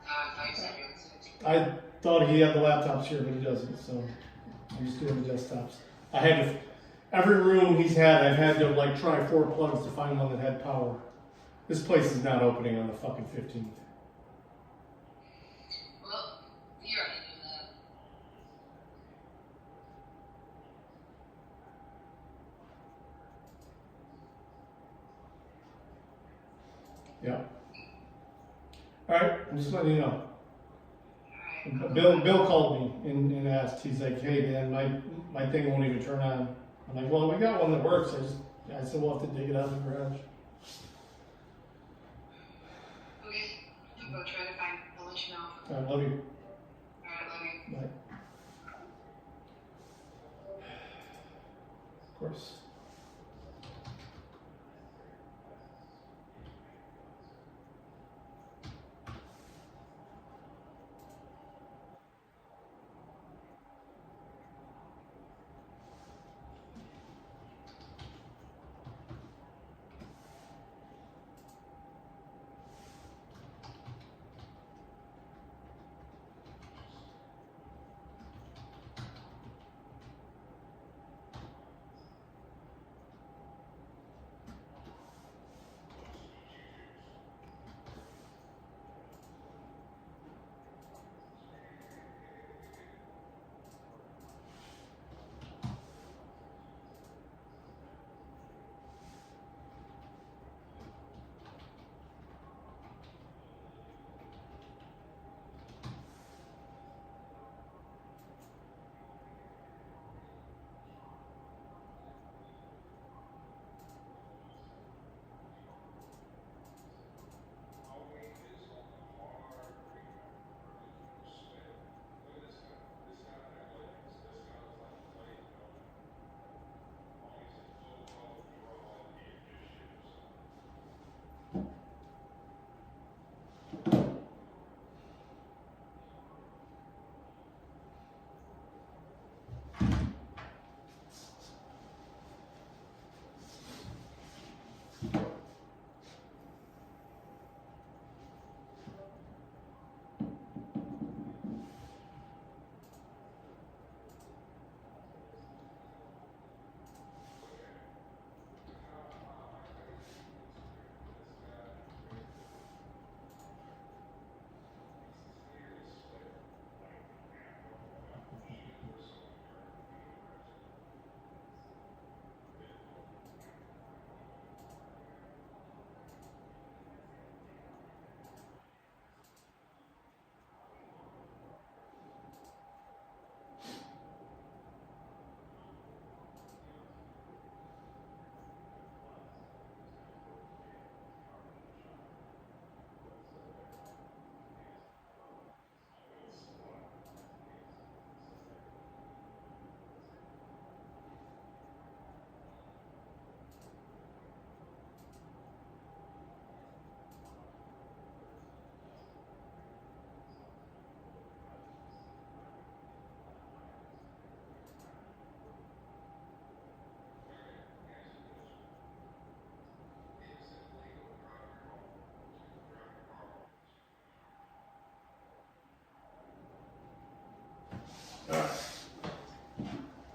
5 seconds. I thought he had the laptops here, but he doesn't, so I'm just doing the desktops. I had to, every room he's had, I've had to like try 4 plugs to find one that had power. This place is not opening on the fucking 15th. Well, you already knew that. Yeah. Alright, I'm just letting you know. Bill called me and asked, he's like, hey man, my thing won't even turn on. I'm like, well, we got one that works. I said we'll have to dig it out of the garage. Okay, I'll go try to find, I'll let you know. I love you. Bye. Of course.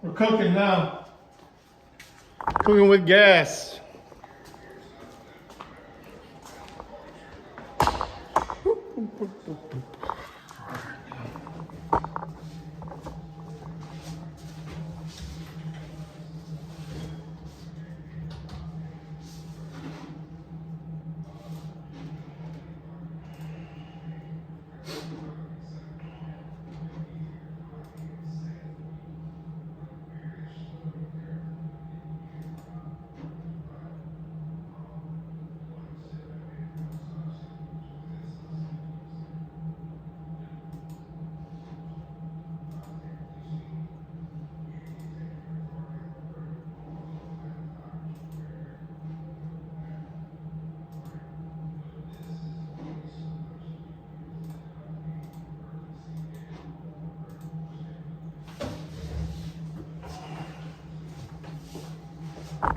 We're cooking now. Cooking with gas.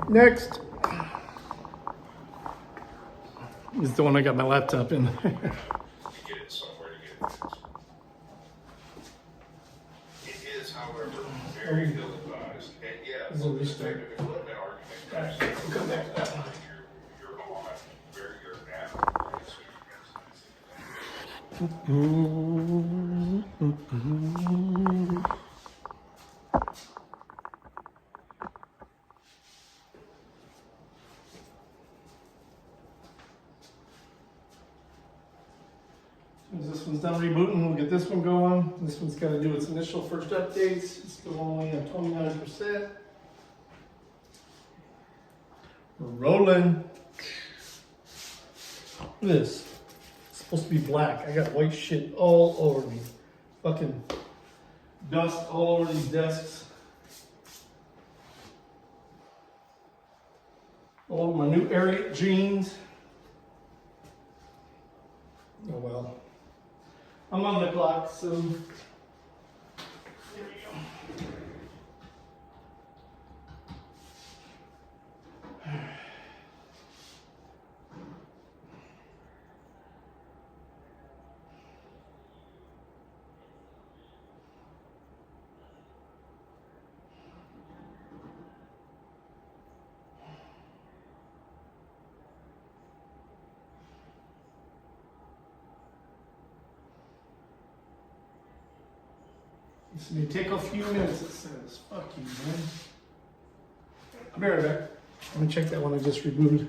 Next is the one I got my laptop in. Get it somewhere to get it. It is, however, very ill-advised. And yeah, so the effective equipment argument comes Come back to that one. you're on where you're at. As this one's done rebooting, we'll get this one going. This one's got to do its initial first updates. It's still only at 29%. We're rolling. Look at this. supposed to be black. I got white shit all over me. Fucking dust all over these desks. All over my new Ariat jeans. Oh well. I'm on the clock, so here we go. This may take a few minutes, it says. Fuck you, man. I'll be right back. I'm gonna check that one I just rebooted.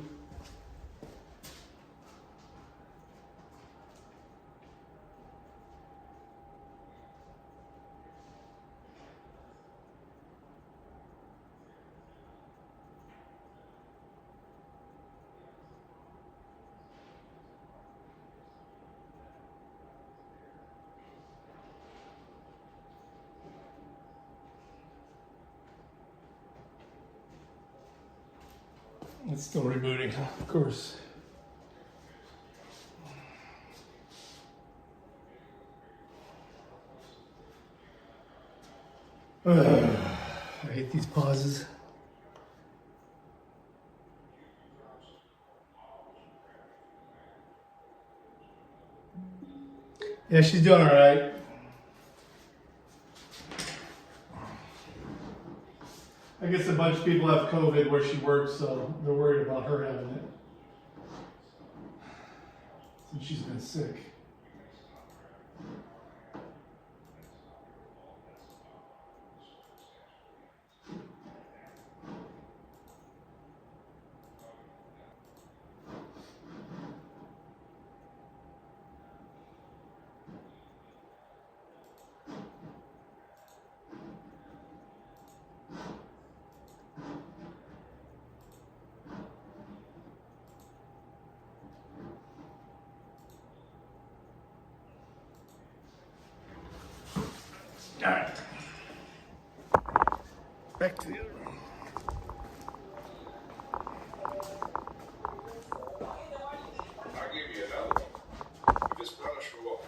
It's still rebooting, of course. I hate these pauses. Yeah, she's doing all right. I guess a bunch of people have COVID where she works, so they're worried about her having it. Since she's been sick. All right. Back to the other room. I'll give you another one. If it's punishable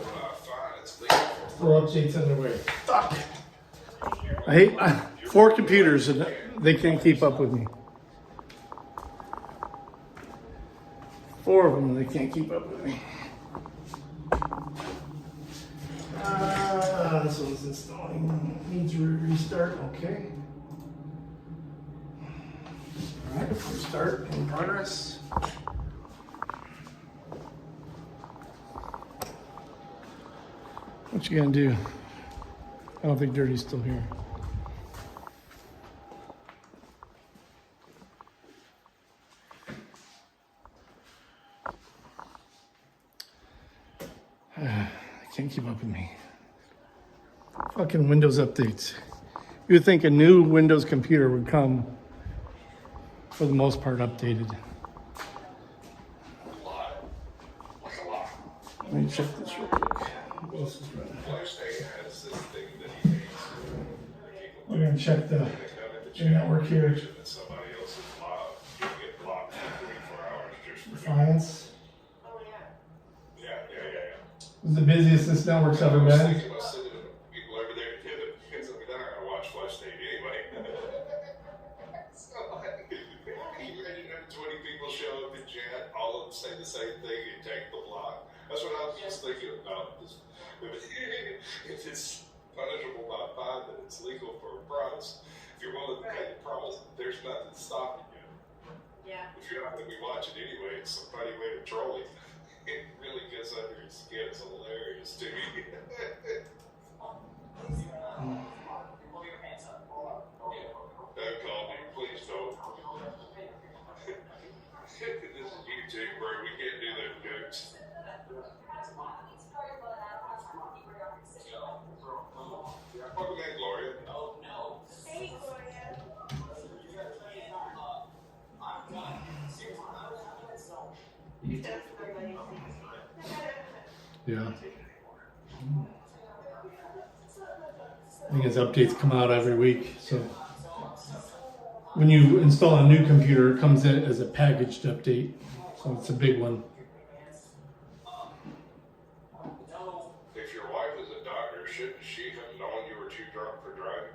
by a fine, it's legal. 4 updates underway. Fuck. I hate 4 computers and they can't keep up with me. 4 of them, they can't keep up with me. This one's installing. Needs a restart. Okay. All right. Restart in progress. What you gonna do? I don't think Dirty's still here. They can't keep up with me. Fucking Windows updates. You would think a new Windows computer would come, for the most part, updated. Let me check this real quick. What else is running? We're gonna check the network here. Defiance. This is the busiest this network's ever been. Say the same thing and take the block. That's what I was just thinking about. If it's punishable by a fine, then it's legal for a price. If you're willing to pay the price, there's nothing stopping you. Yeah. If you're not going to be watching anyway, it's a funny way to troll him. It really gets under your skin. It's hilarious to me. Don't call me, please don't. This is YouTube, bro. We can't do those jokes. Welcome in, Gloria. Oh, no. Hey, Gloria. I'm done. Seriously, I was having so. You definitely. Yeah. I think his updates come out every week. So when you install a new computer, it comes in as a packaged update. So it's a big one. If your wife is a doctor, shouldn't she have known you were too drunk for driving?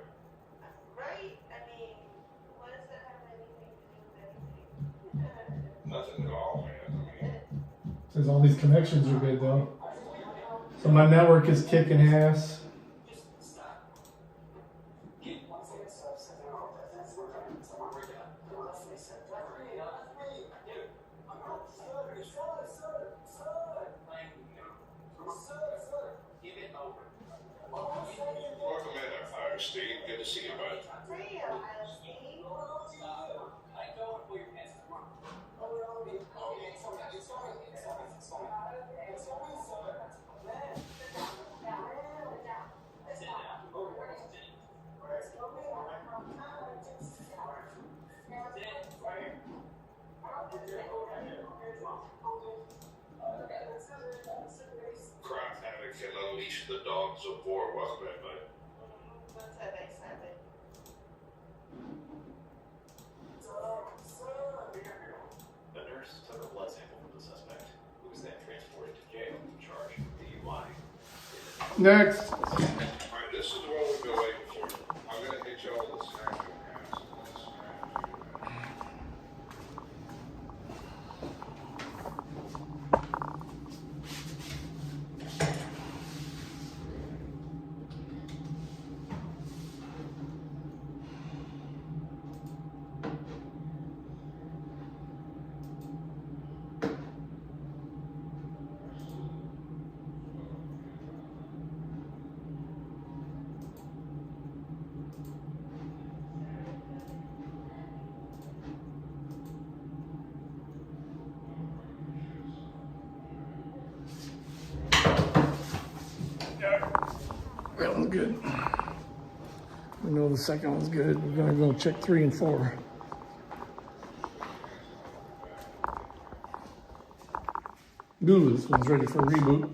Right? I mean, what does that have anything to do with anything? Nothing at all, man. I mean, Says all these connections are good though. So my network is kicking ass. welcome in, Ohio Steve. Good to see you, bud. Hey, Ohio State. Crime Havoc can unleash the dogs of war. Welcome in, bud. What's that excitement? The nurse took a blood sample from the suspect, who was then transported to jail in charge of DUI. Next. Alright, this is the one we've been waiting for. I'm going to hit y'all with the snack and pass. That one's good. We know the second one's good. We're gonna go check 3 and 4. Ooh, this one's ready for a reboot.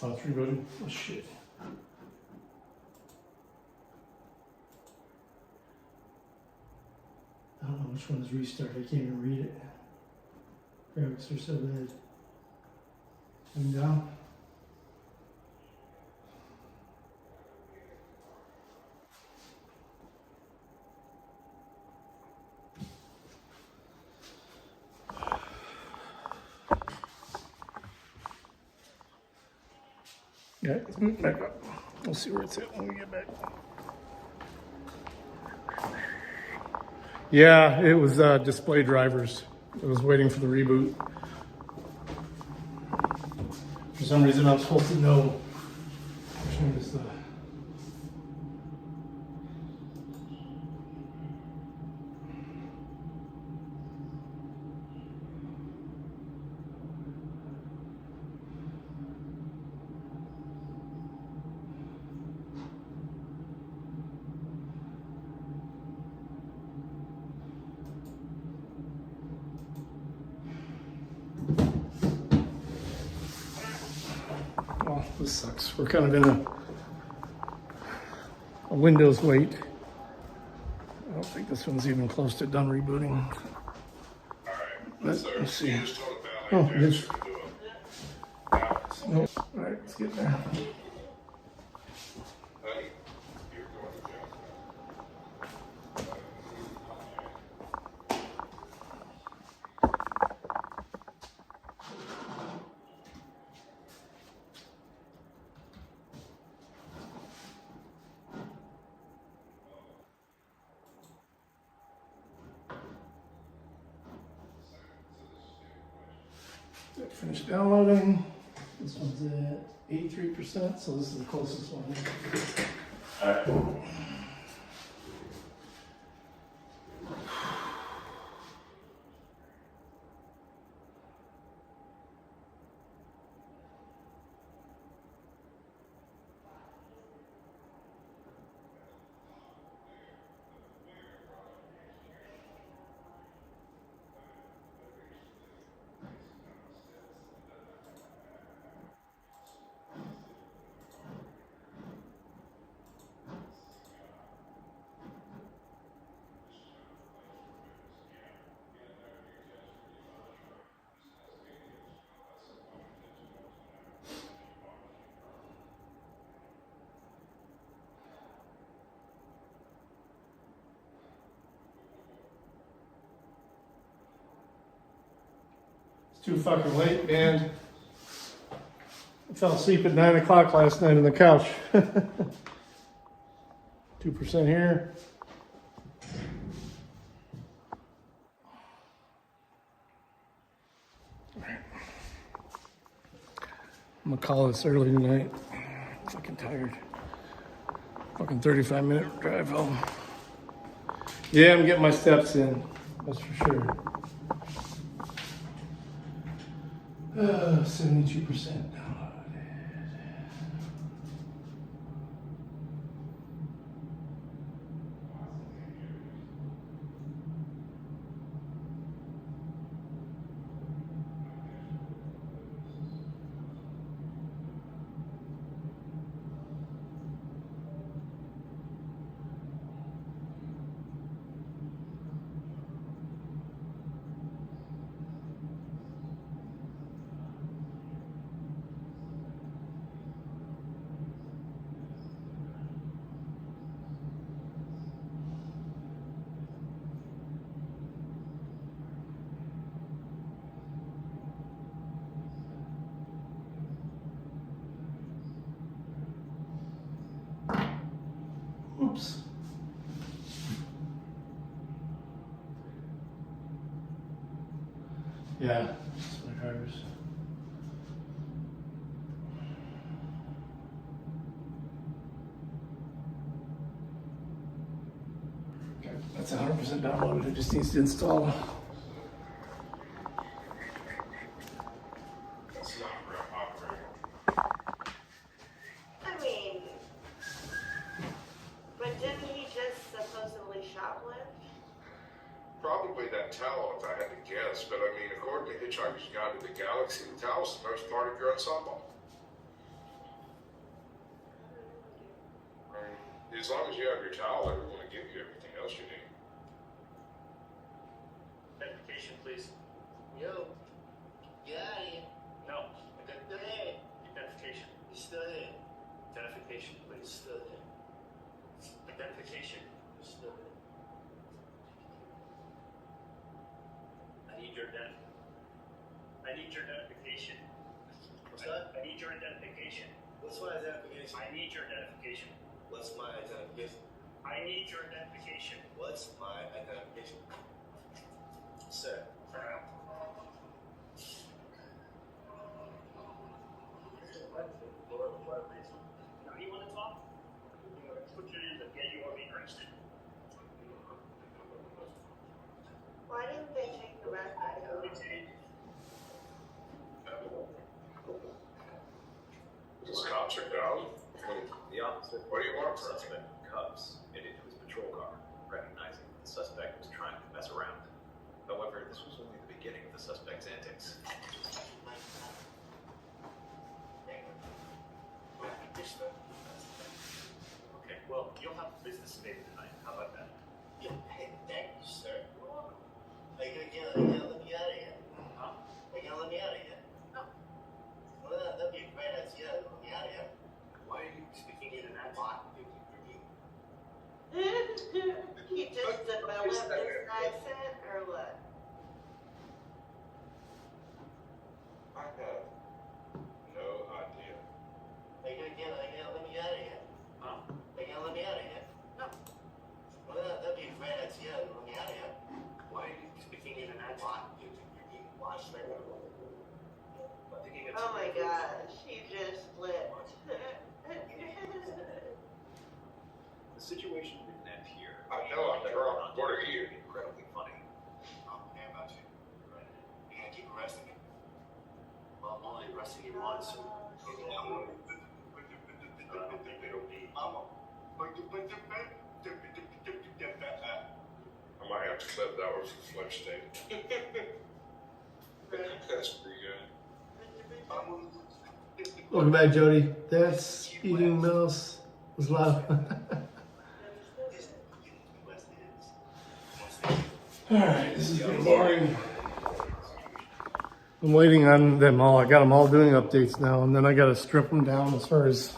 Oh, it's rebooting. Oh shit. I don't know which one is restart. I can't even read it. Graphics are so bad. And down. Yeah, let's move back up. We'll see where it's at when we get back. Yeah, it was display drivers. It was waiting for the reboot. For some reason, I'm supposed to know which one is the. This sucks. We're kind of in a Windows wait. I don't think this one's even close to done rebooting. Let's see. Oh, it is. Nope. All right, let's get there. Finish downloading. This one's at 83%, so this is the closest one. All right. Too fucking late, man. I fell asleep at 9 o'clock last night on the couch. 2% here. I'm gonna call this early tonight. I'm fucking tired. Fucking 35-minute drive home. Yeah, I'm getting my steps in. That's for sure. 72% downloaded. Oops. Yeah, that's my drivers. Okay, that's 100% downloaded. It just needs to install. I mean, but didn't he just supposedly shoplift? Probably that towel, if I had to guess, but I mean, according to Hitchhiker's Guide to the Galaxy, the towel's the most part of your ensemble. I mean, as long as you have your towel, everyone will give you everything else you need. Identification, please. Yo. Yeah. No. Still here. Identification. He's still here. Identification, He's please. still here. Identification. He's still here. I need your identification. What's that? I need your identification. What's my identification? I need your identification. What's my identification? I need your identification. What's my identification? Sir. Now you want to talk? Put your hands up. Yeah, you are being arrested. Why didn't they take the record out? This cops are down. The officer What do you want, the suspect in cuffs and into his patrol car, recognizing the suspect was trying to mess around. However, this was only the beginning of the suspect's antics. sir. Okay, well, you'll have a business day tonight. How about that? Yeah, hey, thank you, sir. You're welcome. Are you gonna let me out of here? Huh? Are you gonna let me out of here? No. Well, that'd be a great idea. Let me out of here. Why are you speaking in an accent? You just developed this accent, or what? I have no idea. Are you gonna let me out of here? Huh? Are you gonna let me out of here? No. Well, that'd be a great idea. Let me out of here. Why are you speaking in an accent? Oh my gosh, he just flipped. The situation didn't end here. I know, I'm drunk. What are you? Incredibly funny. I'm okay about you. You're gonna keep arresting me. Well, I'm only arresting you once. So I don't think it'll be. I might have to clip that one for Flex State. That's pretty good. Welcome back, Jody. That's Eating Mouse was loud. Alright, this is getting boring. I'm waiting on them all. I got them all doing updates now, and then I got to strip them down as far as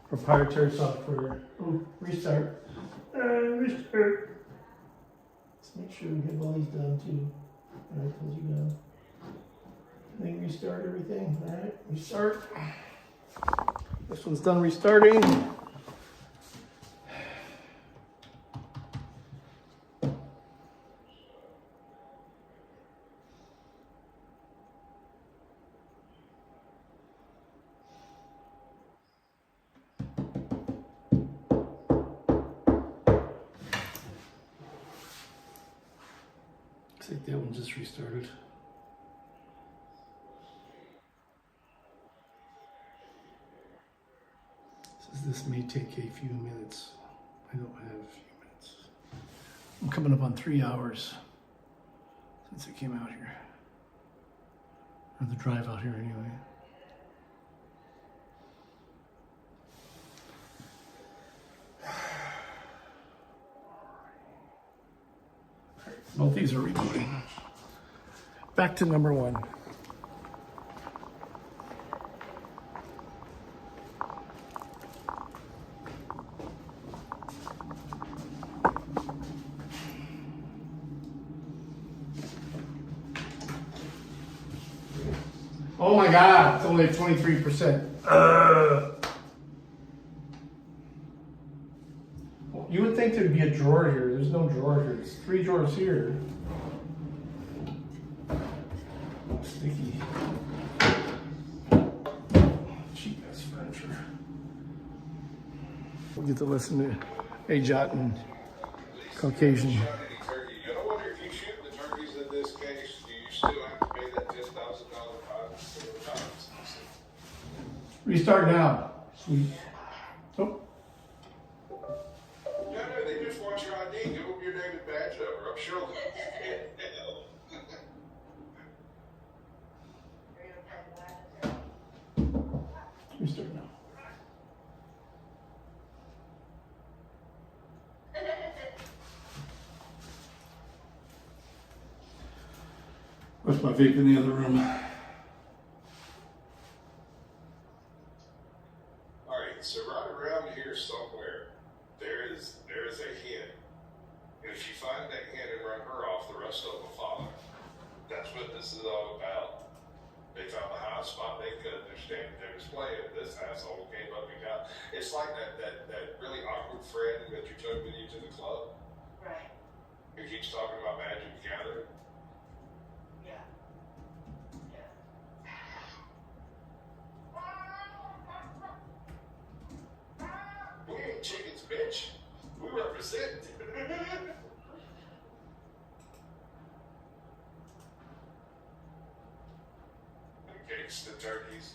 proprietary software. Oh, restart. Restart. Let's make sure we have all these done too. Alright, close you down. I think restart everything. Alright, restart. This one's done restarting. Looks like that one just restarted. This may take a few minutes. I don't have a few minutes. I'm coming up on 3 hours since I came out here. Or the drive out here anyway. Both these are rebooting. Back to number one. Oh my God, it's only at 23%. Well, you would think there'd be a drawer here. There's no drawer here. There's 3 drawers here. Oh, sticky. Cheap ass furniture. We'll get to listen to AJOT and Caucasian. I wonder if you shoot the turkeys in this case, do you still have to pay that $10,000 fine? Restart now. Sweet. Oh. No, they just want your ID. Give them your name and badge number. I'm sure. Restart now. What's my vape in the other room? Alright, so right around here somewhere, there is a hen. And if you find that hen and run her off, the rest of them will follow. That's what this is all about. They found the highest spot they could. They was playing. This asshole came up and got. It's like that really awkward friend that you took with you to the club. Right. Who keeps talking about Magic the Gathering. Yeah. We ain't chickens, bitch. We represent. Gangsta turkeys.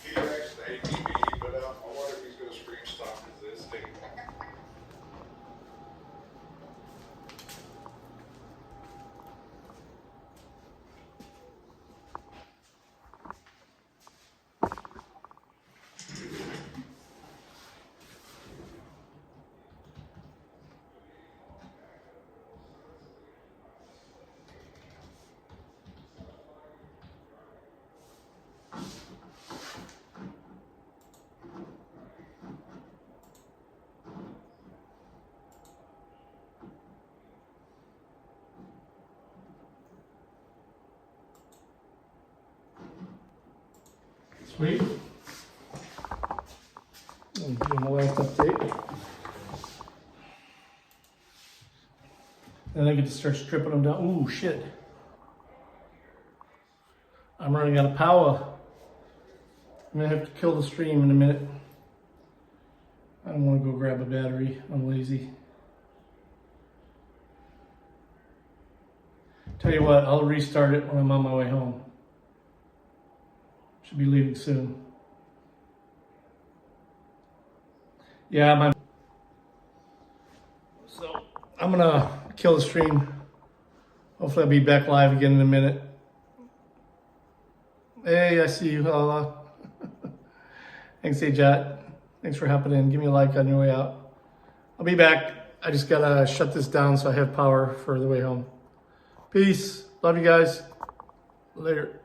He actually ATV, but I wonder if he's going to scream stop resisting. Sweet. I'm doing the last update. Then I get to start stripping them down. Ooh, shit. I'm running out of power. I'm gonna have to kill the stream in a minute. I don't want to go grab a battery. I'm lazy. Tell you what, I'll restart it when I'm on my way home. Should be leaving soon. Yeah, so I'm gonna kill the stream. Hopefully I'll be back live again in a minute. Hey, I see you. Thanks, Ajat. Thanks for hopping in. Give me a like on your way out. I'll be back. I just gotta shut this down so I have power for the way home. Peace. Love you guys. Later.